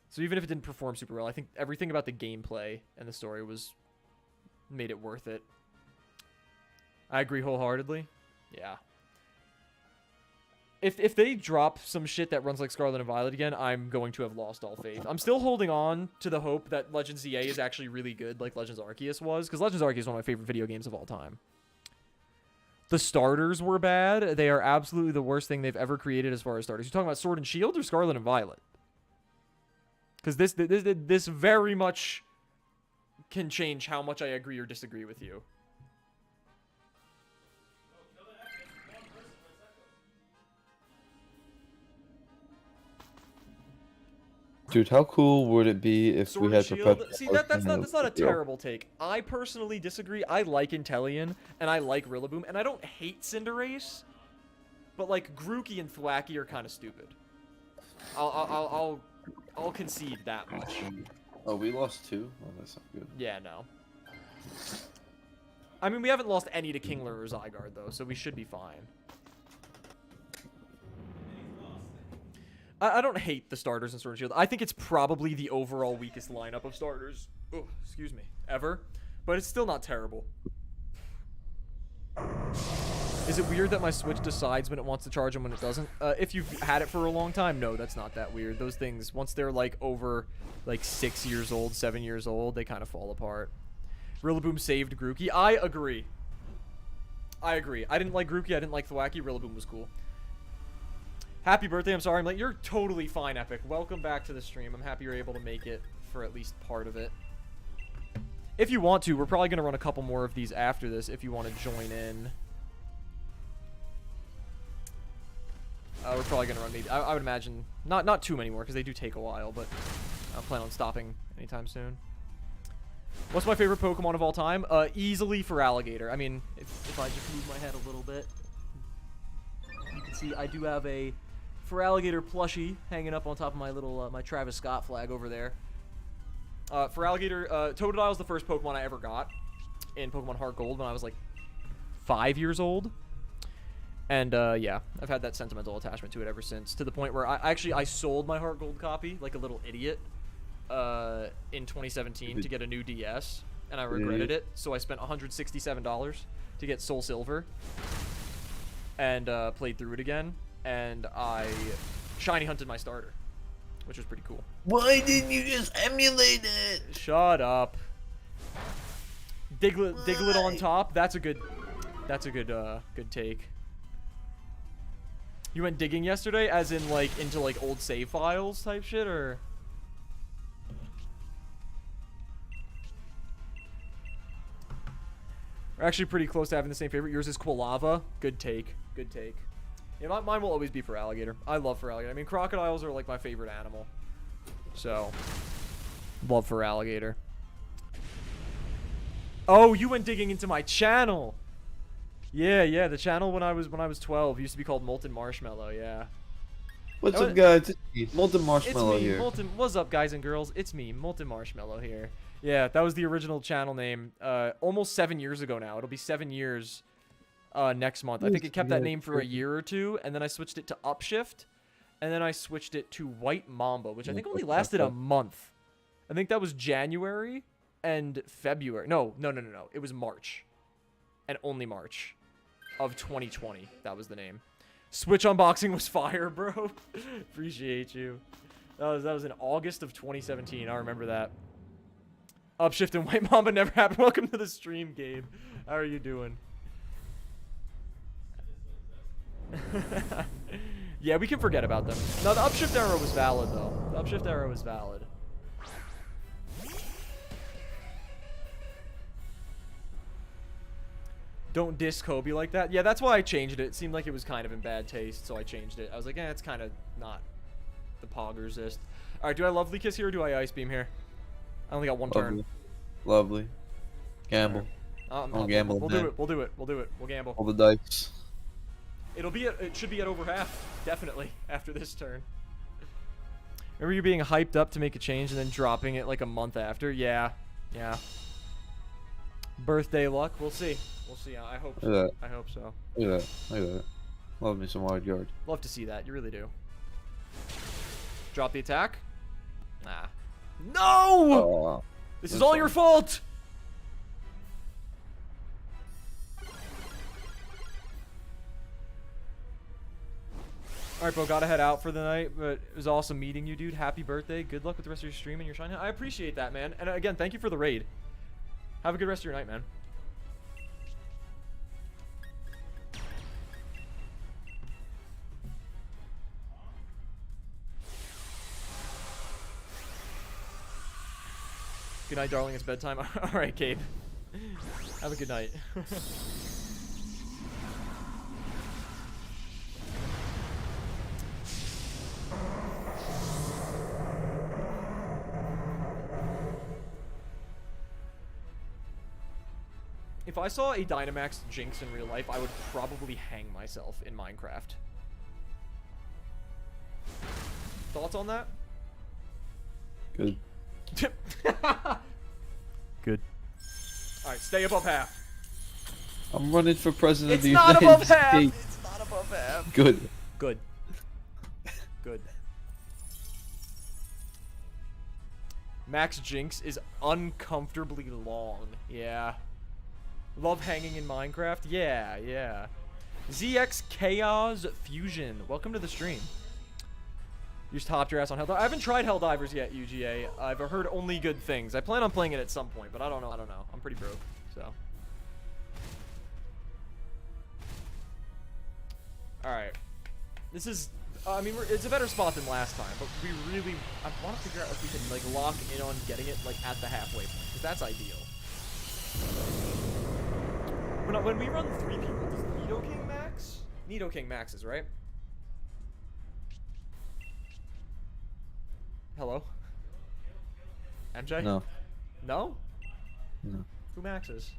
So even if it didn't perform super well, I think everything about the gameplay and the story made it worth it. I agree wholeheartedly. Yeah. If they drop some shit that runs like Scarlet and Violet again, I'm going to have lost all faith. I'm still holding on to the hope that Legends EA is actually really good like Legends Arceus was, because Legends Arceus is one of my favorite video games of all time. The starters were bad. They are absolutely the worst thing they've ever created as far as starters. You're talking about Sword and Shield or Scarlet and Violet? Because this very much can change how much I agree or disagree with you. Dude, how cool would it be if Sword we had and Shield. Perpetual See, that's Motion not a with Steel? terrible take. I personally disagree. I like Inteleon, and I like Rillaboom, and I don't hate Cinderace, but like Grookey and Thwackey are kind of stupid. I'll I'll concede that much. Oh, we lost 2? Oh, that's not good. Yeah, no. I mean, we haven't lost any to Kingler or Zygarde, though, so we should be fine. I don't hate the starters in Sword and Shield. I think it's probably the overall weakest lineup of starters, excuse me, ever. But it's still not terrible. Is it weird that my Switch decides when it wants to charge and when it doesn't? If you've had it for a long time, no, that's not that weird. Those things, once they're like over like 6 years old, 7 years old, they kind of fall apart. Rillaboom saved Grookey. I agree. I didn't like Grookey. I didn't like Thwacky. Rillaboom was cool. Happy birthday. I'm sorry I'm late. You're totally fine, Epic. Welcome back to the stream. I'm happy you're able to make it for at least part of it. If you want to, we're probably going to run a couple more of these after this if you want to join in. We're probably going to run maybe, I would imagine, not too many more because they do take a while, but I plan on stopping anytime soon. What's my favorite Pokemon of all time? Easily Feraligatr. I mean, if I just move my head a little bit, you can see I do have a Feraligatr plushie hanging up on top of my little, my Travis Scott flag over there. Feraligatr, Totodile's the first Pokemon I ever got in Pokemon Heart Gold when I was like 5 years old. And, yeah, I've had that sentimental attachment to it ever since, to the point where I sold my Heart Gold copy like a little idiot in 2017 to get a new DS, and I regretted it, so I spent $167 to get Soul Silver and played through it again, and I shiny hunted my starter, which was pretty cool. Why didn't you just emulate it? Shut up. Diglett on top. That's a good good take. You went digging yesterday, as in like into like old save files type shit, or? We're actually pretty close to having the same favorite. Yours is Quilava. Good take. Good take. Yeah, mine will always be Feraligatr. I love Feraligatr. I mean, crocodiles are like my favorite animal. So, love Feraligatr. Oh, you went digging into my channel. Yeah, the channel when I was 12 used to be called Molten Marshmallow, yeah. What's up, guys? It's me, Molten Marshmallow it's me, here. What's up, guys and girls? It's me, Molten Marshmallow here. Yeah, that was the original channel name. Almost 7 years ago now. It'll be 7 years next month. I think it kept that name for a year or two, and then I switched it to Upshift, and then I switched it to White Mamba, which I think only lasted a month. I think that was January and February. No. It was March. And only March of 2020. That was the name. Switch unboxing was fire, bro. Appreciate you. That was in August of 2017. I remember that. Upshift and White Mamba never happened. Welcome to the stream, Gabe. How are you doing? Yeah, we can forget about them. No, the Upshift era was valid, though. The Upshift era was valid. Don't diss Kobe like that. Yeah, that's why I changed it. It seemed like it was kind of in bad taste, so I changed it. I was like, it's kind of not the poggers list. All right, do I Lovely Kiss here or do I Ice Beam here? I only got one turn. Lovely. Gamble. I'll gamble. We'll do it. We'll gamble. All the dice. It should be at over half, definitely, after this turn. Remember you being hyped up to make a change and then dropping it like a month after? Yeah. Birthday luck. We'll see. I hope so. Look I hope so. at that. Love me some wide guard. Love to see that. You really do. Drop the attack. Nah. No! This is all your fault! Alright, bro, gotta head out for the night, but it was awesome meeting you, dude. Happy birthday. Good luck with the rest of your stream and your shine. I appreciate that, man. And again, thank you for the raid. Have a good rest of your night, man. Good night, darling. It's bedtime. Alright, Gabe. Have a good night. If I saw a Dynamax Jinx in real life, I would probably hang myself in Minecraft. Thoughts on that? Good. Good. All right, stay above half. I'm running for president of It's the not United above half. States. It's not above half. Good. Good. Good. Max Jinx is uncomfortably long. Yeah. Love hanging in Minecraft? Yeah, yeah. ZX Chaos Fusion. Welcome to the stream. You just hopped your ass on Helldivers. I haven't tried Helldivers yet, UGA. I've heard only good things. I plan on playing it at some point, but I don't know. I'm pretty broke, so. Alright. This is... I mean, it's a better spot than last time, but we really... I want to figure out if we can, like, lock in on getting it, like, at the halfway point, because that's ideal. When we run 3 people, does Nidoking max? Nidoking maxes, right? Hello? MJ? No. No? No. Who maxes?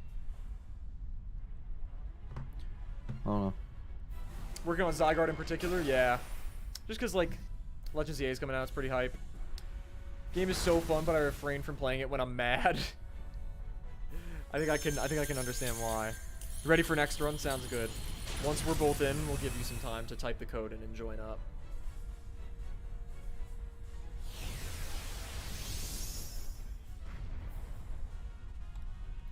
I don't know. Working on Zygarde in particular? Yeah. Just because, like, Legends EA is coming out, it's pretty hype. Game is so fun, but I refrain from playing it when I'm mad. I think I can understand why. Ready for next run? Sounds good. Once we're both in, we'll give you some time to type the code and join up.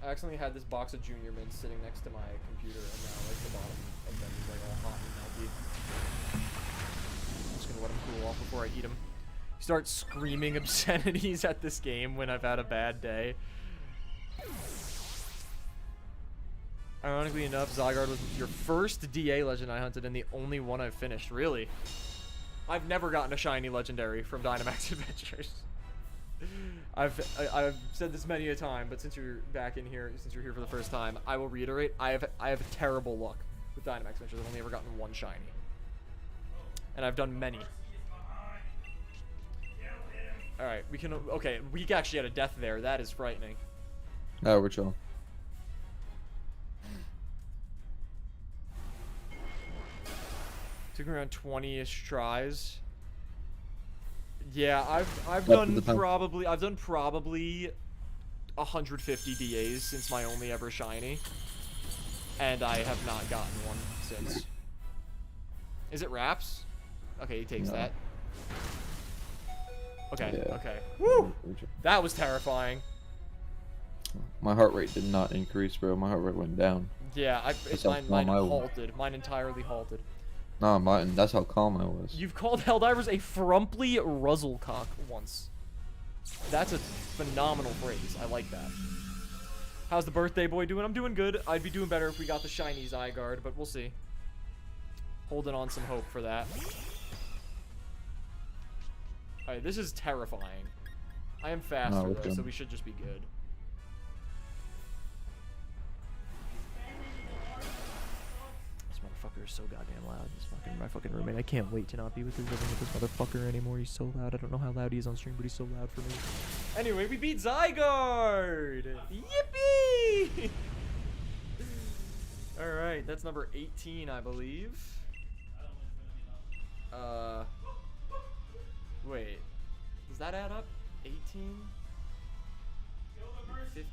I accidentally had this box of Junior Mints sitting next to my computer, and now, like, the bottom of them is, like, all hot and melty. I'm just gonna let them cool off before I eat them. Start screaming obscenities at this game when I've had a bad day. Ironically enough, Zygarde was your first DA legend I hunted and the only one I've finished. Really? I've never gotten a shiny legendary from Dynamax Adventures. I've said this many a time, but since you're back in here, since you're here for the first time, I will reiterate, I have terrible luck with Dynamax Adventures. I've only ever gotten one shiny. And I've done many. Alright, we can, okay, we actually had a death there. That is frightening. No, we're chilling. Took around 20-ish tries. Yeah, I've Up to done the time. probably 150 DAs since my only ever shiny, and I have not gotten one since. Is it Raps? Okay, he takes No. that. Okay, Yeah. okay. Woo! That was terrifying. My heart rate did not increase, bro. My heart rate went down. Yeah, That's how mine calm I was. halted. Mine entirely halted. Nah, mine. That's how calm I was. You've called Helldivers a frumply ruzzlecock once. That's a phenomenal phrase. I like that. How's the birthday boy doing? I'm doing good. I'd be doing better if we got the shiny Zygarde, but we'll see. Holding on some hope for that. Alright, this is terrifying. I am faster, we're though, good. so we should just be good. This motherfucker is so goddamn loud. My fucking roommate. I can't wait to not be living with this motherfucker anymore. He's so loud. I don't know how loud he is on stream, but he's so loud for me. Anyway, we beat Zygarde! Yippee! Alright, that's number 18, I believe. Wait. Does that add up? 18? 15?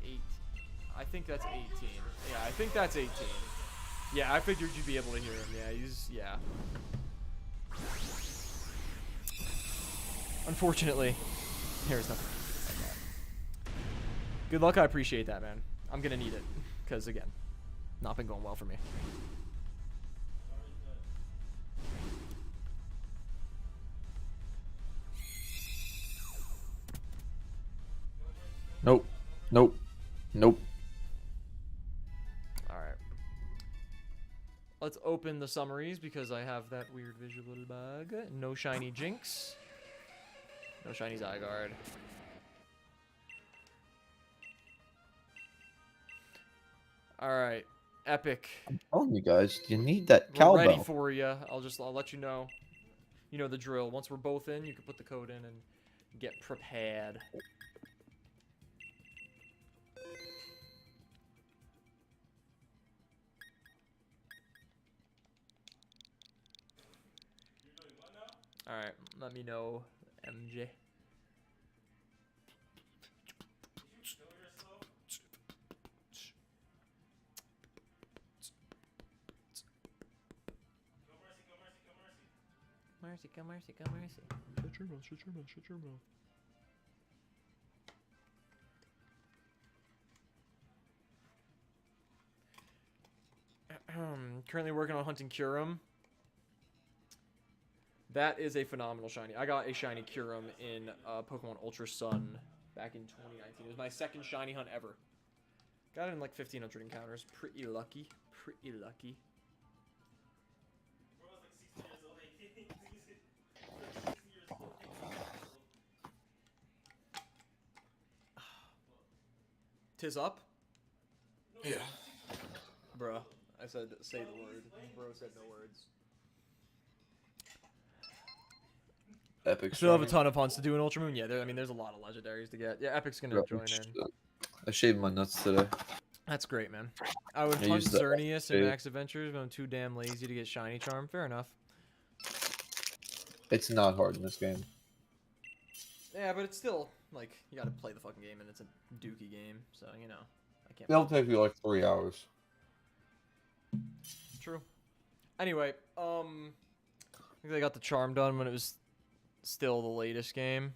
8. I think that's 18. Yeah, I think that's 18. Yeah, I figured you'd be able to hear him. Yeah, yeah. Unfortunately, there's nothing like that. Good luck, I appreciate that, man. I'm gonna need it. Because, again, not been going well for me. Nope. Nope. Nope. Alright. Let's open the summaries because I have that weird visual bug. No shiny Jinx. No shiny Zygarde. Alright. Epic. I'm telling you guys, you need that We're cowbell. ready for you. I'll let you know. You know the drill. Once we're both in, you can put the code in and get prepared. Alright, let me know MJ. Mercy, go mercy, go mercy. Shut your mouth, shut your mouth, shut your mouth. Currently working on hunting Kyurem. That is a phenomenal shiny. I got a shiny Kyurem in Pokemon Ultra Sun back in 2019. It was my second shiny hunt ever. Got it in like 1,500 encounters. Pretty lucky. Pretty lucky. Tis up? Yeah. Bruh. I said say the word. Bro said no words. Epic. Still have a ton of hunts to do in Ultramoon. Yeah, I mean, there's a lot of legendaries to get. Yeah, Epic's gonna join in. I shaved my nuts today. That's great, man. I would I hunt used that Xerneas in shave. Max Adventures, but I'm too damn lazy to get Shiny Charm. Fair enough. It's not hard in this game. Yeah, but it's still, like, you gotta play the fucking game, and it's a dookie game, so, you know. I can't. It'll take you like 3 hours. True. Anyway, I think I got the charm done when it was still the latest game.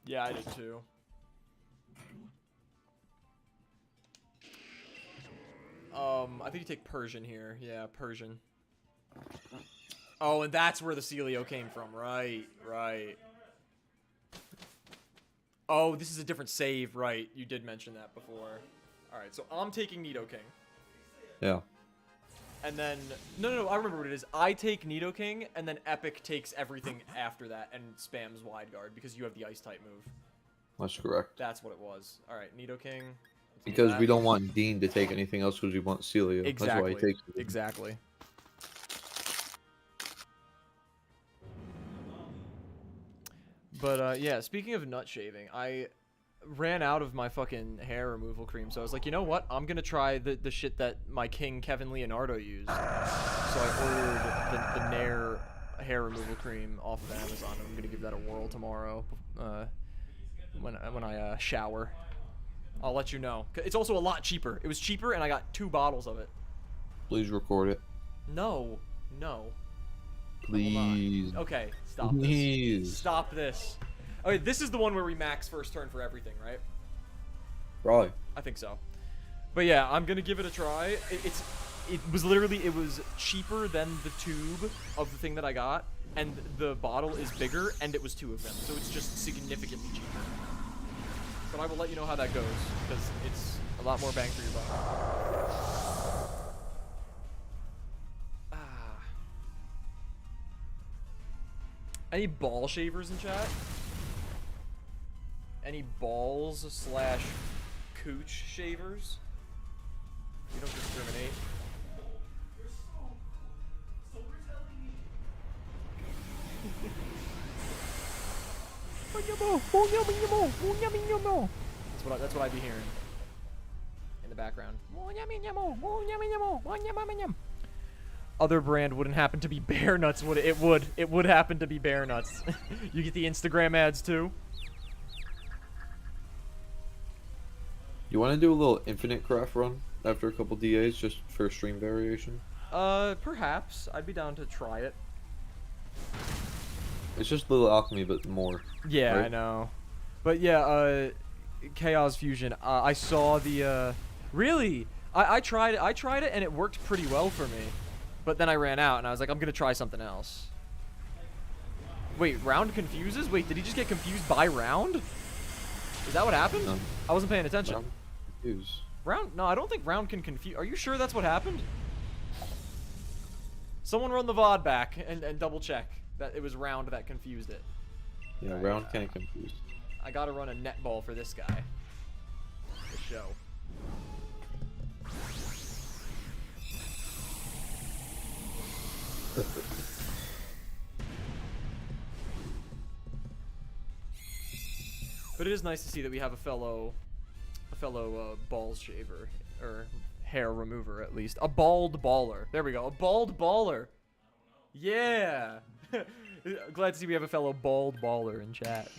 Yeah, I did too. I think you take Persian here. Yeah, Persian. Oh, and that's where the Celio came from. Right, right. Oh, this is a different save. Right, you did mention that before. Alright, so I'm taking Nidoking. Yeah. And then, no, I remember what it is. I take Nidoking, and then Epic takes everything after that and spams Wide Guard because you have the Ice-type move. That's correct. That's what it was. Alright, Nidoking. Because we don't want Dean to take anything else because we want Celio. Exactly. That's why he takes it. Exactly. But, yeah, speaking of nut shaving, I ran out of my fucking hair removal cream, so I was like, you know what? I'm gonna try the shit that my king Kevin Leonardo used. So I ordered the Nair hair removal cream off of Amazon, and I'm gonna give that a whirl tomorrow when I shower. I'll let you know. It's also a lot cheaper. It was cheaper, and I got 2 bottles of it. Please record it. No. Please. Okay, stop Please. this. Stop this. Okay, this is the one where we max first turn for everything, right? Probably. I think so. But yeah, I'm gonna give it a try. It was cheaper than the tube of the thing that I got, and the bottle is bigger, and it was 2 of them, so it's just significantly cheaper. But I will let you know how that goes, because it's a lot more bang for your buck. Any ball shavers in chat? Any balls / cooch shavers? We don't discriminate. That's what I'd be hearing in the background. Other brand wouldn't happen to be Bear Nuts, would it? It would happen to be Bear Nuts. You get the Instagram ads too. You want to do a little infinite craft run after a couple DAs just for stream variation? Perhaps. I'd be down to try it. It's just little alchemy, but more. Yeah, right? I know. But yeah, Chaos Fusion. I saw the. Really? I tried it and it worked pretty well for me. But then I ran out and I was like, I'm gonna try something else. Wait, Round confuses? Wait, did he just get confused by Round? Is that what happened? No. I wasn't paying attention. I'm confused. Round? No, I don't think Round can confuse. Are you sure that's what happened? Someone run the VOD back and double check that it was Round that confused it. Yeah, Round can't confuse. I gotta run a netball for this guy. The show. But it is nice to see that we have a fellow balls shaver, or hair remover at least. A bald baller. There we go. A bald baller. Yeah. Glad to see we have a fellow bald baller in chat.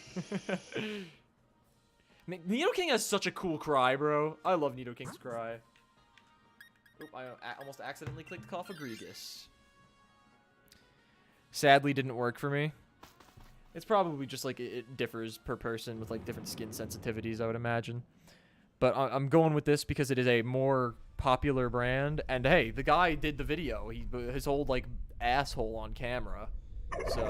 Nidoking has such a cool cry, bro. I love Nidoking's cry. Oop, I almost accidentally clicked Coffagregus. Sadly, didn't work for me. It's probably just like it differs per person with like different skin sensitivities, I would imagine. But I'm going with this because it is a more popular brand, and hey, the guy did the video. His whole like asshole on camera. So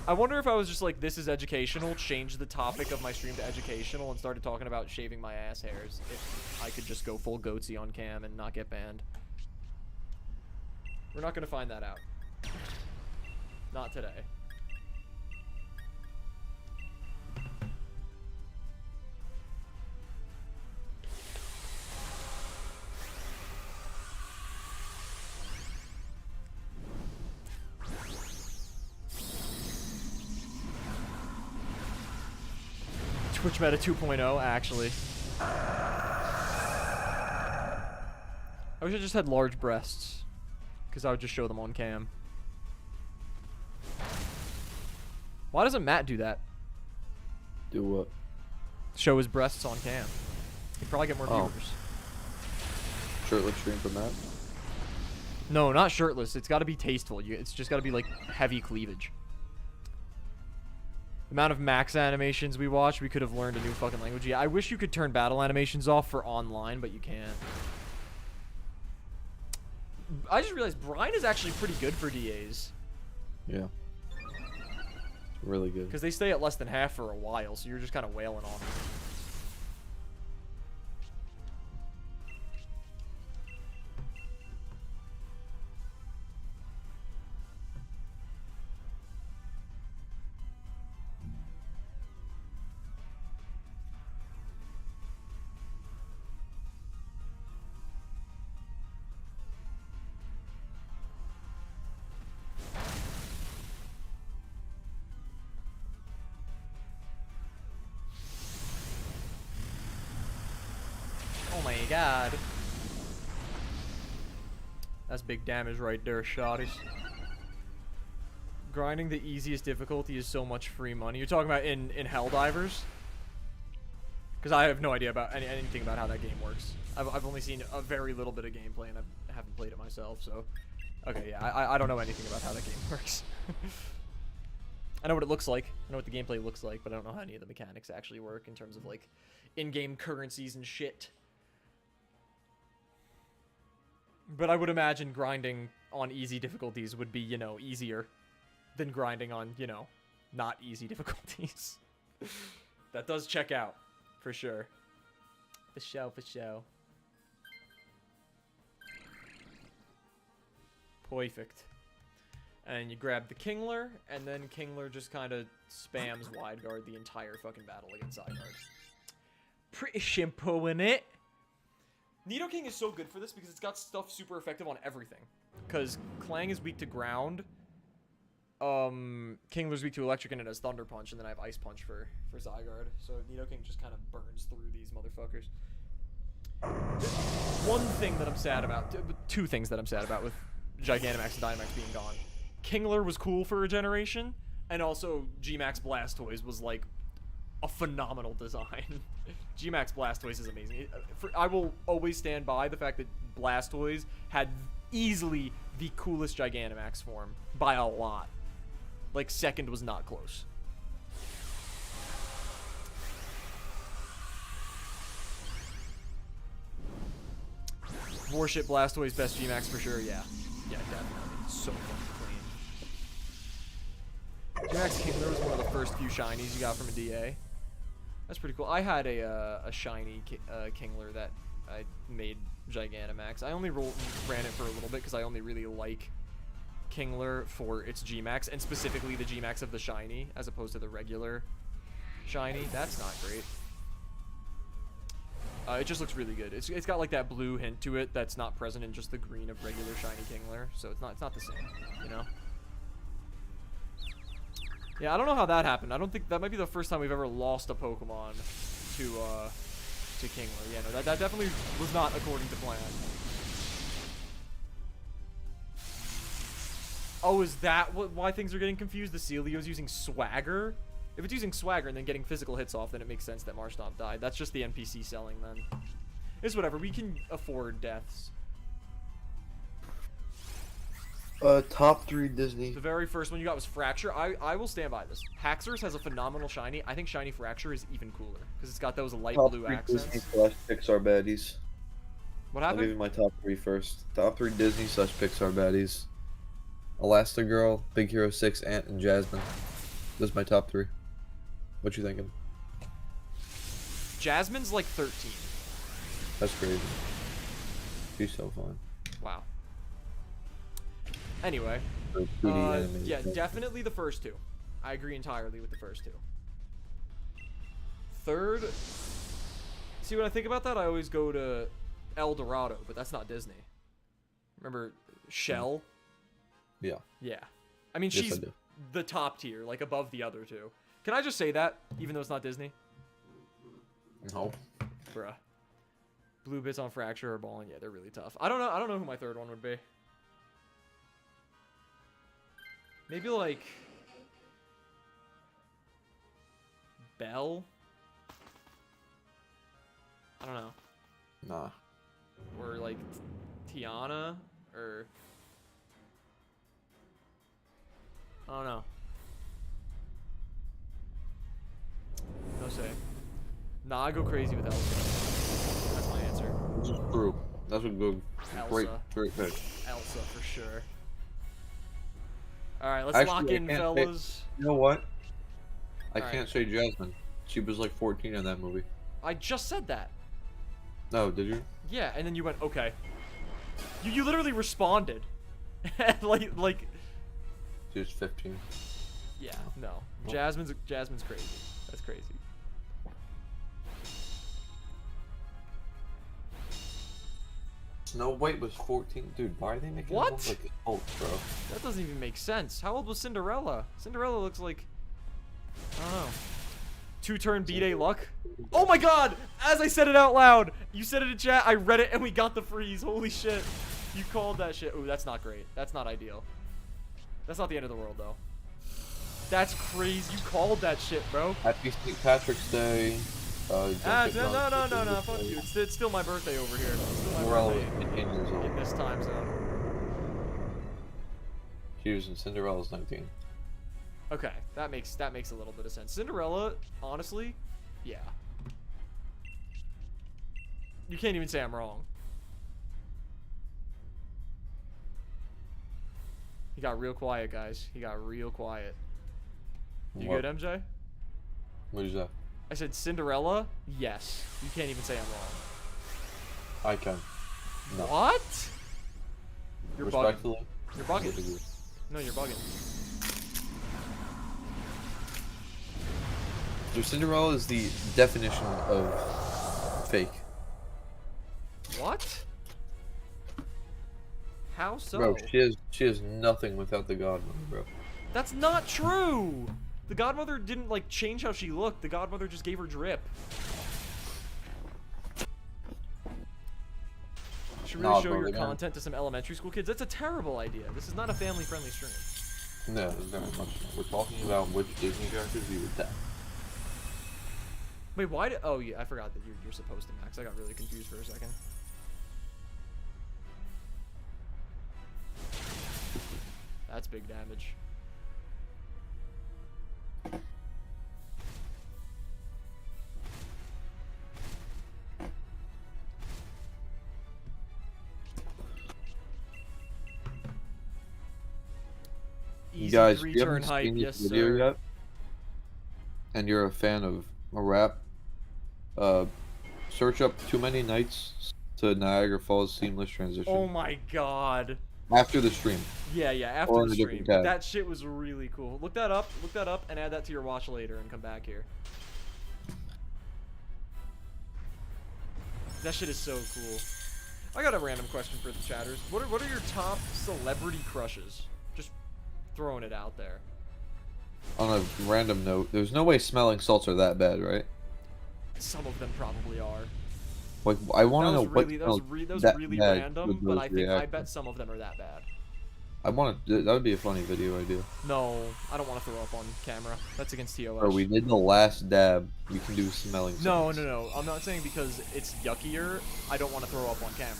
I wonder if I was just like, this is educational, changed the topic of my stream to educational, and started talking about shaving my ass hairs, if I could just go full goatsy on cam and not get banned. We're not gonna find that out. Not today. Twitch Meta 2.0, actually. I wish I just had large breasts, because I would just show them on cam. Why doesn't Matt do that? Do what? Show his breasts on cam. He'd probably get more viewers. Shirtless stream for Matt? No, not shirtless. It's got to be tasteful. It's just got to be like heavy cleavage. The amount of max animations we watch, we could have learned a new fucking language. Yeah, I wish you could turn battle animations off for online, but you can't. I just realized Brian is actually pretty good for DAs. Yeah. Really good. Because they stay at less than half for a while, so you're just kind of wailing on them. Oh my god. That's big damage right there, shotties. Grinding the easiest difficulty is so much free money. You're talking about in Helldivers? Because I have no idea about anything about how that game works. I've only seen a very little bit of gameplay, and I haven't played it myself, so... Okay, yeah, I don't know anything about how that game works. I know what it looks like. I know what the gameplay looks like, but I don't know how any of the mechanics actually work in terms of, like, in-game currencies and shit. But I would imagine grinding on easy difficulties would be, you know, easier than grinding on, you know, not easy difficulties. That does check out, for sure. For show, for show. Perfect. And you grab the Kingler, and then Kingler just kind of spams wide guard the entire fucking battle against side guard. Pretty simple, innit? Nidoking is so good for this because it's got stuff super effective on everything. Because Clang is weak to ground. Kingler's weak to electric, and it has Thunder Punch, and then I have Ice Punch for Zygarde. So Nidoking just kind of burns through these motherfuckers. One thing that I'm sad about, two things that I'm sad about with Gigantamax and Dynamax being gone. Kingler was cool for a generation, and also G-Max Blastoise was like a phenomenal design. G-Max Blastoise is amazing. I will always stand by the fact that Blastoise had easily the coolest Gigantamax form by a lot. Like, second was not close. Warship Blastoise, best G-Max for sure, yeah. Yeah, definitely. So fucking clean. G-Max Kingler was one of the first few shinies you got from a DA. That's pretty cool. I had a shiny Kingler that I made Gigantamax. I only ran it for a little bit because I only really like Kingler for its G-Max, and specifically the G-Max of the shiny, as opposed to the regular shiny. That's not great. It just looks really good. It's got like that blue hint to it that's not present in just the green of regular shiny Kingler, so it's not the same, you know? Yeah, I don't know how that happened. I don't think that might be the first time we've ever lost a Pokemon to Kingler. Yeah, no, that definitely was not according to plan. Oh, is that why things are getting confused? The Celio's using Swagger? If it's using Swagger and then getting physical hits off, then it makes sense that Marshtomp died. That's just the NPC selling then. It's whatever. We can afford deaths. Top 3 Disney. The very first one you got was Fracture. I will stand by this. Haxorus has a phenomenal shiny. I think shiny Fracture is even cooler because it's got those light Top blue 3 accents. Disney / Pixar baddies. What I'll give you happened? my top 3 first. Top 3 Disney / Pixar baddies. Elastigirl, Big Hero 6, Ant, and Jasmine. This is my top 3. What you thinking? Jasmine's like 13. That's crazy. She's so fun. Wow. Anyway, For 2D animated yeah, stuff. definitely the first two. I agree entirely with the first two. Third, see when I think about that, I always go to El Dorado, but that's not Disney. Remember Shell? Yeah. Yeah. I mean, Yes, she's I do. the top tier, like above the other two. Can I just say that, even though it's not Disney? No. Bruh. Blue bits on Fracture or Balling, yeah, they're really tough. I don't know who my third one would be. Maybe like Belle? I don't know. Nah. Or like Tiana or I don't know. No say. Nah, I go crazy with Elsa. That's my answer. This is true. That's a good, great pick. Elsa for sure. All right, let's Actually, lock I in, can't fellas. You know what? I Alright. can't say Jasmine. She was like 14 in that movie. I just said that. No, did you? Yeah, and then you went, okay. You literally responded. like, She was 15. yeah, no. Jasmine's crazy. That's crazy. Snow White was 14. Dude, why are they making What? her look like adults, bro? That doesn't even make sense. How old was Cinderella? Cinderella looks like, I don't know. 2-turn B-Day luck. Oh my god! As I said it out loud, you said it in chat, I read it, and we got the freeze. Holy shit. You called that shit. Ooh, that's not great. That's not ideal. That's not the end of the world, though. That's crazy. You called that shit, bro. Happy St. Patrick's Day. No. Fuck you. It's still my birthday over here. It's still my Cinderella was birthday 15 years in old. this time zone. She was in Cinderella's 19. Okay, that makes a little bit of sense. Cinderella, honestly, yeah. You can't even say I'm wrong. He got real quiet, guys. He got real quiet. You What? good, MJ? What is that? I said Cinderella, yes. You can't even say I'm wrong. I can. No. What? You're bugging. Respectfully. You're I bugging. disagree. No, you're bugging. So Cinderella is the definition of fake. What? How so? Bro, she has nothing without the godmother, bro. That's not true. The godmother didn't like change how she looked. The godmother just gave her drip. Should really Nah, show bro, your they don't. content to some elementary school kids. That's a terrible idea. This is not a family-friendly stream. No, it's very much not. We're talking about which Disney characters you would tap. Wait, why did? Oh yeah, I forgot that you're supposed to max. I got really confused for a second. That's big damage. You Easy guys, if 3 you haven't turn hype, seen yes this video sir. yet, and you're a fan of a rap, search up Too Many Nights to Niagara Falls Seamless Transition Oh my god. after the stream. Yeah, after Or the in a different stream. tab. That shit was really cool. Look that up, and add that to your watch later and come back here. That shit is so cool. I got a random question for the chatters. What are your top celebrity crushes? Just throwing it out there. On a random note, there's no way smelling salts are that bad, right? Some of them probably are. Like, I want to That know was what really, smells that was that really bad random, with but those I bet reactions. some of them are that bad. I want to. That would be a funny video idea. No, I don't want to throw up on camera. That's against TOS. Bro, we did the last dab. We can do smelling. No, sounds. no, no. I'm not saying because it's yuckier. I don't want to throw up on camera.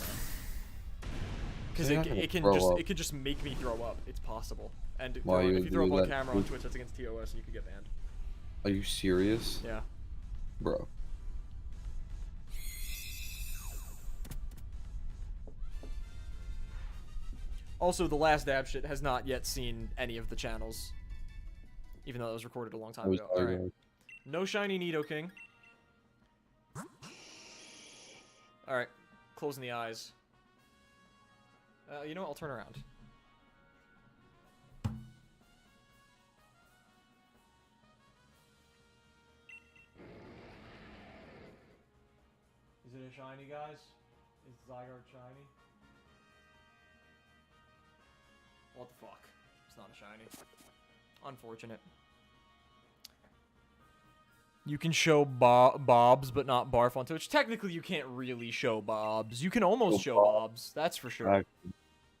Because You're not gonna it can throw up. it could just make me throw up. It's possible. And Why if you you throw up do on that? camera on Twitch, that's against TOS, and you could get banned. Are you serious, Yeah. bro? Also, the last dab shit has not yet seen any of the channels, even though it was recorded a long time ago. All right. No shiny Nido King. All right, closing the eyes. You know what? I'll turn around. Is it a shiny, guys? Is Zygarde shiny? What the fuck? It's not a shiny. Unfortunate. You can show bobs, but not barf on Twitch. Technically, you can't really show bobs. You can almost show bobs. That's for sure.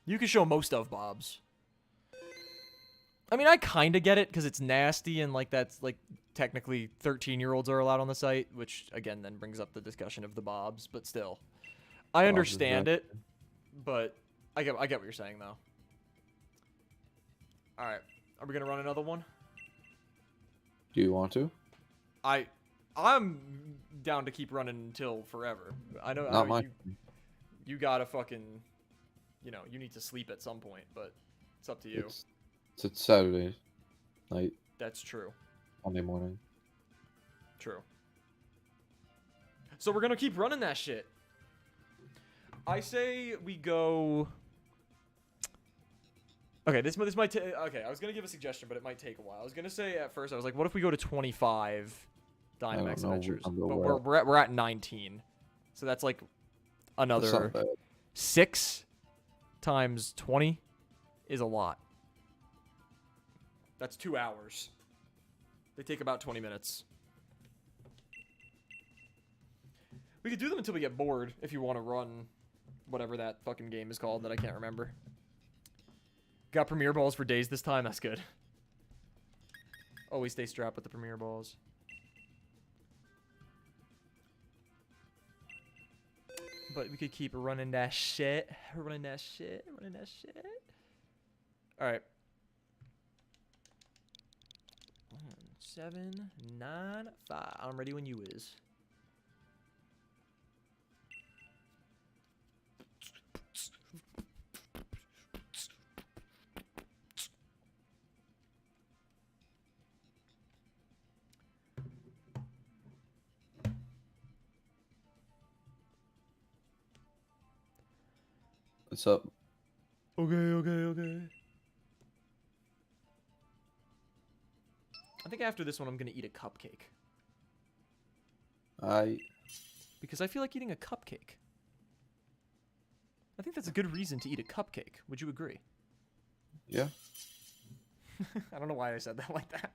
You can show most of bobs. I mean, I kind of get it because it's nasty and like that's like technically 13-year-olds are allowed on the site, which again then brings up the discussion of the bobs. But still, I understand it. But I get what you're saying though. All right, are we gonna run another one? Do you want to? I'm down to keep running until forever. I know. Not my. You gotta fucking, you know, you need to sleep at some point, but it's up to you. It's Saturday night. That's true. Monday morning. True. So we're gonna keep running that shit. I say we go. Okay, this might take. Okay, I was gonna give a suggestion, but it might take a while. I was gonna say at first, I was like, what if we go to 25 Dynamax Adventures? But we're at 19, so that's like another 6 times 20 is a lot. That's 2 hours. They take about 20 minutes. We could do them until we get bored if you want to run whatever that fucking game is called that I can't remember. Got Premier Balls for days this time. That's good. Always stay strapped with the Premier Balls. But we could keep running that shit. Running that shit. Running that shit. Alright. 7, 9, 5. I'm ready when you is. What's up? Okay. I think after this one, I'm gonna eat a cupcake. Because I feel like eating a cupcake. I think that's a good reason to eat a cupcake. Would you agree? Yeah. I don't know why I said that like that.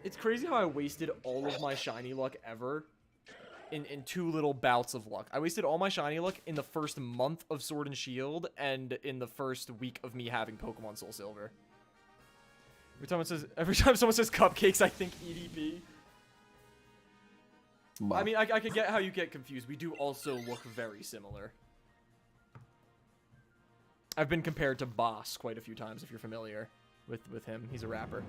It's crazy how I wasted all of my shiny luck ever in 2 little bouts of luck. I wasted all my shiny luck in the first month of Sword and Shield and in the first week of me having Pokemon Soul Silver. Every time someone says cupcakes, I think EDP. I mean, I could get how you get confused. We do also look very similar. I've been compared to Boss quite a few times, if you're familiar with him. He's a rapper.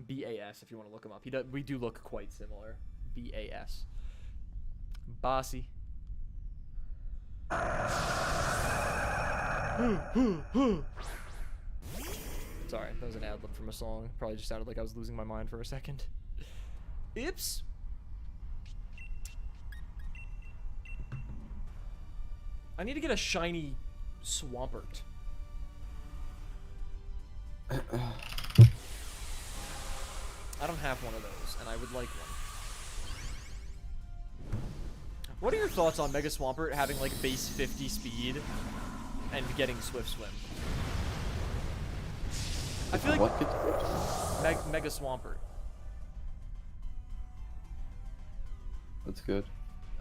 BAS, if you want to look him up. We do look quite similar. BAS. Bossy. Sorry, that was an ad-lib from a song. Probably just sounded like I was losing my mind for a second. Oops. I need to get a shiny Swampert. I don't have one of those, and I would like one. What are your thoughts on Mega Swampert having like base 50 speed and getting Swift Swim? I feel like What gets switched? Mega Swampert. That's good.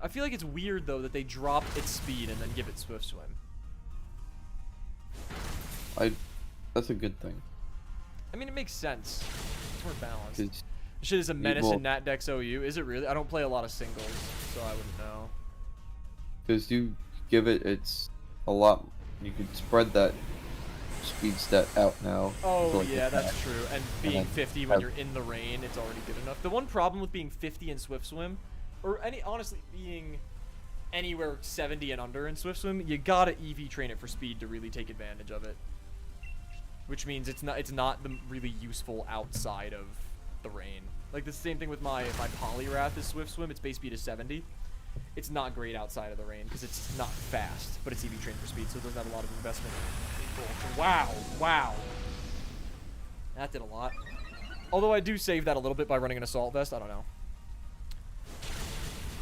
I feel like it's weird though that they drop its speed and then give it Swift Swim. That's a good thing. I mean, it makes sense. It's more balanced. 'Cause Shit is a menace well- in Natdex OU. Is it really? I don't play a lot of singles, so I wouldn't know. Because you give it, it's a lot. You could spread that speed stat out now. Oh to, like, yeah, attack. that's true. And And being then 50 when have- you're in the rain, it's already good enough. The one problem with being 50 in Swift Swim, or honestly being anywhere 70 and under in Swift Swim, you gotta EV train it for speed to really take advantage of it. Which means it's not the really useful outside of the rain. Like the same thing with my Poliwrath is Swift Swim. Its base speed is 70. It's not great outside of the rain because it's not fast, but it's EV trained for speed, so it doesn't have a lot of investment. Wow. That did a lot. Although I do save that a little bit by running an Assault Vest. I don't know.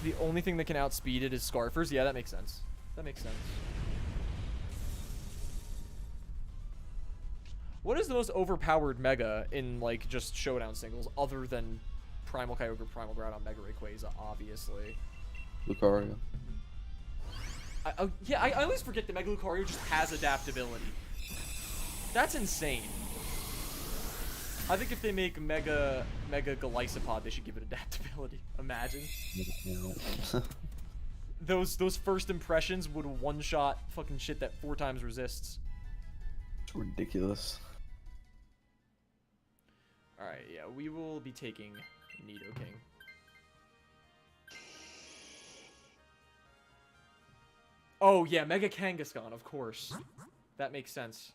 The only thing that can outspeed it is Scarfers. Yeah, that makes sense. That makes sense. What is the most overpowered Mega in, like, just Showdown singles, other than Primal Kyogre, Primal Groudon, Mega Rayquaza, obviously? Lucario. Yeah, I always forget that Mega Lucario just has adaptability. That's insane. I think if they make Mega Golisopod, they should give it adaptability. Imagine. Those first impressions would one-shot fucking shit that 4 times resists. It's ridiculous. Alright, yeah, we will be taking Nidoking. Oh, yeah, Mega Kangaskhan, of course. That makes sense.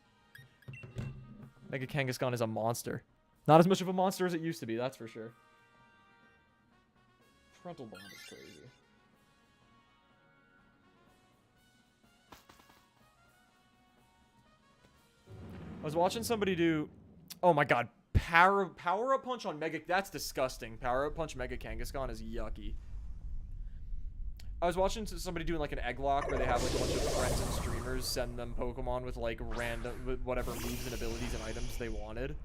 Mega Kangaskhan is a monster. Not as much of a monster as it used to be, that's for sure. Frontal Bond is crazy. I was watching somebody do... Oh my god. Power-Up Punch on Mega... That's disgusting. Power-Up Punch Mega Kangaskhan is yucky. I was watching somebody doing like an egg lock where they have like a bunch of friends and streamers send them Pokemon with like random... whatever moves and abilities and items they wanted.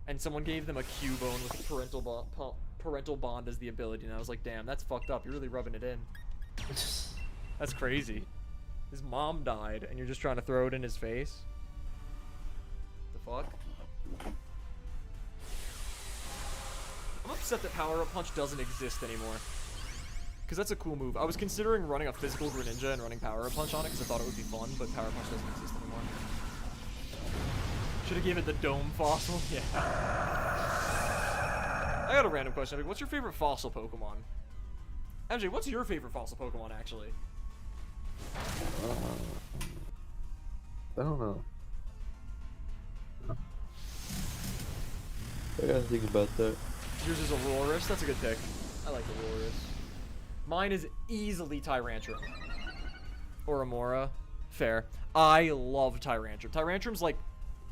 And someone gave them a Cubone with parental bond as the ability. And I was like, damn, that's fucked up. You're really rubbing it in. That's crazy. His mom died and you're just trying to throw it in his face? The fuck? I'm upset that Power-Up Punch doesn't exist anymore. Because that's a cool move. I was considering running a physical Greninja and running Power-Up Punch on it because I thought it would be fun, but Power Punch doesn't exist anymore. Should have gave it the Dome Fossil? Yeah. I got a random question. What's your favorite fossil Pokemon? MJ, what's your favorite fossil Pokemon, actually? I don't know. I gotta think about that. Yours is Aurorus. That's a good pick. I like Aurorus. Mine is easily Tyrantrum. Or Amora. Fair. I love Tyrantrum. Tyrantrum's like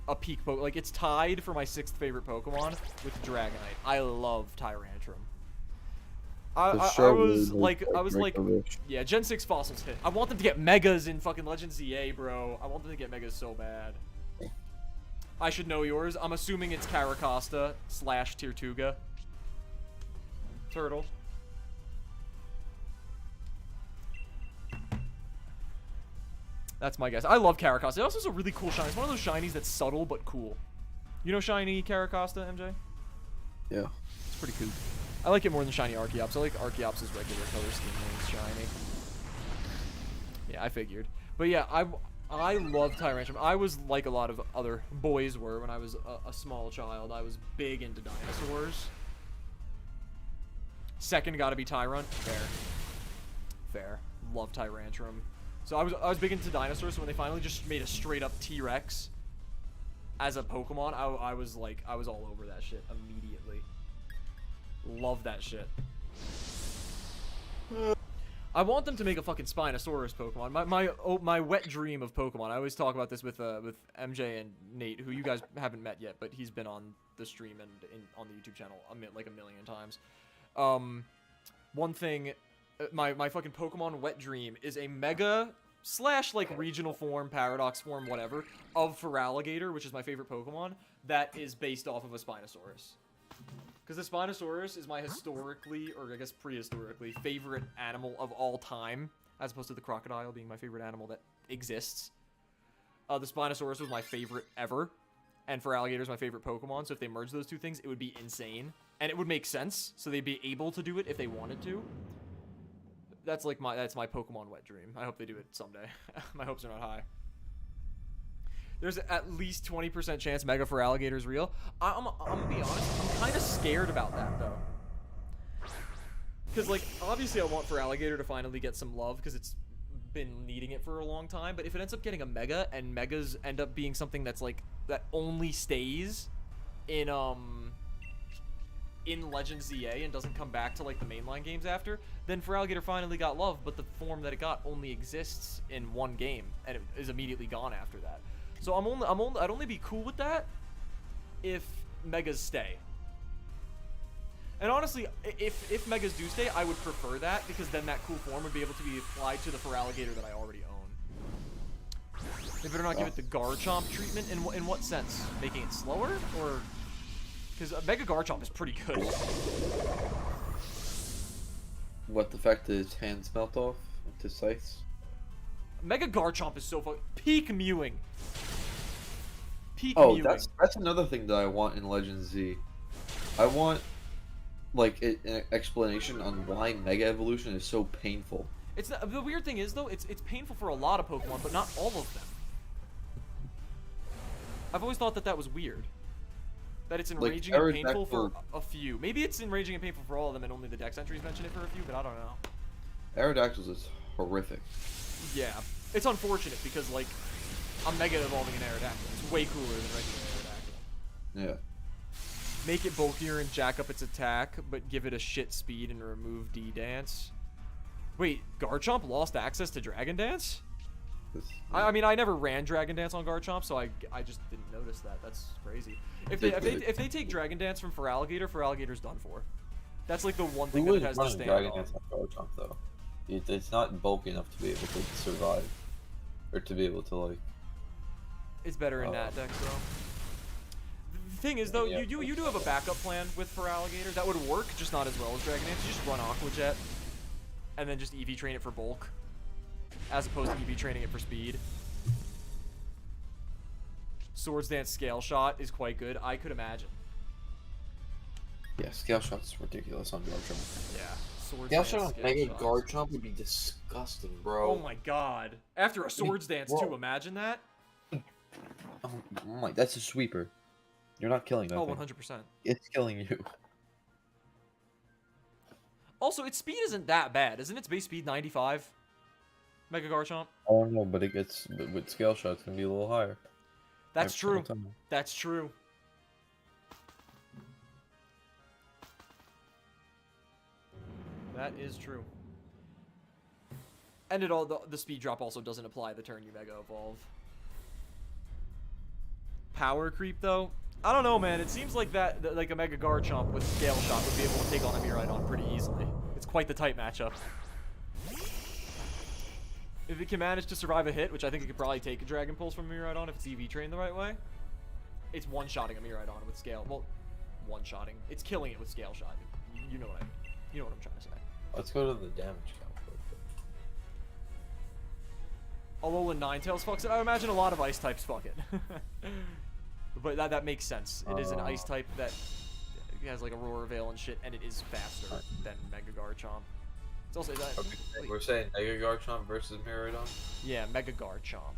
a peak Pokemon. Like, it's tied for my 6th favorite Pokemon with Dragonite. I love Tyrantrum. I was like, yeah, Gen 6 fossils hit. I want them to get Megas in fucking Legends ZA, bro. I want them to get Megas so bad. I should know yours. I'm assuming it's Caracosta / Tirtuga. Turtle. That's my guess. I love Caracosta. It also is a really cool shiny. It's one of those shinies that's subtle but cool. You know shiny Caracosta, MJ? Yeah. It's pretty cool. I like it more than shiny Archeops. I like Archeops' regular color scheme when it's shiny. Yeah, I figured. But yeah, I love Tyrantrum. I was like a lot of other boys were when I was a small child. I was big into dinosaurs. Second gotta be Tyrant. Fair. Love Tyrantrum. So I was big into dinosaurs, so when they finally just made a straight up T-Rex as a Pokemon, I was all over that shit immediately. Love that shit. I want them to make a fucking Spinosaurus Pokemon. My wet dream of Pokemon. I always talk about this with MJ and Nate, who you guys haven't met yet, but he's been on the stream and on the YouTube channel like a million times. One thing, my fucking Pokemon wet dream is a Mega / like regional form, Paradox form, whatever, of Feraligatr, which is my favorite Pokemon, that is based off of a Spinosaurus. Because the Spinosaurus is my historically, or I guess prehistorically, favorite animal of all time, as opposed to the crocodile being my favorite animal that exists. The Spinosaurus was my favorite ever, and for alligators, my favorite Pokemon, so if they merge those two things, it would be insane. And it would make sense, so they'd be able to do it if they wanted to. That's like that's my Pokemon wet dream. I hope they do it someday. My hopes are not high. There's at least 20% chance Mega for Alligator is real. I'm gonna be honest, I'm kind of scared about that, though. Because, like, obviously I want for Alligator to finally get some love, because it's been needing it for a long time, but if it ends up getting a Mega, and Megas end up being something that's, like, that only stays in Legends ZA and doesn't come back to, like, the mainline games after, then for Alligator finally got love, but the form that it got only exists in one game, and it is immediately gone after that. So I'd only be cool with that if Megas stay. And honestly, if Megas do stay, I would prefer that, because then that cool form would be able to be applied to the Feraligatr that I already own. They better not give it the Garchomp treatment. In what sense? Making it slower? Or... Because Mega Garchomp is pretty good. What, the fact that his hands melt off into scythes? Mega Garchomp is so fucking... Peak mewing. Peak Oh, mewing. that's another thing that I want in Legends Z. I want, like, an explanation on why Mega Evolution is so painful. It's not, the weird thing is, though, it's painful for a lot of Pokemon, but not all of them. I've always thought that was weird. That it's enraging and painful for a few. Maybe it's enraging and painful for all of them, and only the Dex entries mention it for a few, but I don't know. Aerodactyls is horrific. Yeah. It's unfortunate, because, like, I'm Mega evolving an Aerodactyl. It's way cooler than regular Aerodactyl. Yeah. Make it bulkier and jack up its attack, but give it a shit speed and remove D-Dance. Wait, Garchomp lost access to Dragon Dance? I mean, I never ran Dragon Dance on Garchomp, so I just didn't notice that. That's crazy. If they take Dragon Dance from Feraligator's done for. That's like the one thing that it has to stand Dragon on. Dance on Garchomp, though. It's not bulky enough to be able to survive, or to be able to, like. It's better in that deck, though. The thing is, though, Yeah. you do have a backup plan with Feraligator that would work, just not as well as Dragon Dance. You just run Aqua Jet, and then just EV train it for bulk, as opposed to EV training it for speed. Swords Dance Scale Shot is quite good, I could imagine. Yeah, Scale Shot's ridiculous on Garchomp. Yeah, Swords Scale Dance Shot on Scale Mega Shot. Garchomp would be disgusting, bro. Oh my god. After a Swords Dance, Bro. too, imagine that? Oh my, that's a sweeper. You're not killing that Oh, thing. 100%. It's killing you. Also, its speed isn't that bad. Isn't its base speed 95? Mega Garchomp? I don't know, but with Scale Shot, it's gonna be a little higher. That's Every true. single time. That's true. That is true. And the speed drop also doesn't apply the turn you Mega Evolve. Power creep, though? I don't know, man. It seems like like a Mega Garchomp with Scale Shot would be able to take on a Miraidon pretty easily. It's quite the tight matchup. If it can manage to survive a hit, which I think it could probably take a Dragon Pulse from Miraidon if it's EV trained the right way, it's one-shotting a Miraidon with Scale. Well, one-shotting. It's killing it with Scale Shot. You know what I mean. You know what I'm trying to say. Let's go to the damage count real quick. Alolan Ninetales fucks it. I imagine a lot of ice types fuck it. But that makes sense. It is an ice type that has like Aurora Veil and shit, and it is faster than Mega Garchomp. It's also that. Okay, Wait, we're saying Mega Garchomp versus Miraidon? yeah, Mega Garchomp.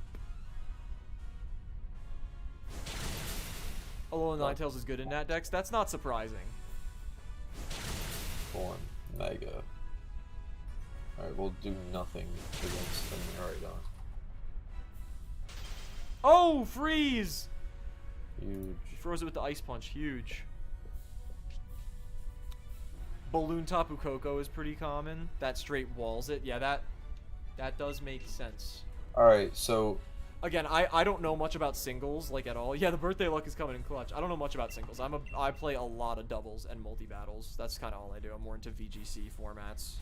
Alolan Ninetales is good in that dex. That's not surprising. One Mega. Alright, we'll do nothing against the Miraidon. Oh, freeze! Huge. He froze it with the ice punch. Huge. Balloon Tapu Koko is pretty common. That straight walls it. Yeah, that does make sense. Alright, so Again, I don't know much about singles, like, at all. Yeah, the birthday luck is coming in clutch. I don't know much about singles. I play a lot of doubles and multi-battles. That's kind of all I do. I'm more into VGC formats.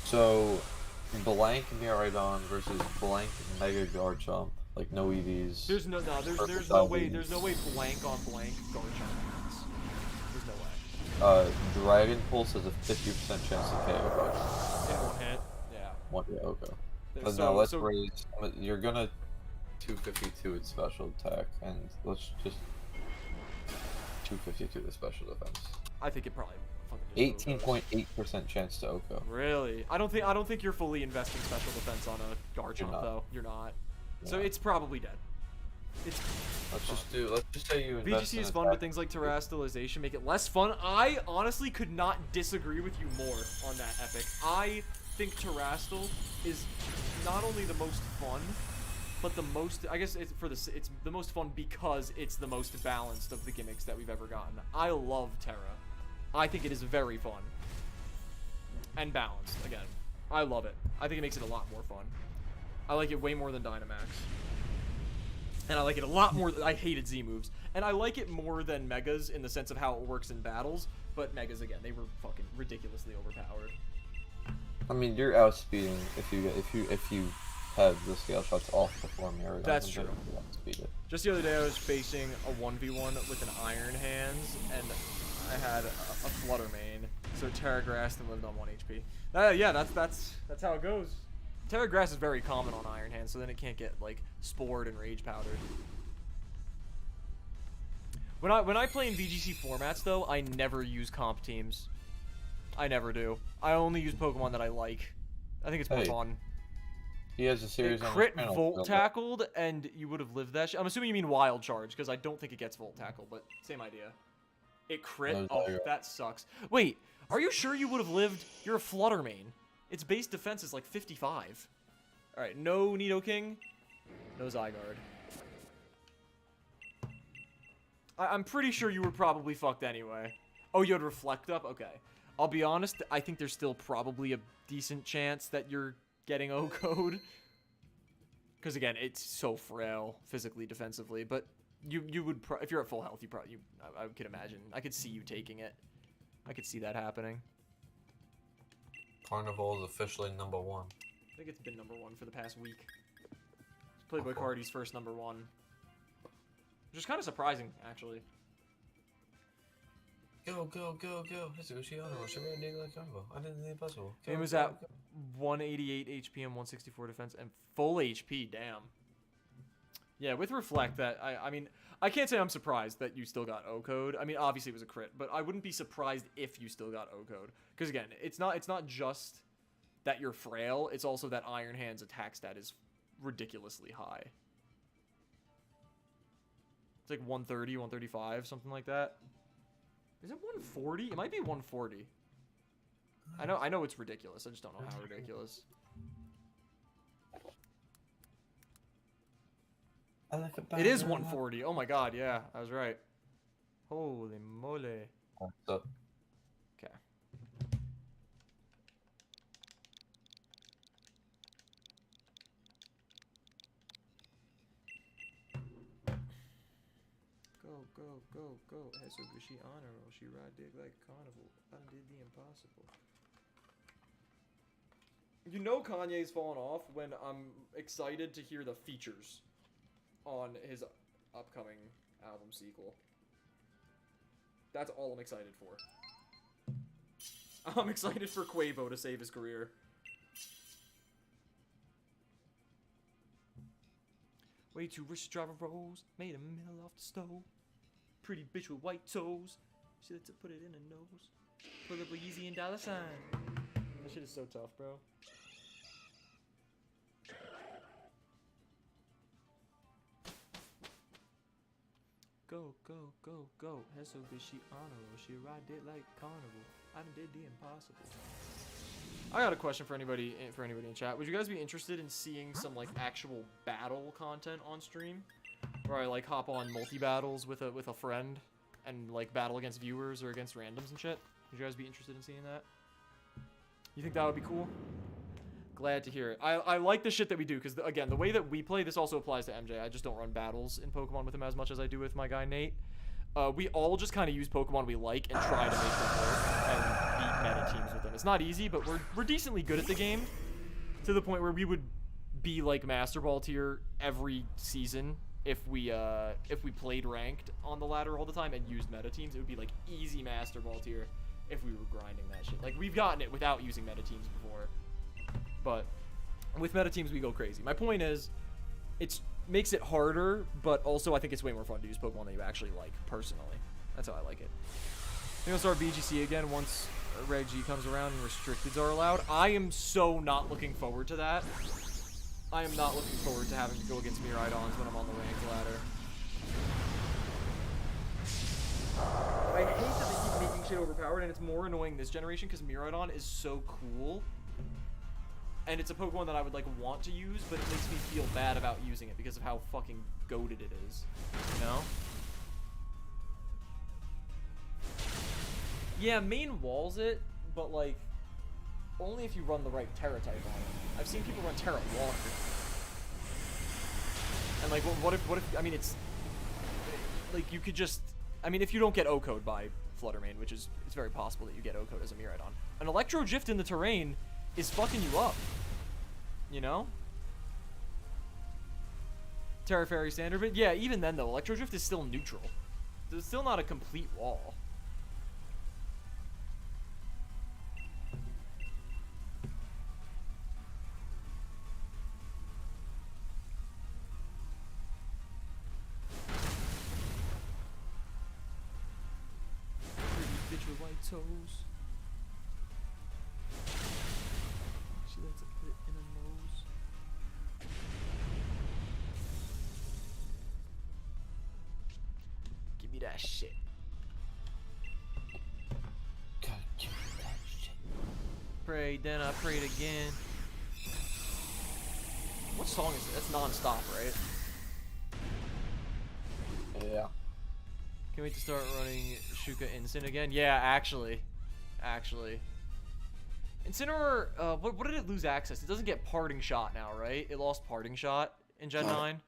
So blank Miraidon versus blank Mega Garchomp. Like no EVs. There's no there's no way blank on blank Garchomp wins. There's no way. Dragon Pulse has a 50% chance to KO Garchomp. In one hit. Yeah. One, yeah, okay. But So- now let's so- raise. You're gonna 252 its special attack, and let's just 252 the special defense. I think it probably fucking just Okos. 18.8% chance to Oko. Really? I don't think you're fully investing special defense on a Garchomp not. though. You're not. So Yeah. it's probably dead. It's Let's just say you invest VGC in is fun, but things like terastallization make it less fun. I honestly could not disagree with you more on that epic. I think Terastal is not only the most fun, but the most, I guess it's the most fun because it's the most balanced of the gimmicks that we've ever gotten. I love Terra. I think it is very fun and balanced. Again, I love it. I think it makes it a lot more fun. I like it way more than Dynamax. And I like it a lot more. I hated Z moves, and I like it more than Megas in the sense of how it works in battles. But Megas, again, they were fucking ridiculously overpowered. I mean, you're outspeeding if you have the scale shots off before Mirror. That's true. Outspeed it. Just the other day, I was facing a 1v1 with an Iron Hands, and I had a Flutter Mane, so Terra Grassed and lived on 1 HP. Yeah, that's how it goes. Terra Grass is very common on Iron Hands, so then it can't get like spored and rage powdered. When I play in VGC formats though, I never use comp teams. I never do. I only use Pokemon that I like. I think it's more fun. He has a series It on crit his channel, Volt so- Tackled, and you would have lived that. I'm assuming you mean Wild Charge, because I don't think it gets Volt Tackle, but same idea. It crit. No, Oh, you're- that sucks. Wait, are you sure you would have lived? You're a Flutter Mane. Its base defense is like 55. All right, no Nidoking, no Zygarde. I'm pretty sure you were probably fucked anyway. Oh, you had Reflect up? Okay. I'll be honest, I think there's still probably a decent chance that you're getting O-Code. Because again, it's so frail physically, defensively. But you would, if you're at full health, I could imagine. I could see you taking it. I could see that happening. Carnival is officially #1. I think it's been #1 for the past week. It's Playboy Cardi's first #1. Which is kind of surprising, actually. Go, go, go, go. Let's go. She on her. She ran like combo. I didn't think possible. Game was at 188 HP and 164 defense and full HP. Damn. Yeah, with Reflect, that I mean, I can't say I'm surprised that you still got O-Code. I mean, obviously it was a crit, but I wouldn't be surprised if you still got O-Code. Because again, it's not just that you're frail. It's also that Iron Hand's attack stat is ridiculously high. It's like 130, 135, something like that. Is it 140? It might be 140. I know it's ridiculous. I just don't know how ridiculous. It is 140. Oh my god, yeah, I was right. Holy moly. What's up? Okay. Go, go, go, go. Hesogushi Honoro. She ride dick like a carnival. I did the impossible. You know Kanye's fallen off when I'm excited to hear the features on his upcoming album sequel. That's all I'm excited for. I'm excited for Quavo to save his career. Way too rich to drive a Rose, made a mill off the stove. Pretty bitch with white toes. She lets it put it in her nose. Put up Yeezy and dollar sign. That shit is so tough, bro. Go, go, go, go. Hesogushi Honoro. She ride it like carnival. I done did the impossible. I got a question for anybody in chat. Would you guys be interested in seeing some like actual battle content on stream? Where I like hop on multi-battles with a friend and like battle against viewers or against randoms and shit? Would you guys be interested in seeing that? You think that would be cool? Glad to hear it. I like the shit that we do, because, again, the way that we play, this also applies to MJ. I just don't run battles in Pokemon with him as much as I do with my guy Nate. We all just kind of use Pokemon we like and try to make them work and beat meta teams with them. It's not easy, but we're decently good at the game, to the point where we would be like Master Ball tier every season if we played ranked on the ladder all the time and used meta teams. It would be like easy Master Ball tier if we were grinding that shit. Like, we've gotten it without using meta teams before, but with meta teams we go crazy. My point is, it makes it harder, but also I think it's way more fun to use Pokemon that you actually like personally. That's how I like it. I think I'll start BGC again once Reg G comes around and restricteds are allowed. I am so not looking forward to that. I am not looking forward to having to go against Miraidons when I'm on the ranked ladder. I hate that they keep making shit overpowered, and it's more annoying this generation because Miraidon is so cool. And it's a Pokemon that I would, like, want to use, but it makes me feel bad about using it because of how fucking goated it is. You know? Yeah, main walls it, but, like, only if you run the right Terra type on it. I've seen people run Terra Water. And, like, what if, I mean, it's, like, you could just, I mean, if you don't get O-Code by Fluttermane, which is, it's very possible that you get O-Code as a Miraidon, an Electro Gift in the terrain is fucking you up. You know? Terra Fairy Standard, but yeah, even then, though, Electro Drift is still neutral. It's still not a complete wall. Bitch with white toes. She lets it put it in her nose. Give me that shit. God, give me that shit. Prayed, then I prayed again. What song is it? That's non-stop, right? Yeah. Can't wait to start running Shuka Instant again. Yeah, actually. Incineroar, what did it lose access? It doesn't get Parting Shot now, right? It lost Parting Shot in Gen 9.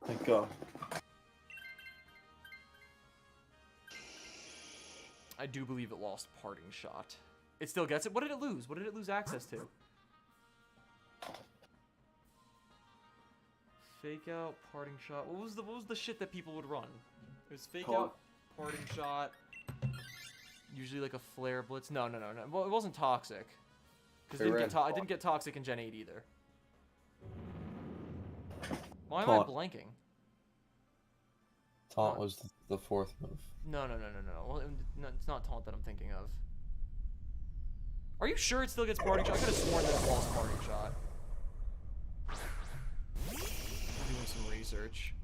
Thank God. I do believe it lost Parting Shot. It still gets it? What did it lose? What did it lose access to? Fake Out, Parting Shot. What was the shit that people would run? It was Fake Out, Parting Shot. Usually like a Flare Blitz. No. Well, it wasn't Toxic. Because I didn't get Toxic in Gen 8 either. Why am I blanking? Taunt was the fourth move. No. Well, no, it's not Taunt that I'm thinking of. Are you sure it still gets Parting Shot? I could have sworn that it lost Parting Shot. Doing some research.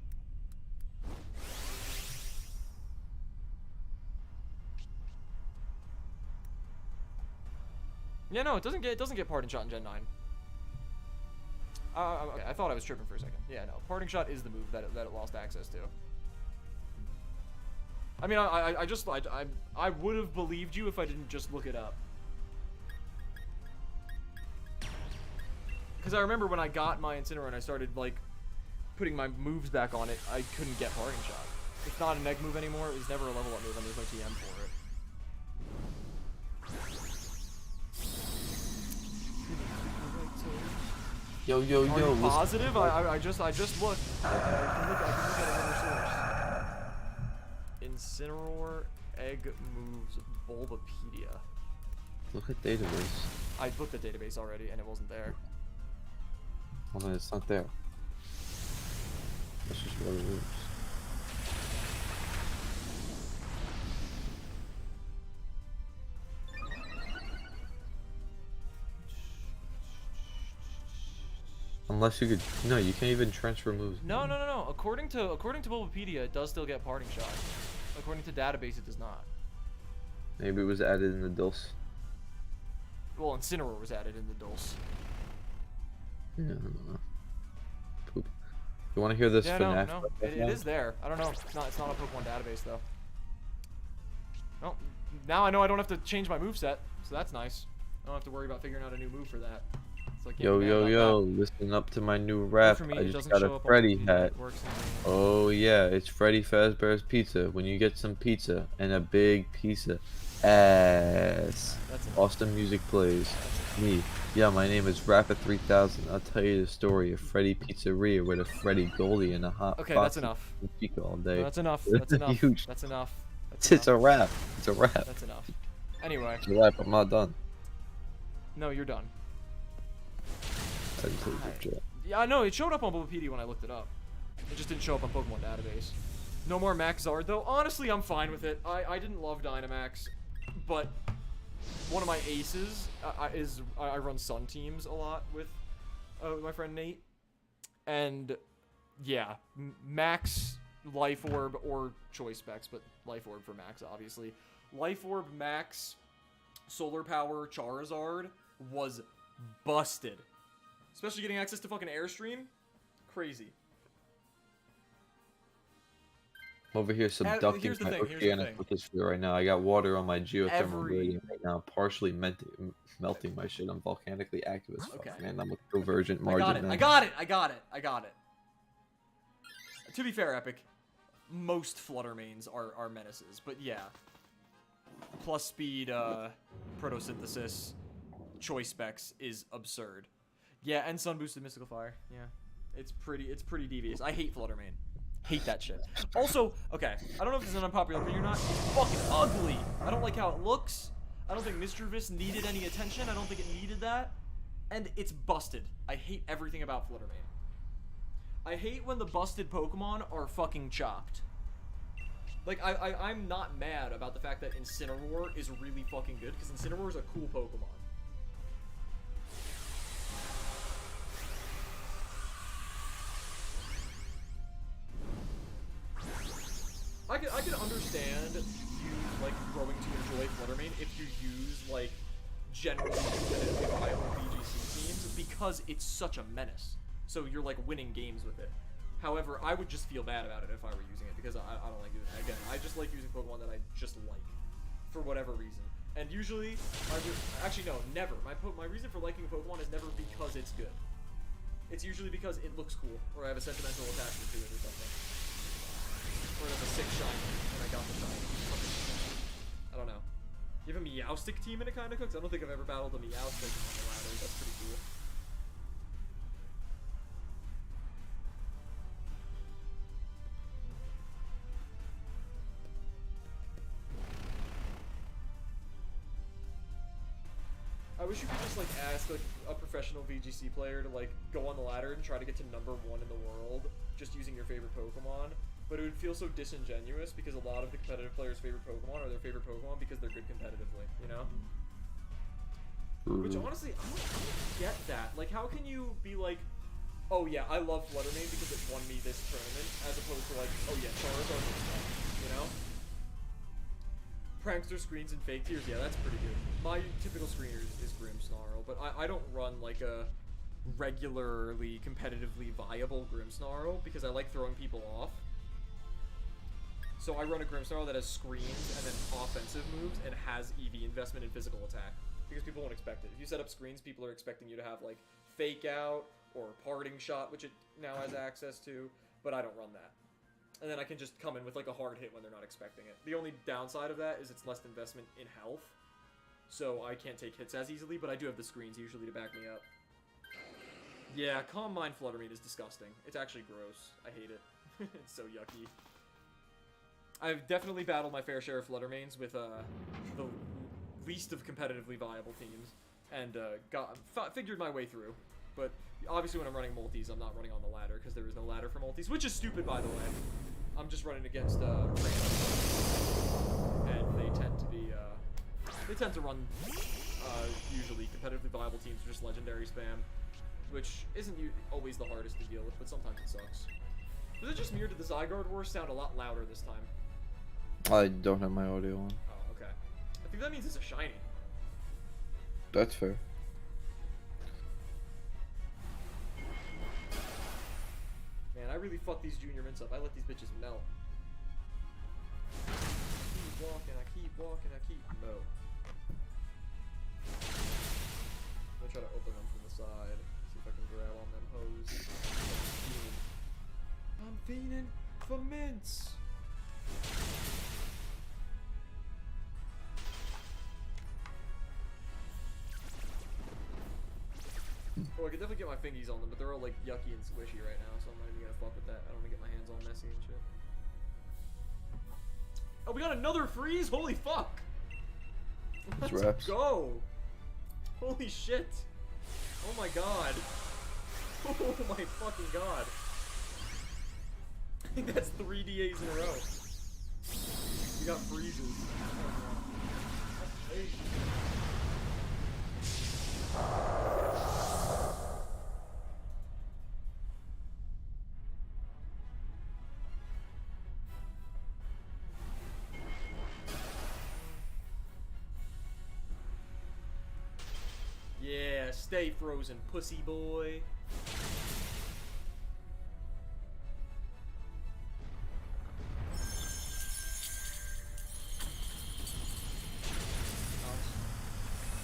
Yeah, no, it doesn't get Parting Shot in Gen 9. Okay, I thought I was tripping for a second. Yeah, no, Parting Shot is the move that it lost access to. I mean, I would have believed you if I didn't just look it up. Because I remember when I got my Incineroar and I started, like, putting my moves back on it, I couldn't get Parting Shot. It's not an egg move anymore. It was never a level up move, and there's no TM for it. Yo. Are you positive? I just looked. I can look at another source. Incineroar egg moves Bulbapedia. Look at database. I looked at database already and it wasn't there. Well, then it's not there. That's just what it is. Unless you could, no, you can't even transfer moves. No. According to Bulbapedia, it does still get Parting Shot. According to database, it does not. Maybe it was added in the Dulce. Well, Incineroar was added in the Dulce. No. Poop. You want to hear this? Yeah, FNAF? no. It is there. I don't know. It's not a Pokemon database though. Well, now I know I don't have to change my moveset, so that's nice. I don't have to worry about figuring out a new move for that. It's like, Yo, listen up to my new rap. For me, I it just doesn't got show a up on Freddy Wikipedia, hat. it works in the- Oh yeah, it's Freddy Fazbear's Pizza. When you get some pizza and a big piece of ass, That's it. awesome music plays. That's it. Me. Yeah, my name is Rapid3000. I'll tell you the story of Freddy Pizzeria with a Freddy Goldie and a hot Okay, that's foxy enough. chica all No, day. that's enough. That's enough. Huge. That's enough. That's It's enough. a wrap. It's a wrap. That's enough. Anyway, It's a wrap. I'm not done. no, you're done. I just hate your chat. Yeah, I know. It showed up on Bulbapedia when I looked it up. It just didn't show up on Pokemon Database. No more Max Zard, though. Honestly, I'm fine with it. I didn't love Dynamax, but one of my aces is I run Sun teams a lot with my friend Nate. And, yeah, Max Life Orb or Choice Specs, but Life Orb for Max, obviously. Life Orb Max Solar Power Charizard was busted. Especially getting access to fucking Airstream. Crazy. I'm over here subducting here's the my thing, oceanic lithosphere right now. I got water on my geothermal Every- gradient right now, partially melting my shit. I'm volcanically active as fuck, Okay. man. I'm a convergent I margin got it. man. I got it. I got it. I got it. To be fair, Epic, most Flutter mains are menaces, but yeah. Plus speed, photosynthesis, choice specs is absurd. Yeah, and sun boosted mystical fire. Yeah, it's pretty devious. I hate Flutter main. Hate that shit. Also, okay, I don't know if this is an unpopular opinion or not. It's fucking ugly. I don't like how it looks. I don't think Mischievous needed any attention. I don't think it needed that. And it's busted. I hate everything about Flutter main. I hate when the busted Pokemon are fucking chopped. Like, I'm not mad about the fact that Incineroar is really fucking good, because Incineroar is a cool Pokemon. I can understand you, like, growing to enjoy Flutter main if you use, like, generally competitively viable VGC teams, because it's such a menace. So you're, like, winning games with it. However, I would just feel bad about it if I were using it, because I don't like using it. Again, I just like using Pokemon that I just like, for whatever reason. And usually, actually no, never. My reason for liking a Pokemon is never because it's good. It's usually because it looks cool, or I have a sentimental attachment to it or something. Or it has a sick shiny, and I got the shiny. I don't know. You have a Meowstic team in it, kinda, Cooks? I don't think I've ever battled a Meowstic on the ladder. That's pretty cool. I wish you could just, like, ask, like, a professional VGC player to, like, go on the ladder and try to get to #1 in the world just using your favorite Pokemon. But it would feel so disingenuous because a lot of the competitive players' favorite Pokemon are their favorite Pokemon because they're good competitively, you know? Which, honestly, I don't get that. Like, how can you be like, oh yeah, I love Flutter main because it won me this tournament, as opposed to like, oh yeah, Charizard is fun, you know? Prankster screens and fake tears, yeah, that's pretty good. My typical screener is Grimmsnarl, but I don't run like a regularly competitively viable Grimmsnarl because I like throwing people off. So I run a Grimmsnarl that has screens and then offensive moves and has EV, investment in physical attack, because people won't expect it. If you set up screens, people are expecting you to have like Fake Out or Parting Shot, which it now has access to, but I don't run that. And then I can just come in with like a hard hit when they're not expecting it. The only downside of that is it's less investment in health, so I can't take hits as easily, but I do have the screens usually to back me up. Yeah, Calm Mind Flutter main is disgusting. It's actually gross. I hate it. It's so yucky. I've definitely battled my fair share of Flutter mains with the least of competitively viable teams, and figured my way through. But obviously when I'm running multis, I'm not running on the ladder, because there is no ladder for multis, which is stupid, by the way. I'm just running against random, and they tend to be, they tend to run, usually competitively viable teams are just legendary spam, which isn't always the hardest to deal with, but sometimes it sucks. Was it just me, or did the Zygarde Wars sound a lot louder this time? I don't have my audio on. Oh, okay. I think that means it's a shiny. That's fair. Man, I really fuck these junior mints up. I let these bitches melt. Keep walking, I keep walking, I keep... No. I'm gonna try to open them from the side. See if I can grab on them hoes. I'm fiending for mints! Oh, I could definitely get my fingies on them, but they're all like yucky and squishy right now, so I'm not even gonna fuck with that. I don't wanna get my hands all messy and shit. Oh, we got another freeze? Holy fuck! Let's wraps. go! Holy shit! Oh my god! Oh my fucking god! I think that's 3 DAs in a row. We got freezes. Yeah, stay frozen, pussy boy.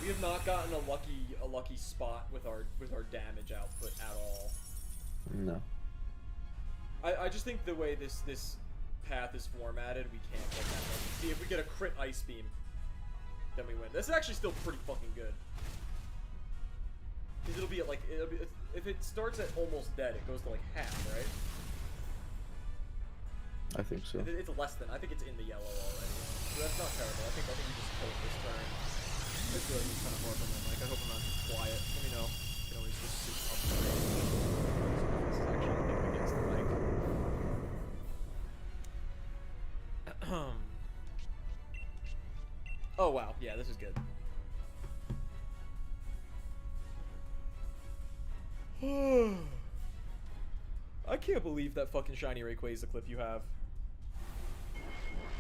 We have not gotten a lucky spot with our damage output at all. No. I just think the way this path is formatted, we can't get that lucky. See, if we get a crit ice beam, then we win. This is actually still pretty fucking good. Because it'll be at like if it starts at almost dead, it goes to like half, right? I think so. It's less than. I think it's in the yellow already. So that's not terrible. I think we just killed this turn. I feel like he's kind of far from the mic. I hope I'm not too quiet. Let me know. You can always just sit up. This is actually I think against the mic. Oh wow, yeah, this is good. I can't believe that fucking shiny Rayquaza is the clip you have.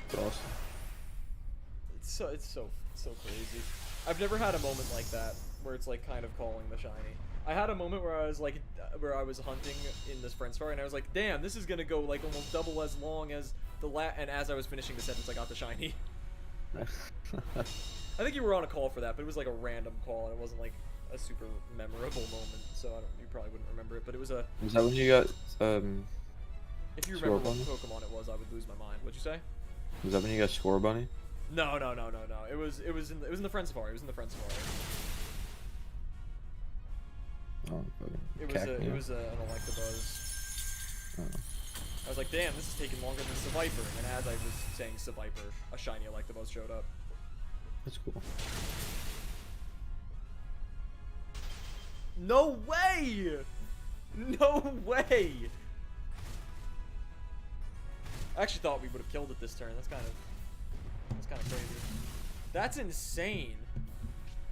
It's awesome. It's so crazy. I've never had a moment like that where it's like kind of calling the shiny. I had a moment where I was like, where I was hunting in this friend story, and I was like, damn, this is gonna go like almost double as long as the and as I was finishing the sentence, I got the shiny. I think you were on a call for that, but it was like a random call, and it wasn't like a super memorable moment, so you probably wouldn't remember it. But it was a. Was that when you got If you remember what Scorbunny? Pokemon it was, I would lose my mind. What'd you say? Was that when you got Scorbunny? No. It was in the Friend Safari. It was in the Friend Safari. Oh, It was an Electabuzz. Oh. I was like, damn, this is taking longer than Seviper. And as I was saying Seviper, a shiny Electabuzz showed up. That's cool. No way! No way! I actually thought we would have killed it this turn. That's kind of crazy. That's insane.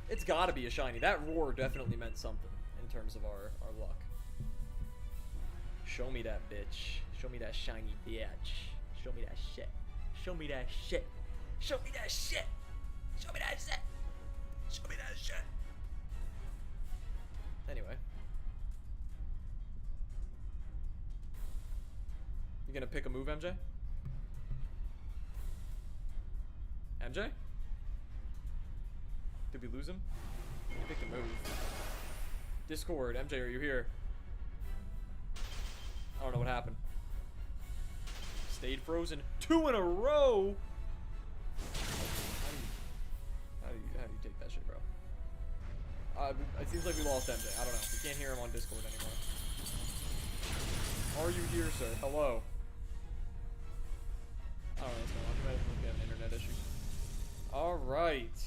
It's gotta be a shiny. That roar definitely meant something in terms of our luck. Show me that bitch. Show me that shiny bitch. Show me that shit. Show me that shit. Show me that shit. Show me that shit. Show me that shit. Anyway. You gonna pick a move, MJ? MJ? Did we lose him? He picked a move. Discord, MJ, are you here? I don't know what happened. Stayed frozen 2 in a row. How do you take that shit, bro? It seems like we lost MJ. I don't know. We can't hear him on Discord anymore. Are you here, sir? Hello. I don't know what's going on. He might have got an internet issue. All right.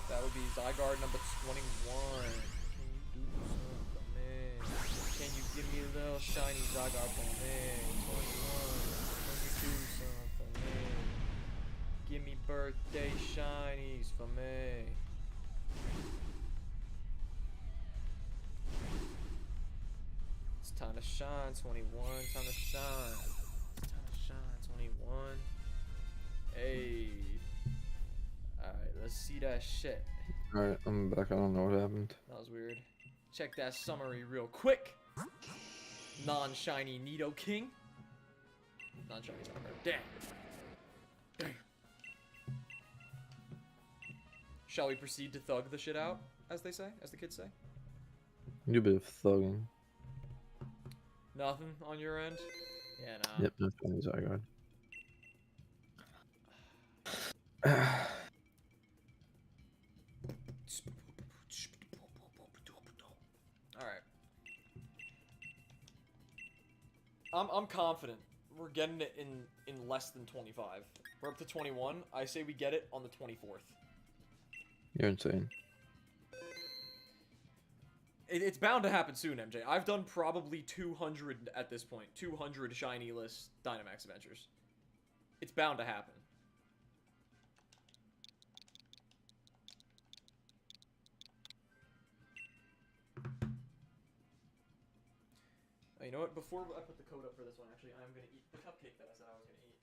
That would be Zygarde number 21. Can you do something for me? Can you give me a little shiny Zygarde for me? 21. Can you do something for me? Give me birthday shinies for me. It's time to shine, 21. Time to shine. It's time to shine, 21. Hey. Alright, let's see that shit. Alright, I'm back. I don't know what happened. That was weird. Check that summary real quick. Non-shiny Nidoking. Non-shiny Zygarde. Damn. Damn. Shall we proceed to thug the shit out, as they say? As the kids say? You bit of thugging. Nothing on your end? Yeah, nah. Yep, that's funny Zygarde. All right. I'm confident we're getting it in less than 25. We're up to 21. I say we get it on the 24th. You're insane. It's bound to happen soon, MJ. I've done probably 200 at this point. 200 shiny list Dynamax Adventures. It's bound to happen. Oh, you know what? Before I put the code up for this one, actually, I'm going to eat the cupcake that I said I was going to eat.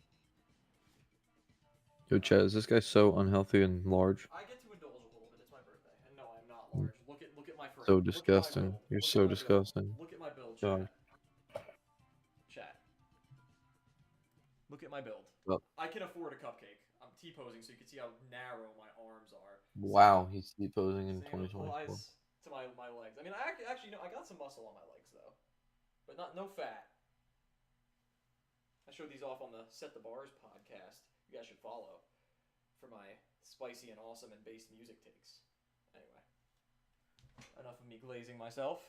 Yo, Chad, is this guy so unhealthy and large? I get to indulge a little bit. It's my birthday. And no, I'm not large. Look at my frame. So Look at my disgusting. build. You're Look so at my build. disgusting. Look at my build, God. Chat. Look at my build. Oh. I can afford a cupcake. I'm T-posing so you can see how narrow my arms are. Wow, he's posing in Saying 2024. applies to my legs. I mean, I actually know I got some muscle on my legs though, but no fat. I showed these off on the Set the Bars podcast. You guys should follow for my spicy and awesome and bass music takes. Anyway, enough of me glazing myself.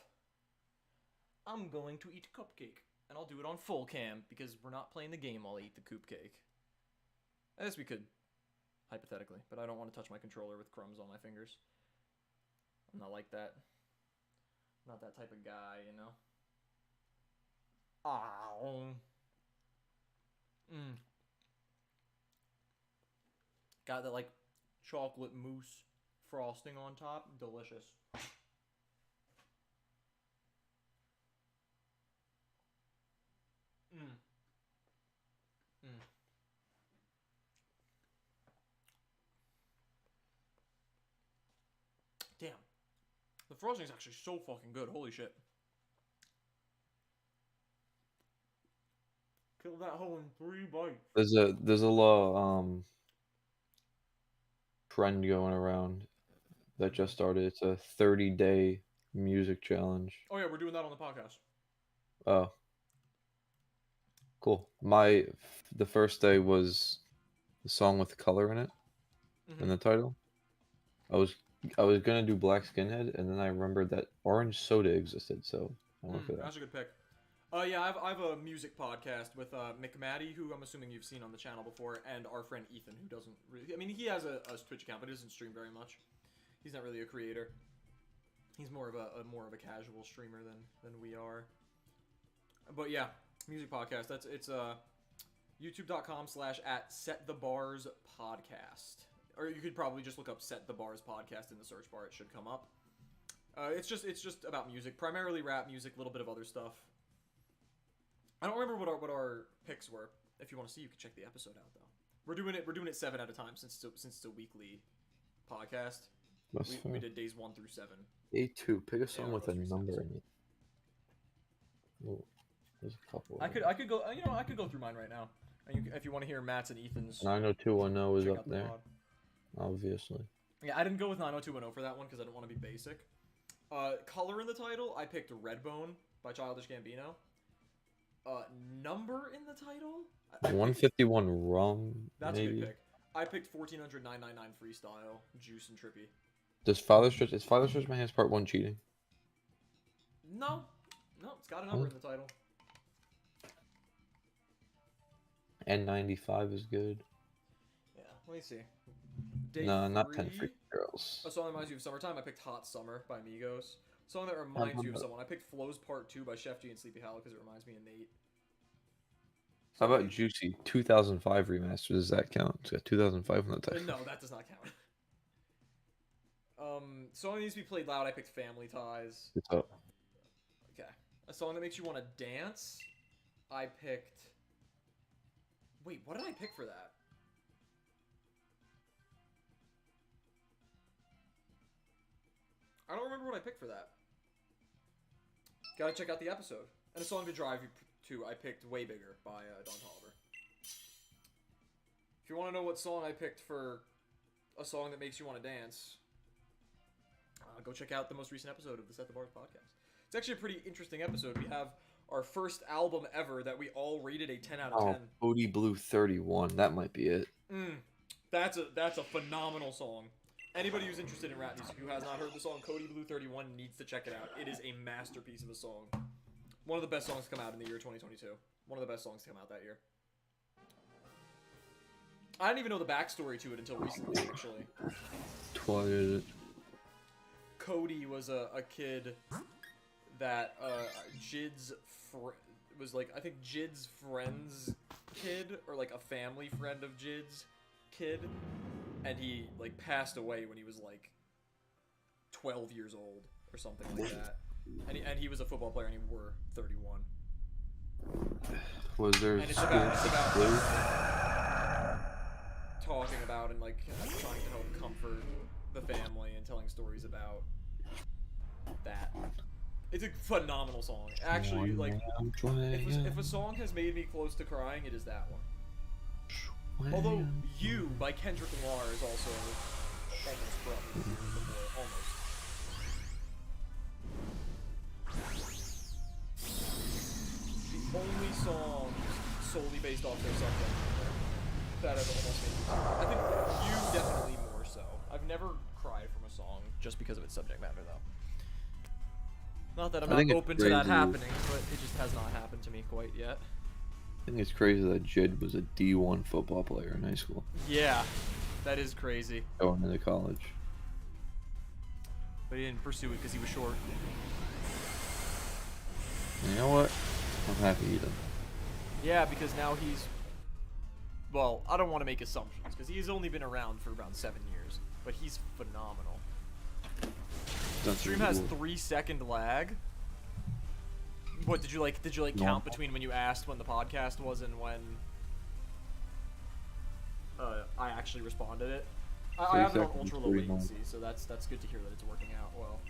I'm going to eat cupcake, and I'll do it on full cam because we're not playing the game while I eat the cupcake. I guess we could, hypothetically, but I don't want to touch my controller with crumbs on my fingers. I'm not like that. I'm not that type of guy, you know? Ow. Got that, like, chocolate mousse frosting on top. Delicious. Damn. The frosting is actually so fucking good. Holy shit. Kill that hole in 3 bites. There's a lot trend going around that just started. It's a 30-day music challenge. Oh yeah, we're doing that on the podcast. Oh, cool. The first day was the song with color in it, in the title. I was gonna do Black Skinhead, and then I remembered that Orange Soda existed, so I went for that. That's a good pick. Yeah, I have a music podcast with McMaddie, who I'm assuming you've seen on the channel before, and our friend Ethan, who doesn't really... I mean, he has a Twitch account, but he doesn't stream very much. He's not really a creator. He's more of a casual streamer than we are. But yeah, music podcast. It's youtube.com/@setthebarspodcast. Or you could probably just look up Set the Bars Podcast in the search bar. It should come up. It's just about music, primarily rap music, a little bit of other stuff. I don't remember what our picks were. If you want to see, you can check the episode out though. We're doing it 7 at a time since it's a weekly podcast. We did days 1 through 7. Day 2. Pick a song with a 1 through number 7. in it. Oh, there's a couple. I could go. I could go through mine right now. And if you want to hear Matt's and Ethan's. 90210 is check up out the there. pod. Obviously. Yeah, I didn't go with 90210 for that one because I didn't want to be basic. Color in the title, I picked Redbone by Childish Gambino. Number in the title? 151 Rum. That's maybe. a good pick. I picked 1400 Freestyle, Juice and Trippy. Is Father Stretch My Hands Part 1 cheating? No, it's got a number in the title. N95 is good. Yeah, let me see. Day No, not 10 3, Freak Girls. A song that reminds you of summertime, I picked Hot Summer by Migos. A song that reminds you of someone, I picked Flows Part 2 by Chef G and Sleepy Hollow because it reminds me of Nate. How about Juicy 2005 remaster? Does that count? It's got 2005 on the title. No, that does not count. Song that needs to be played loud, I picked Family Ties. It's up. Okay. A song that makes you want to dance, I picked... Wait, what did I pick for that? I don't remember what I picked for that. Gotta check out the episode. And a song to drive you to, I picked Way Bigger by Don Toliver. If you want to know what song I picked for a song that makes you want to dance, go check out the most recent episode of the Set the Bars podcast. It's actually a pretty interesting episode. We have our first album ever that we all rated a 10 out of 10. Odie Blue 31. That might be it. That's a phenomenal song. Anybody who's interested in rap music who has not heard the song Cody Blue 31 needs to check it out. It is a masterpiece of a song. One of the best songs to come out in the year 2022. One of the best songs to come out that year. I didn't even know the backstory to it until recently, actually. What is it? Cody was a kid that Jid's was like, I think Jid's friend's kid, or like a family friend of Jid's kid, and he like passed away when he was like 12 years old or something like that. And he was a football player, and he wore 31. Was there? And it's about talking about and like trying to help comfort the family and telling stories about that. It's a phenomenal song. Actually, like, if a song has made me close to crying, it is that one. Although You by Kendrick Lamar is also almost brought me to tears before, almost. The only song solely based off their subject that have almost made me cry. I think You definitely more so. I've never cried from a song just because of its subject matter, though. Not that I'm not open to that happening, but it just has not happened to me quite yet. I think it's crazy that Jid was a D1 football player in high school. Yeah, that is crazy. Going into college. But he didn't pursue it because he was short. You know what? I'm happy he did. Yeah, because now he's... Well, I don't want to make assumptions, because he's only been around for around 7 years. But he's phenomenal. The stream has 3-second lag. What did you like count between when you asked when the podcast was and when I actually responded it? I have it on ultra low latency, so that's good to hear that it's working out well.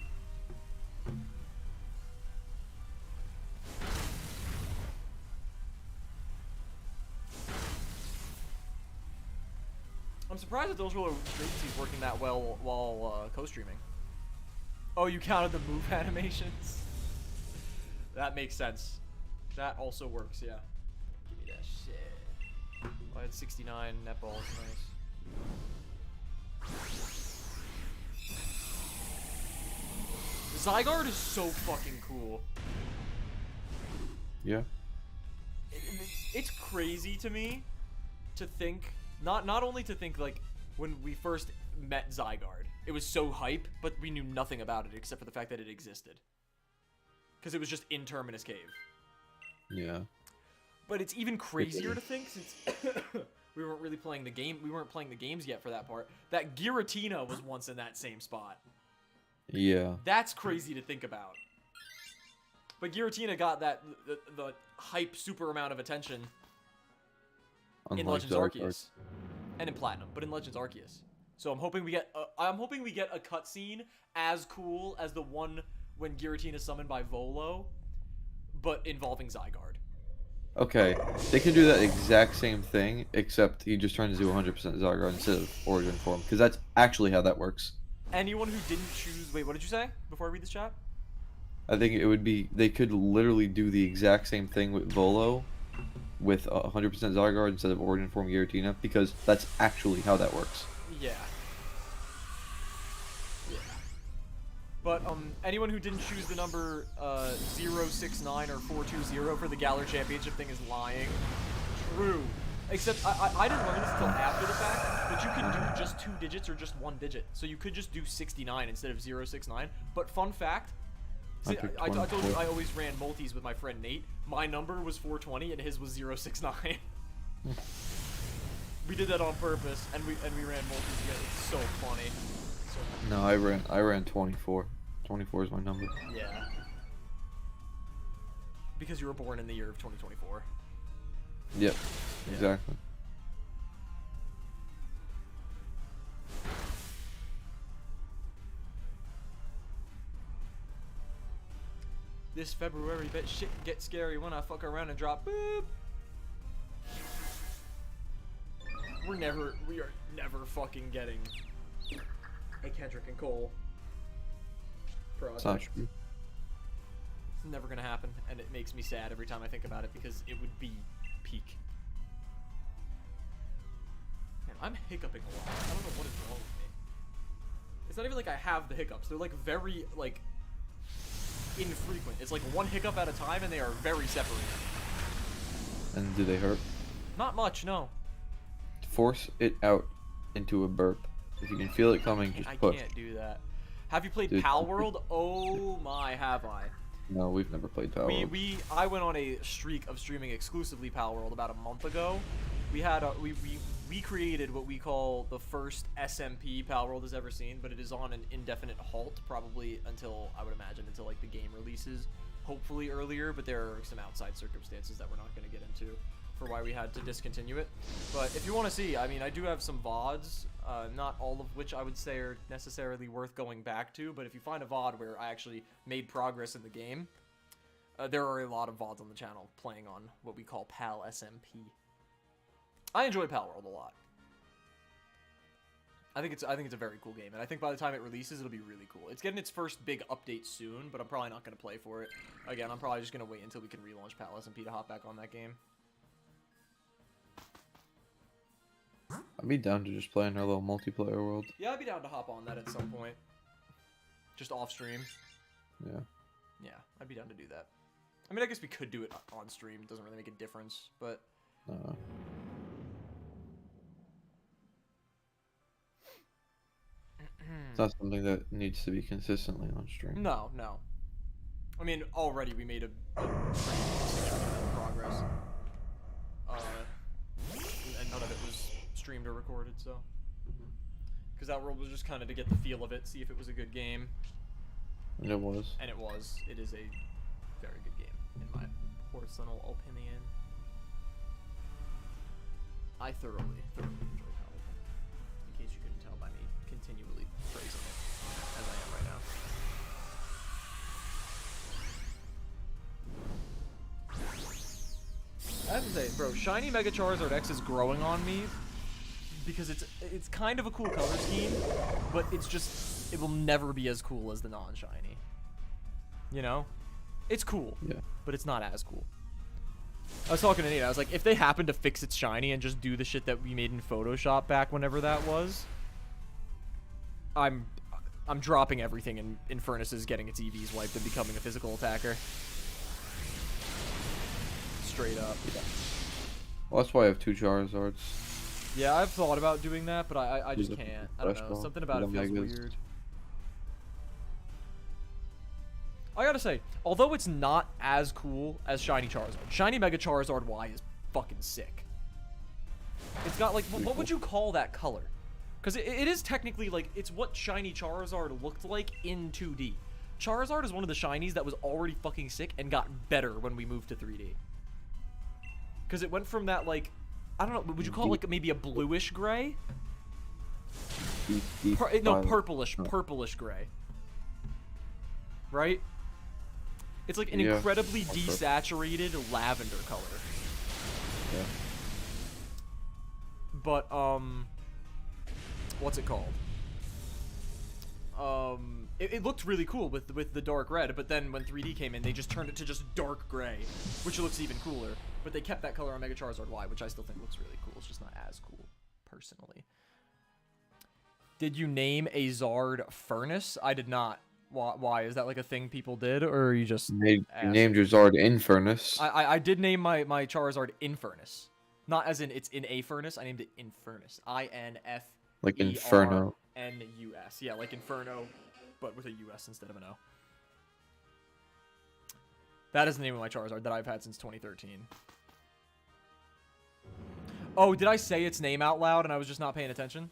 I'm surprised that the ultra low latency is working that well while co-streaming. Oh, you counted the move animations? That makes sense. That also works, yeah. Give me that shit. Oh, I had 69 netballs, nice. Zygarde is so fucking cool. Yeah. It's crazy to me to think, not only to think like when we first met Zygarde, it was so hype, but we knew nothing about it except for the fact that it existed. Because it was just in Terminus Cave. Yeah. But it's even crazier to think, since we weren't really playing the game, we weren't playing the games yet for that part, that Giratina was once in that same spot. Yeah. That's crazy to think about. But Giratina got that the hype super amount of attention in Legends Arceus and in Platinum, but in Legends Arceus. So I'm hoping we get a cutscene as cool as the one when Giratina is summoned by Volo, but involving Zygarde. Okay, they can do that exact same thing, except he just turns into 100% Zygarde instead of Origin form, because that's actually how that works. Anyone who didn't choose... Wait, what did you say before I read this chat? I think it would be... They could literally do the exact same thing with Volo, with 100% Zygarde instead of Origin form Giratina, because that's actually how that works. Yeah. But anyone who didn't choose the number 069 or 420 for the Galar Championship thing is lying. True. Except I didn't learn this until after the fact, but you can do just 2 digits or just 1 digit. So you could just do 69 instead of 069. But fun fact, see, I told you I always ran multis with my friend Nate. My number was 420 and his was 069. We did that on purpose, and we ran multis together. It's so funny. No, I ran 24. 24 is my number. Yeah. Because you were born in the year of 2024. Yep, Yeah. exactly. This February, bet shit get scary when I fuck around and drop boop. We are never fucking getting a Kendrick and Cole project. It's not true. It's never gonna happen, and it makes me sad every time I think about it because it would be peak. Man, I'm hiccuping a lot. I don't know what is wrong with me. not even like I have the hiccups. They're like very like infrequent. It's like one hiccup at a time, and they are very separated. And do they hurt? Not much, no. Force it out into a burp. If you can feel it coming, just I push. can't do that. Have you played Dude, Pal World? Oh my, have I? No, we've never played Power. I went on a streak of streaming exclusively Pal World about a month ago. We had we created what we call the first SMP Pal World has ever seen, but it is on an indefinite halt, probably until, I would imagine, until like the game releases, hopefully earlier, but there are some outside circumstances that we're not going to get into for why we had to discontinue it. But if you want to see, I mean, I do have some VODs, not all of which I would say are necessarily worth going back to, but if you find a VOD where I actually made progress in the game, there are a lot of VODs on the channel playing on what we call Pal SMP. I enjoy Pal World a lot. I think it's a very cool game, and I think by the time it releases, it'll be really cool. It's getting its first big update soon, but I'm probably not going to play for it. Again, I'm probably just going to wait until we can relaunch Pal SMP to hop back on that game. I'd be down to just play in our little multiplayer world. Yeah, I'd be down to hop on that at some point. Just off stream. Yeah. Yeah, I'd be down to do that. I mean, I guess we could do it on stream. It doesn't really make a difference, but... It's not something that needs to be consistently on stream. No, no. I mean, already we made a pretty substantial amount of progress. And none of it was streamed or recorded, so... Because that world was just kind of to get the feel of it, see if it was a good game. And it was. And it was. It is a very good game, in my personal opinion. I thoroughly enjoy Pal World. In case you couldn't tell by me continually praising it, as I am right now. I have to say, bro, Shiny Mega Charizard X is growing on me because it's kind of a cool color scheme, but it's just, it will never be as cool as the non-shiny. You know? It's cool, yeah, but it's not as cool. I was talking to Nate, I was like, if they happen to fix its shiny and just do the shit that we made in Photoshop back whenever that was, I'm dropping everything in Infernus getting its EVs wiped and becoming a physical attacker. Straight up. Yeah. Well, that's why I have 2 Charizards. Yeah, I've thought about doing that, but I just Use a can't. I don't know. professional, Something about it the feels Megas. weird. I gotta say, although it's not as cool as Shiny Charizard, Shiny Mega Charizard Y is fucking sick. It's got, like, what would you call that color? Because it is technically, like, it's what Shiny Charizard looked like in 2D. Charizard is one of the shinies that was already fucking sick and got better when we moved to 3D. Because it went from that, like, I don't know, would you call it, like, maybe a bluish gray? No, purplish gray. Right? It's like an incredibly desaturated lavender color. Yeah. But, what's it called? It looked really cool with the dark red, but then when 3D came in, they just turned it to just dark gray, which looks even cooler. But they kept that color on Mega Charizard Y, which I still think looks really cool. It's just not as cool, personally. Did you name a Zard Furnace? I did not. Why? Is that like a thing people did, or are you just You named your Zard Infernus. I did name my Charizard Infernus. Not as in it's in a furnace. I named it Infernus. INF. Like Inferno. NUS. Yeah, like Inferno, but with a US instead of an O. That is the name of my Charizard that I've had since 2013. Oh, did I say its name out loud and I was just not paying attention?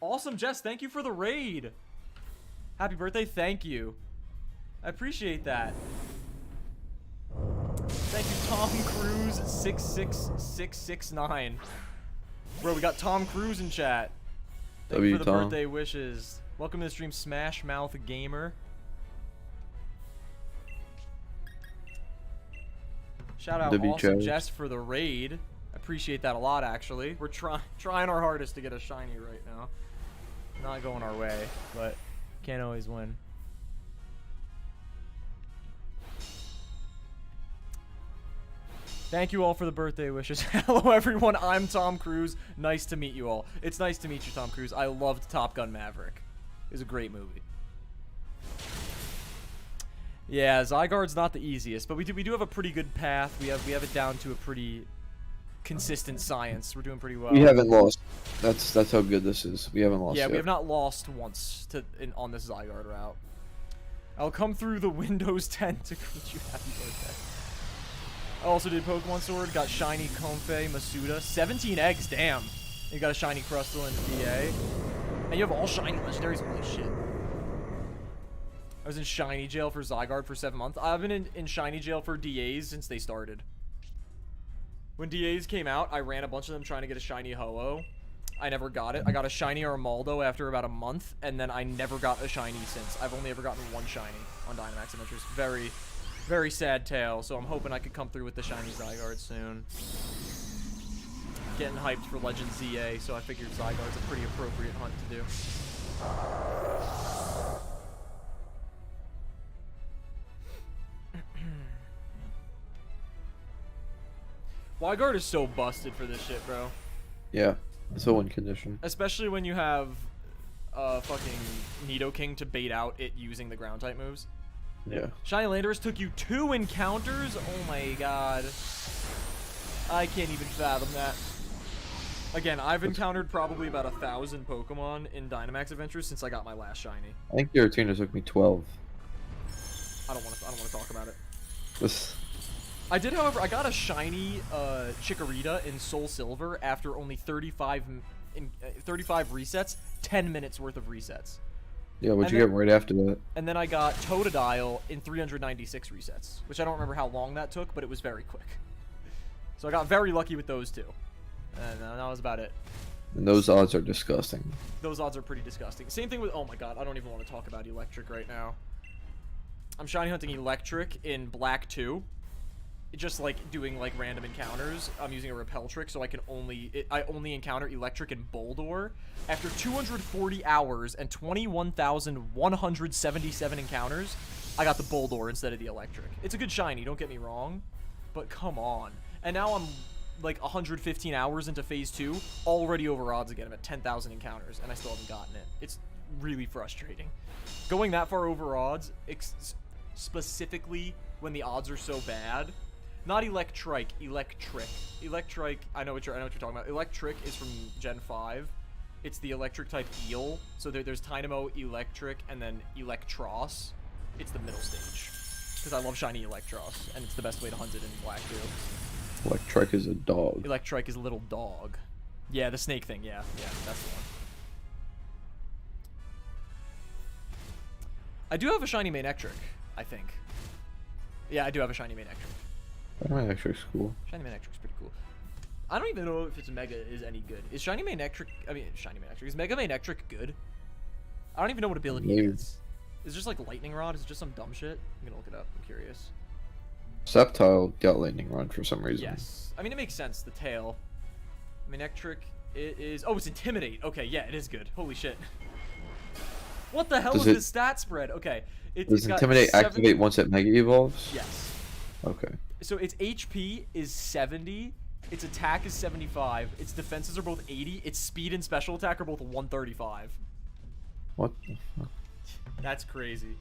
Awesome, Jess. Thank you for the raid. Happy birthday. Thank you. I appreciate that. Thank you, Tom Cruise 66669. Bro, we got Tom Cruise in chat. Thank you for the Tom. birthday wishes. Welcome to the stream, Smash Mouth Gamer. Shout out Awesome Jess for the raid. I appreciate that a lot, actually. We're trying our hardest to get a shiny right now. Not going our way, but can't always win. Thank you all for the birthday wishes. Hello, everyone. I'm Tom Cruise. Nice to meet you all. It's nice to meet you, Tom Cruise. I loved Top Gun Maverick. It was a great movie. Yeah, Zygarde's not the easiest, but we do have a pretty good path. We have it down to a pretty consistent science. We're doing pretty well. We haven't lost. That's how good this is. We haven't lost. Yeah, yet. we have not lost once on this Zygarde route. I'll come through the Windows 10 to greet you. Happy birthday. I also did Pokemon Sword. Got shiny Comfey, Masuda, 17 eggs. Damn. You got a shiny Crustle and DA, and you have all shiny legendaries. Holy shit. I was in shiny jail for Zygarde for 7 months. I've been in shiny jail for DAs since they started. When DAs came out, I ran a bunch of them trying to get a shiny Ho-Oh. I never got it. I got a shiny Armaldo after about a month, and then I never got a shiny since. I've only ever gotten one shiny on Dynamax Adventures. Very, very sad tale, so I'm hoping I could come through with the shiny Zygarde soon. Getting hyped for Legend ZA, so I figured Zygarde's a pretty appropriate hunt to do. Zygarde is so busted for this shit, bro. Yeah, it's a win condition. Especially when you have fucking Nidoking to bait out it using the ground type moves. Yeah. Shiny Landorus took you 2 encounters? Oh my god. I can't even fathom that. Again, I've encountered probably about 1,000 Pokemon in Dynamax Adventures since I got my last shiny. I think Giratina took me 12. I don't want to talk about it. This. I did, however, I got a shiny Chikorita in Soul Silver after only 35 resets, 10 minutes worth of resets. Yeah, what'd you get right after that? And then I got Totodile in 396 resets, which I don't remember how long that took, but it was very quick. So I got very lucky with those two. And that was about it. And those odds are disgusting. Those odds are pretty disgusting. Same thing with, oh my god, I don't even want to talk about Electric right now. I'm shiny hunting Electric in Black 2. Just like doing like random encounters. I'm using a repel trick, so I only encounter Electric and Boldore. After 240 hours and 21,177 encounters, I got the Boldore instead of the Electric. It's a good shiny, don't get me wrong, but come on. And now I'm like 115 hours into phase 2, already over odds again. I'm at 10,000 encounters, and I still haven't gotten it. It's really frustrating. Going that far over odds, specifically when the odds are so bad. Not Electric, Electric. Electric, I know what you're talking about. Electric is from Gen 5. It's the electric type eel. So there's Tynamo, Electric, and then Electros. It's the middle stage. Because I love shiny Electros, and it's the best way to hunt it in Black 2. Electric is a dog. Electric is a little dog. Yeah, the snake thing, yeah, that's the one. I do have a shiny Manectric, I think. Yeah, I do have a shiny Manectric. Electric's cool. Shiny Manectric's pretty cool. I don't even know if its Mega is any good. Is Shiny Manectric... I mean, Shiny Manectric. Is Mega Manectric good? I don't even know what ability it is. Is it just like Lightning Rod? Is it just some dumb shit? I'm gonna look it up. I'm curious. Sceptile got Lightning Rod for some reason. Yes. I mean, it makes sense. The tail. Manectric, it is... Oh, it's Intimidate. Okay, yeah, it is good. Holy shit. What the hell is this stat spread? Okay. Does Intimidate activate once it Mega Evolves? Yes. Okay. So its HP is 70, its attack is 75, its defenses are both 80, its speed and special attack are both 135. What the fuck? That's crazy.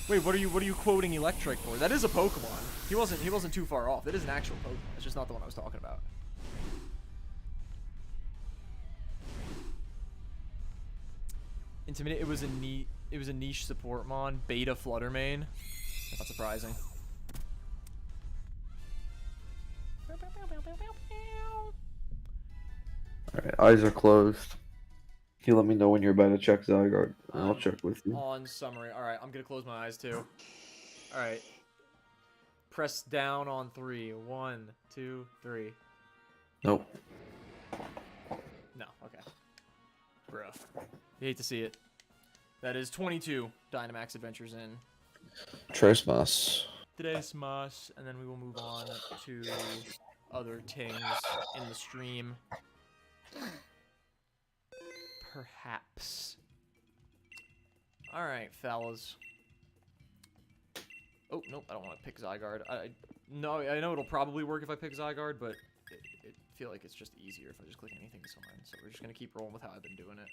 Wait, what are you quoting Electric for? That is a Pokemon. He wasn't too far off. That is an actual Pokemon. It's just not the one I was talking about. Intimidate. It was a niche support mon. Beta Fluttermane. That's not surprising. Alright, eyes are closed. Can you let me know when you're about to check Zygarde? And I'll check with you. On summary. Alright, I'm gonna close my eyes too. Alright. Press down on 3. 1, 2, 3. Nope. No, okay. Bruh. You hate to see it. That is 22 Dynamax Adventures in. Tresmas. Today's Mas, and then we will move on to other things in the stream. Perhaps. Alright, fellas. Oh, nope, I don't want to pick Zygarde. No, I know it'll probably work if I pick Zygarde, but I feel like it's just easier if I just click anything to summon. So we're just gonna keep rolling with how I've been doing it.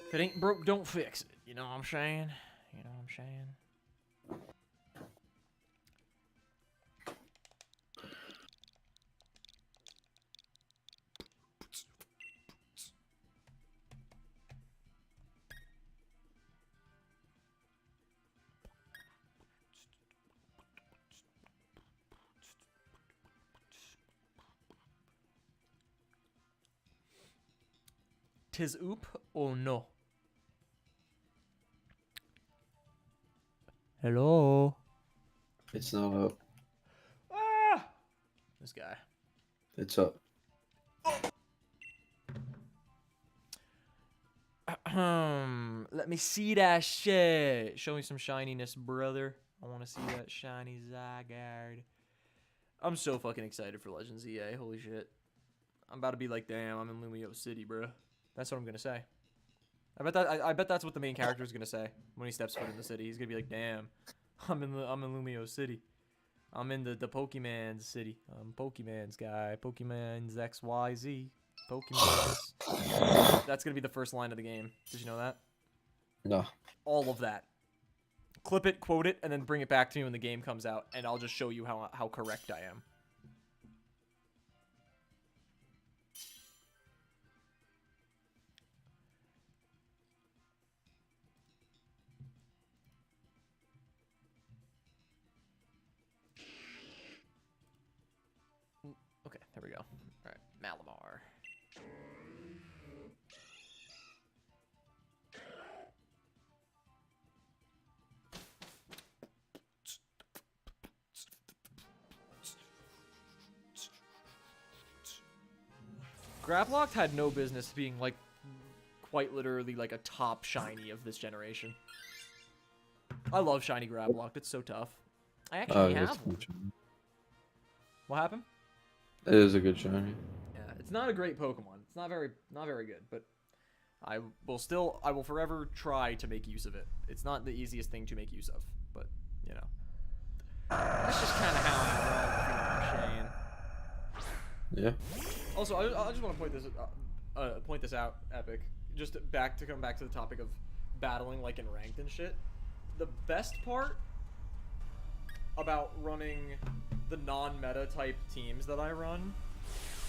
If it ain't broke, don't fix it. You know what I'm saying? You know what I'm saying? Tis oop or no? Hello? It's not up. Ah! This guy. It's up. Let me see that shit. Show me some shininess, brother. I want to see that shiny Zygarde. I'm so fucking excited for Legends EA. Holy shit. I'm about to be like, damn, I'm in Lumio City, bro. That's what I'm gonna say. I bet that's what the main character is gonna say when he steps foot in the city. He's gonna be like, damn, I'm in Lumio City. I'm in the Pokemon's city. I'm Pokemon's guy. Pokemon's XYZ. Pokemon's. That's gonna be the first line of the game. Did you know that? No. All of that. Clip it, quote it, and then bring it back to me when the game comes out, and I'll just show you how correct I am. Okay, there we go. All right, Malamar. Grablocked had no business being like quite literally like a top shiny of this generation. I love shiny Grablocked. It's so tough. I actually have one. What happened? It is a good shiny. Yeah, it's not a great Pokemon. It's not very good, but I will forever try to make use of it. It's not the easiest thing to make use of, but you know. That's just kind of how I roll, if you know what I'm saying. Yeah. Also, I just want to point this out, Epic. Just to come back to the topic of battling like in ranked and shit. The best part about running the non-meta type teams that I run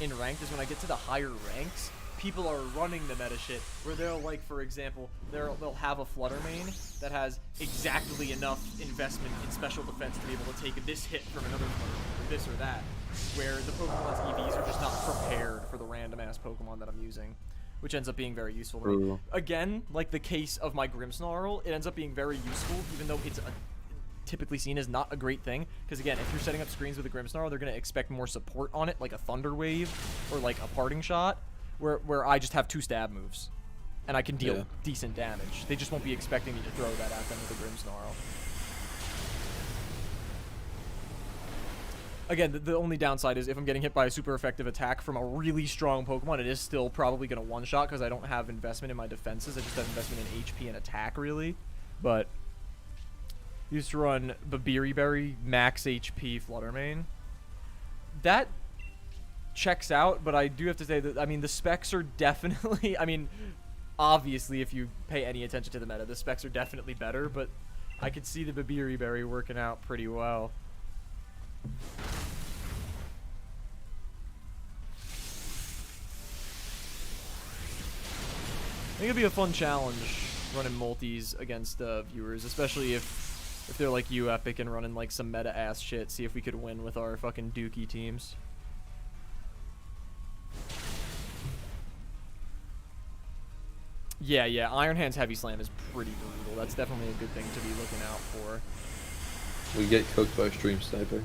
in ranked is when I get to the higher ranks, people are running the meta shit where they'll, like, for example, they'll have a Flutter main that has exactly enough investment in special defense to be able to take this hit from another Flutter main, or this or that, where the Pokemon's EVs are just not prepared for the random ass Pokemon that I'm using, which ends up being very useful to me. Again, like the case of my Grimmsnarl, it ends up being very useful, even though it's typically seen as not a great thing, because again, if you're setting up screens with a Grimmsnarl, they're going to expect more support on it, like a Thunder Wave or like a Parting Shot, where I just have 2 stab moves and I can deal decent damage. They just won't be expecting me to throw that at them with a Grimmsnarl. Again, the only downside is if I'm getting hit by a super effective attack from a really strong Pokemon, it is still probably going to one-shot because I don't have investment in my defenses. I just have investment in HP and attack, really. But used to run Berry max HP Flutter main. That checks out, but I do have to say that, I mean, the specs are definitely, I mean, obviously, if you pay any attention to the meta, the specs are definitely better, but I could see the Berry working out pretty well. I think it'd be a fun challenge running multis against viewers, especially if they're like you, Epic, and running like some meta ass shit. See if we could win with our fucking dookie teams. Yeah, Iron Hand's Heavy Slam is pretty brutal. That's definitely a good thing to be looking out for. We get cooked by Stream Sniper.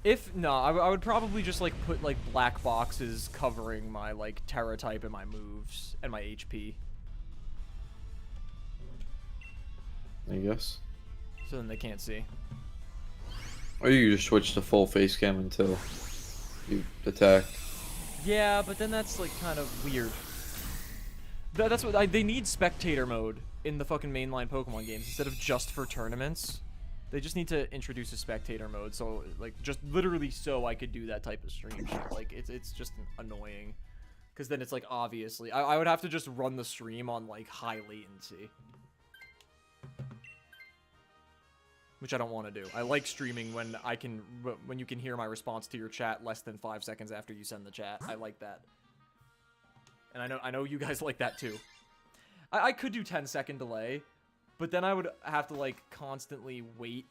I would probably just like put like black boxes covering my like Terra type and my moves and my HP. I guess. So then they can't see. Or you just switch to full face cam until you attack. Yeah, but then that's like kind of weird. That's what they need spectator mode in the fucking mainline Pokemon games instead of just for tournaments. They just need to introduce a spectator mode, so like just literally so I could do that type of stream shit. Like it's just annoying, because then it's like obviously I would have to just run the stream on like high latency, which I don't want to do. I like streaming when you can hear my response to your chat less than 5 seconds after you send the chat. I like that, and I know you guys like that too. I could do 10-second delay, but then I would have to, like, constantly wait.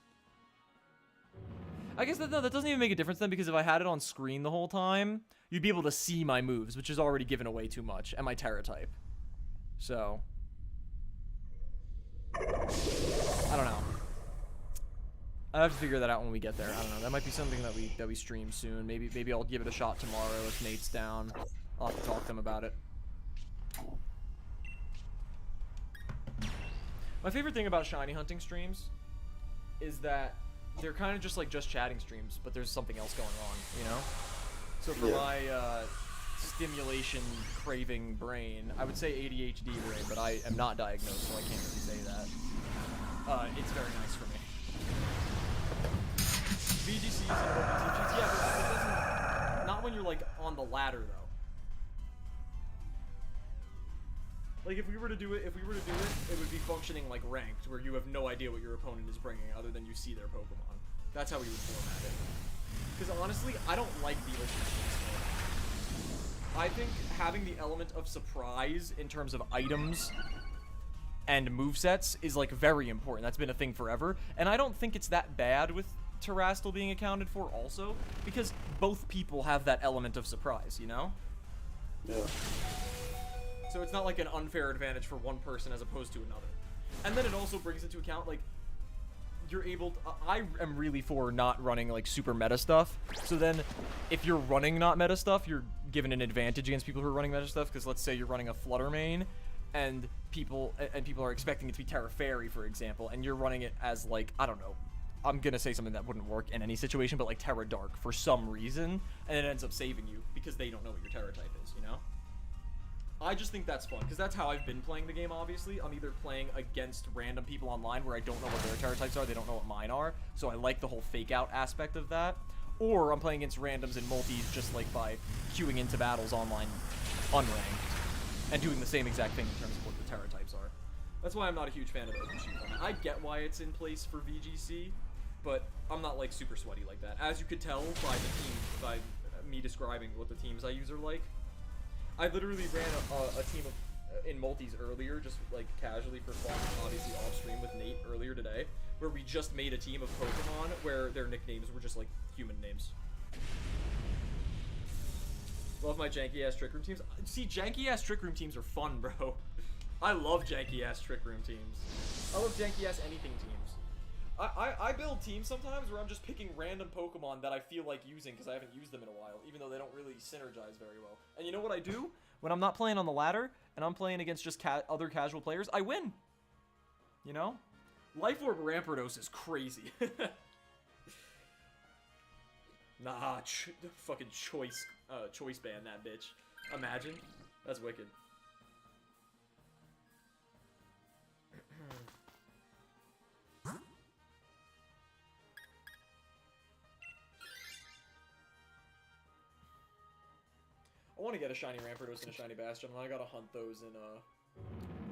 I guess that doesn't even make a difference then, because if I had it on screen the whole time, you'd be able to see my moves, which is already given away too much, and my Terra type. So, I don't know. I have to figure that out when we get there. I don't know. That might be something that we stream soon. Maybe I'll give it a shot tomorrow if Nate's down. I'll have to talk to him about it. My favorite thing about shiny hunting streams is that they're kind of just like just chatting streams, but there's something else going on, you know? So for my stimulation craving brain, I would say ADHD brain, but I am not diagnosed, so I can't really say that. It's very nice for me. VGCs and OPTGs, yeah, but it doesn't, not when you're like on the ladder though. Like, if we were to do it, it would be functioning like ranked, where you have no idea what your opponent is bringing other than you see their Pokemon. That's how we would format it. Because honestly, I don't like the ultimate system. I think having the element of surprise in terms of items and movesets is, like, very important. That's been a thing forever. And I don't think it's that bad with Terrastal being accounted for also, because both people have that element of surprise, you know? Yeah. So it's not like an unfair advantage for one person as opposed to another. And then it also brings into account, like, you're able to, I am really for not running, like, super meta stuff. So then, if you're running not meta stuff, you're given an advantage against people who are running meta stuff, because let's say you're running a Flutter main, and people are expecting it to be Terra Fairy, for example, and you're running it as, like, I don't know, I'm gonna say something that wouldn't work in any situation, but like Terra Dark for some reason, and it ends up saving you, because they don't know what your Terra type is, you know? I just think that's fun, because that's how I've been playing the game, obviously. I'm either playing against random people online where I don't know what their Terra types are, they don't know what mine are, so I like the whole fake-out aspect of that. Or I'm playing against randoms in multis just like by queuing into battles online unranked, and doing the same exact thing in terms of what the Terra types are. That's why I'm not a huge fan of the open sheet format. I get why it's in place for VGC, but I'm not like super sweaty like that. As you could tell by the team, by me describing what the teams I use are like. I literally ran a team of, in multis earlier, just like casually for fun, obviously off stream with Nate earlier today, where we just made a team of Pokemon where their nicknames were just like human names. Love my janky ass Trick Room teams. See, janky ass Trick Room teams are fun, bro. I love janky ass Trick Room teams. I love janky ass anything teams. I build teams sometimes where I'm just picking random Pokemon that I feel like using because I haven't used them in a while, even though they don't really synergize very well. And you know what I do? When I'm not playing on the ladder, and I'm playing against just other casual players, I win. You know? Life Orb Rampardos is crazy. Nah, fucking choice ban that bitch. Imagine. That's wicked. I want to get a shiny Rampardos and a shiny Bastion, and I gotta hunt those in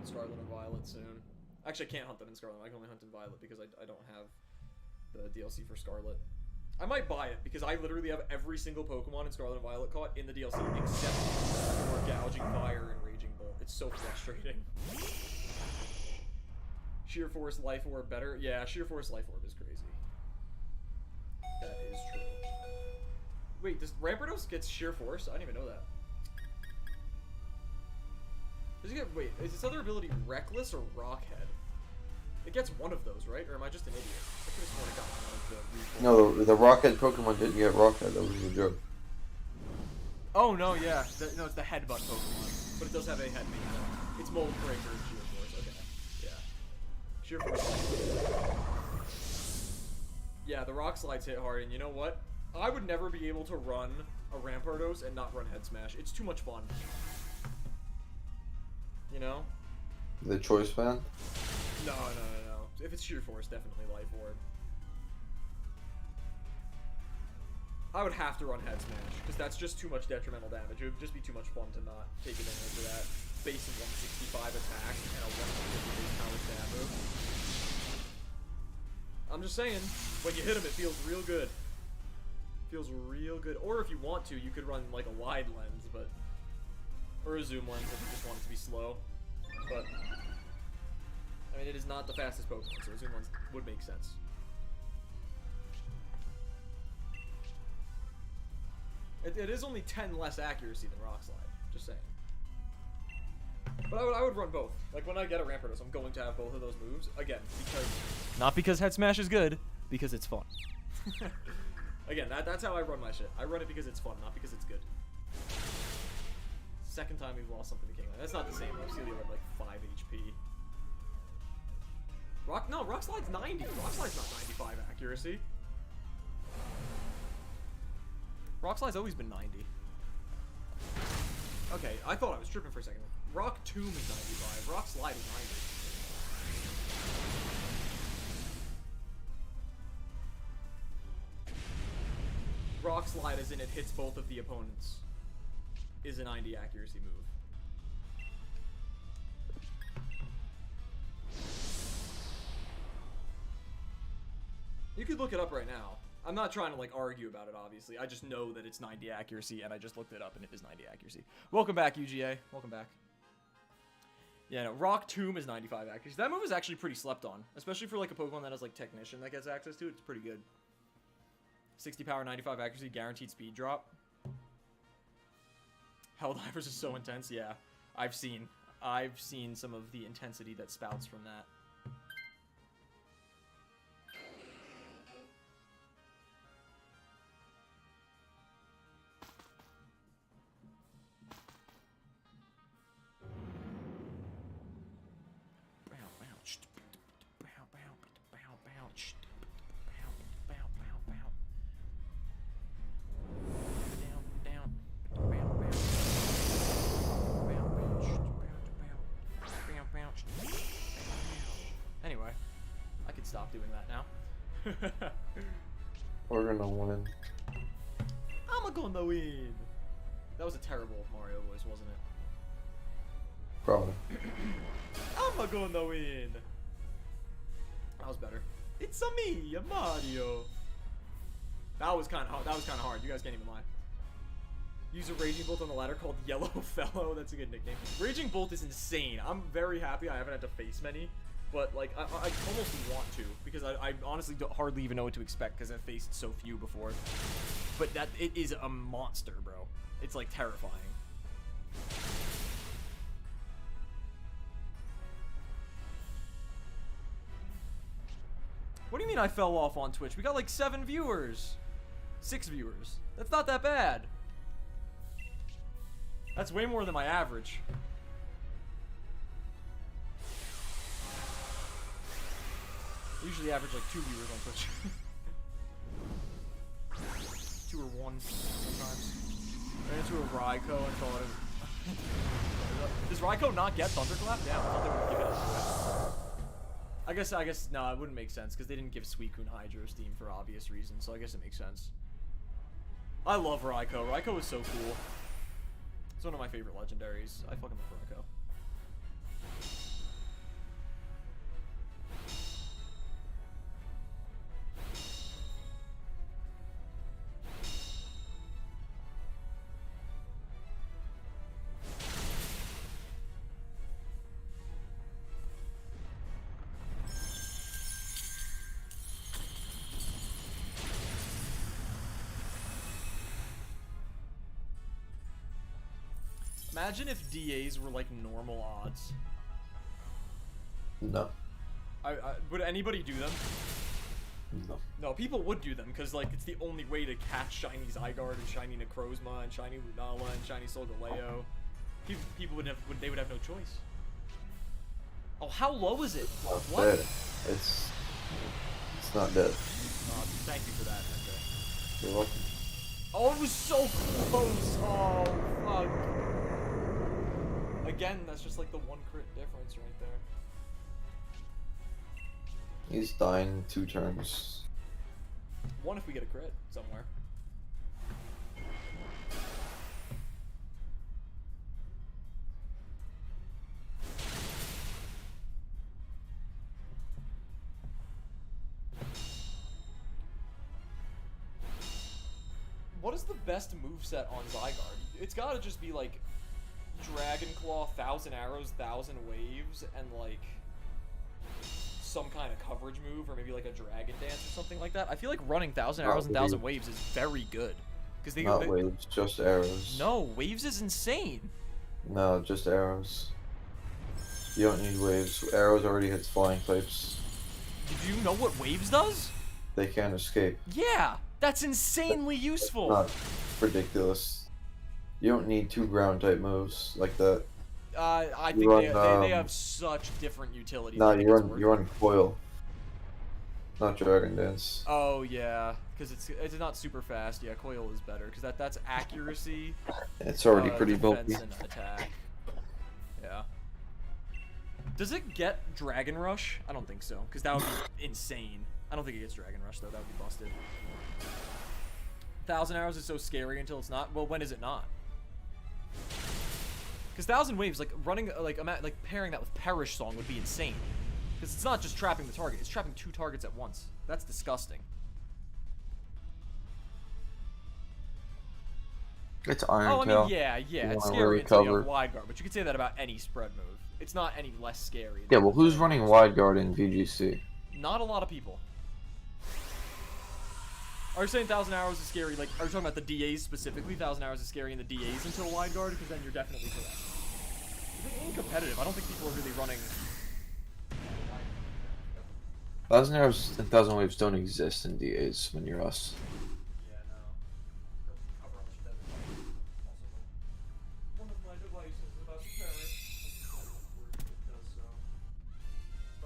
Scarlet and Violet soon. Actually, I can't hunt them in Scarlet. I can only hunt in Violet because I don't have the DLC for Scarlet. I might buy it because I literally have every single Pokemon in Scarlet and Violet caught in the DLC except for Gouging Fire and Raging Bolt. It's so frustrating. Sheer Force Life Orb better? Yeah, Sheer Force Life Orb is crazy. That is true. Wait, does Rampardos get Sheer Force? I didn't even know that. Does he get, wait, is its other ability Reckless or Rockhead? It gets one of those, right? Or am I just an idiot? I could have sworn it got one of the No, the Rockhead Pokemon didn't get Rockhead. That was a joke. Oh, no, yeah. No, it's the Headbutt Pokemon. But it does have a head main. It's Mold Breaker and Sheer Force. Okay. Yeah. Sheer Force. Yeah, the Rock Slides hit hard, and you know what? I would never be able to run a Rampardos and not run Head Smash. It's too much fun. You know? The choice fan? No. If it's Sheer Force, definitely Life Orb. I would have to run Head Smash, because that's just too much detrimental damage. It would just be too much fun to not take advantage of that. Base 165 attack and a 150 base power stab move. I'm just saying, when you hit him, it feels real good. Feels real good. Or if you want to, you could run like a wide lens, but... Or a zoom lens if you just want it to be slow. But... I mean, it is not the fastest Pokemon, so a zoom lens would make sense. It is only 10 less accuracy than Rock Slide, just saying. But I would run both. Like, when I get a Rampardos, I'm going to have both of those moves. Again, because... Not because Head Smash is good, because it's fun. Again, that's how I run my shit. I run it because it's fun, not because it's good. Second time we've lost something to King. That's not the same, though. Celia had, like, 5 HP. Rock Slide's 90. Rock Slide's not 95 accuracy. Rock Slide's always been 90. Okay, I thought I was tripping for a second. Rock Tomb is 95. Rock Slide is 90. Rock Slide, as in it hits both of the opponents, is a 90 accuracy move. You could look it up right now. I'm not trying to, like, argue about it, obviously. I just know that it's 90 accuracy, and I just looked it up, and it is 90 accuracy. Welcome back, UGA. Welcome back. Yeah, no, Rock Tomb is 95 accuracy. That move is actually pretty slept on, especially for, like, a Pokemon that has, like, Technician that gets access to it. It's pretty good. 60 power, 95 accuracy, guaranteed speed drop. Helldivers is so intense, yeah. I've seen some of the intensity that spouts from that. Anyway, I could stop doing that now. We're gonna win. I'm gonna win. That was a terrible Mario voice, wasn't it? Probably. I'm gonna win. That was better. It's a me, a Mario. That was kind of hard. That was kind of hard. You guys can't even lie. Use a Raging Bolt on the ladder called Yellow Fellow. That's a good nickname. Raging Bolt is insane. I'm very happy I haven't had to face many, but like I almost want to, because I honestly don't hardly even know what to expect because I've faced so few before. But it is a monster, bro. It's like terrifying. What do you mean I fell off on Twitch? We got like 7 viewers. 6 viewers. That's not that bad. That's way more than my average. I usually average like 2 viewers on Twitch. 2 or 1 sometimes. Ran into a Raikou and thought it... Does Raikou not get Thunderclap? Damn, I thought they would give it a I guess, no, it wouldn't make sense, because they didn't give Suicune Hydro Steam for obvious reasons, so I guess it makes sense. I love Raikou. Raikou is so cool. It's one of my favorite legendaries. I fucking love Raikou. Imagine if DAs were like normal odds. No. Would anybody do them? No. No, people would do them because like it's the only way to catch shiny Zygarde and shiny Necrozma and shiny Lunala and shiny Solgaleo. People would have no choice. Oh, how low is it? What? Dead. It's not dead. Thank you for that, MJ. You're welcome. Oh, it was so close. Oh, fuck. Again, that's just like the 1 crit difference right there. He's dying 2 turns. 1 if we get a crit somewhere. what is the best moveset on Zygarde? It's gotta just be like Dragon Claw, 1,000 Arrows, 1,000 Waves, and like some kind of coverage move, or maybe like a Dragon Dance or something like that. I feel like running 1,000 Arrows and 1,000 Waves is very good. Because Not waves, just arrows. No, Waves is insane. No, just arrows. You don't need waves. Arrows already hits flying types. Did you know what Waves does? They can't escape. Yeah, that's insanely useful. Not ridiculous. You don't need 2 ground type moves like that. I think they have such different utilities. No, you run coil, not dragon dance. Oh yeah, because it's not super fast. Yeah, coil is better because that's accuracy. It's already pretty defense bulky. and attack. Yeah. Does it get Dragon Rush? I don't think so, because that would be insane. I don't think it gets Dragon Rush though. That would be busted. 1,000 Arrows is so scary until it's not. Well, when is it not? Because 1,000 Waves, like running, like pairing that with Perish Song would be insane. Because it's not just trapping the target; it's trapping 2 targets at once. That's disgusting. It's Iron Oh, I Tail. mean, yeah, it's wanna scary really until you cover. have Wide Guard, but you could say that about any spread move. It's not any less scary. Yeah, well, who's running wide guard in VGC? Not a lot of people. Are you saying 1,000 Arrows is scary? Like, are you talking about the DAs specifically? 1,000 Arrows is scary in the DAs until Wide Guard? Because then you're definitely correct. In competitive, I don't think people are really running. 1,000 arrows and 1,000 waves don't exist in DAs when you're us. Yeah, no. Cover up shit everybody. Also, one of my devices is about to perish. It does so.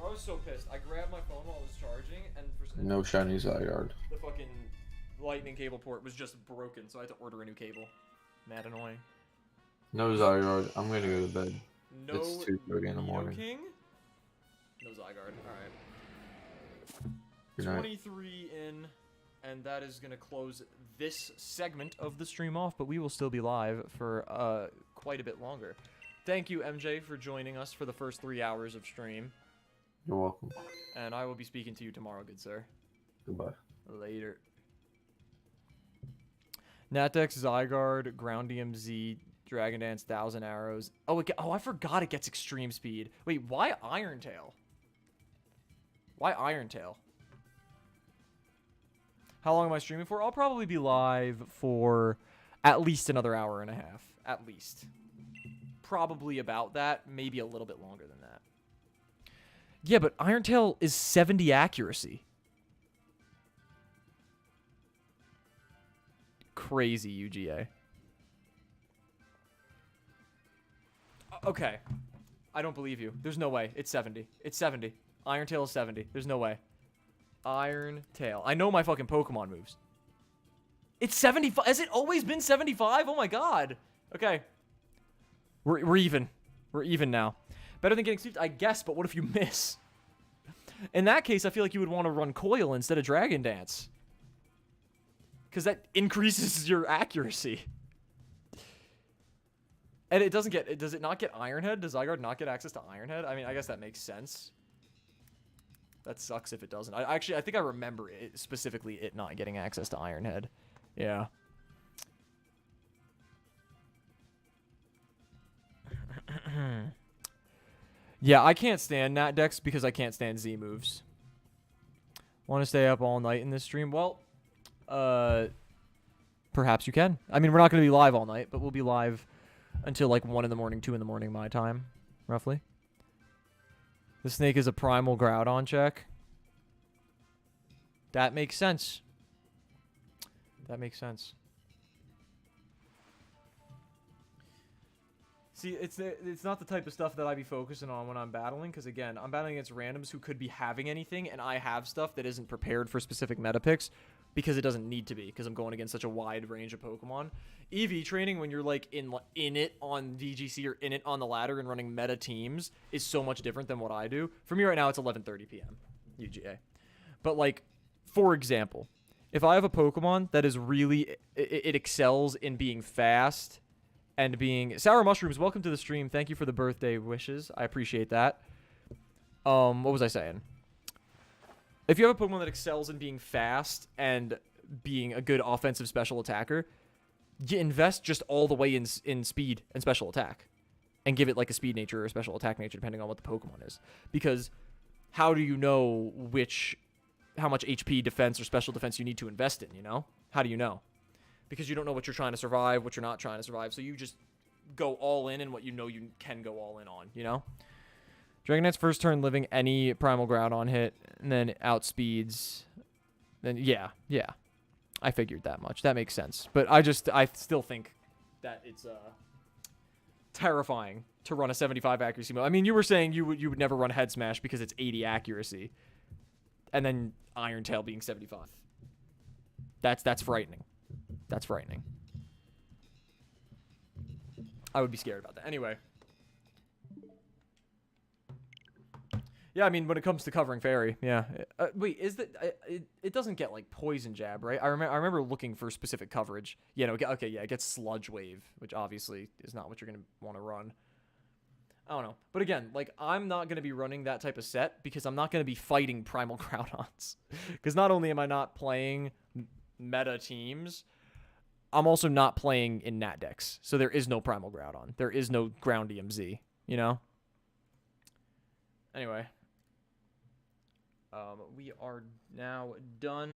I was so pissed. I grabbed my phone while it was charging, and for No shiny Zygarde. the fucking lightning cable port was just broken, so I had to order a new cable. Mad annoying. No Zygarde. I'm gonna go to bed. No. It's 2:30 in the morning. King? No Zygarde. Alright. Good night. 23 in, and that is going to close this segment of the stream off, but we will still be live for quite a bit longer. Thank you, MJ, for joining us for the first 3 hours of stream. You're welcome. And I will be speaking to you tomorrow, good sir. Goodbye. Later. Natdex, Zygarde, Groundium Z, Dragon Dance, 1,000 Arrows. Oh, I forgot it gets Extreme Speed. Wait, why Iron Tail? Why Iron Tail? How long am I streaming for? I'll probably be live for at least another hour and a half. At least. Probably about that. Maybe a little bit longer than that. Yeah, but Iron Tail is 70 accuracy. Crazy UGA. Okay. I don't believe you. There's no way. It's 70. It's 70. Iron Tail is 70. There's no way. Iron Tail. I know my fucking Pokemon moves. It's 75. Has it always been 75? Oh my god. Okay. We're even. We're even now. Better than getting swept, I guess, but what if you miss? In that case, I feel like you would want to run Coil instead of Dragon Dance. Because that increases your accuracy. And it doesn't get... Does it not get Iron Head? Does Zygarde not get access to Iron Head? I mean, I guess that makes sense. That sucks if it doesn't. I think I remember it, specifically it not getting access to Iron Head. Yeah. Yeah, I can't stand Nat Dex because I can't stand Z moves. Want to stay up all night in this stream? Well, perhaps you can. I mean, we're not going to be live all night, but we'll be live until like 1 in the morning, 2 in the morning my time, roughly. The snake is a primal Groudon check. That makes sense. That makes sense. See, it's not the type of stuff that I'd be focusing on when I'm battling, because again, I'm battling against randoms who could be having anything, and I have stuff that isn't prepared for specific meta picks, because it doesn't need to be, because I'm going against such a wide range of Pokemon. EV training, when you're like in it on VGC or in it on the ladder and running meta teams, is so much different than what I do. For me right now, it's 11:30 p.m. UGA. But like, for example, if I have a Pokemon that is really, it excels in being fast and being... Sour Mushrooms, welcome to the stream. Thank you for the birthday wishes. I appreciate that. What was I saying? If you have a Pokemon that excels in being fast and being a good offensive special attacker, you invest just all the way in speed and special attack, and give it like a speed nature or a special attack nature depending on what the Pokemon is. Because how do you know how much HP defense or special defense you need to invest in? You know, how do you know? Because you don't know what you're trying to survive, what you're not trying to survive. So you just go all in what you know you can go all in on, you know? Dragonite's first turn living any Primal Groudon hit, and then outspeeds. Then, yeah. I figured that much. That makes sense. But I still think that it's terrifying to run a 75 accuracy mode. I mean, you were saying you would never run Head Smash because it's 80 accuracy. And then Iron Tail being 75. That's frightening. That's frightening. I would be scared about that. Anyway. Yeah, I mean, when it comes to covering Fairy, yeah. Wait, is that... it doesn't get, like, Poison Jab, right? I remember looking for specific coverage. Yeah, no, okay, yeah, it gets Sludge Wave, which obviously is not what you're going to want to run. I don't know. But again, like, I'm not going to be running that type of set because I'm not going to be fighting Primal Groudons. Because not only am I not playing meta teams... I'm also not playing in Nat decks, so there is no Primal Groudon. There is no Ground EMZ, you know? Anyway. We are now done.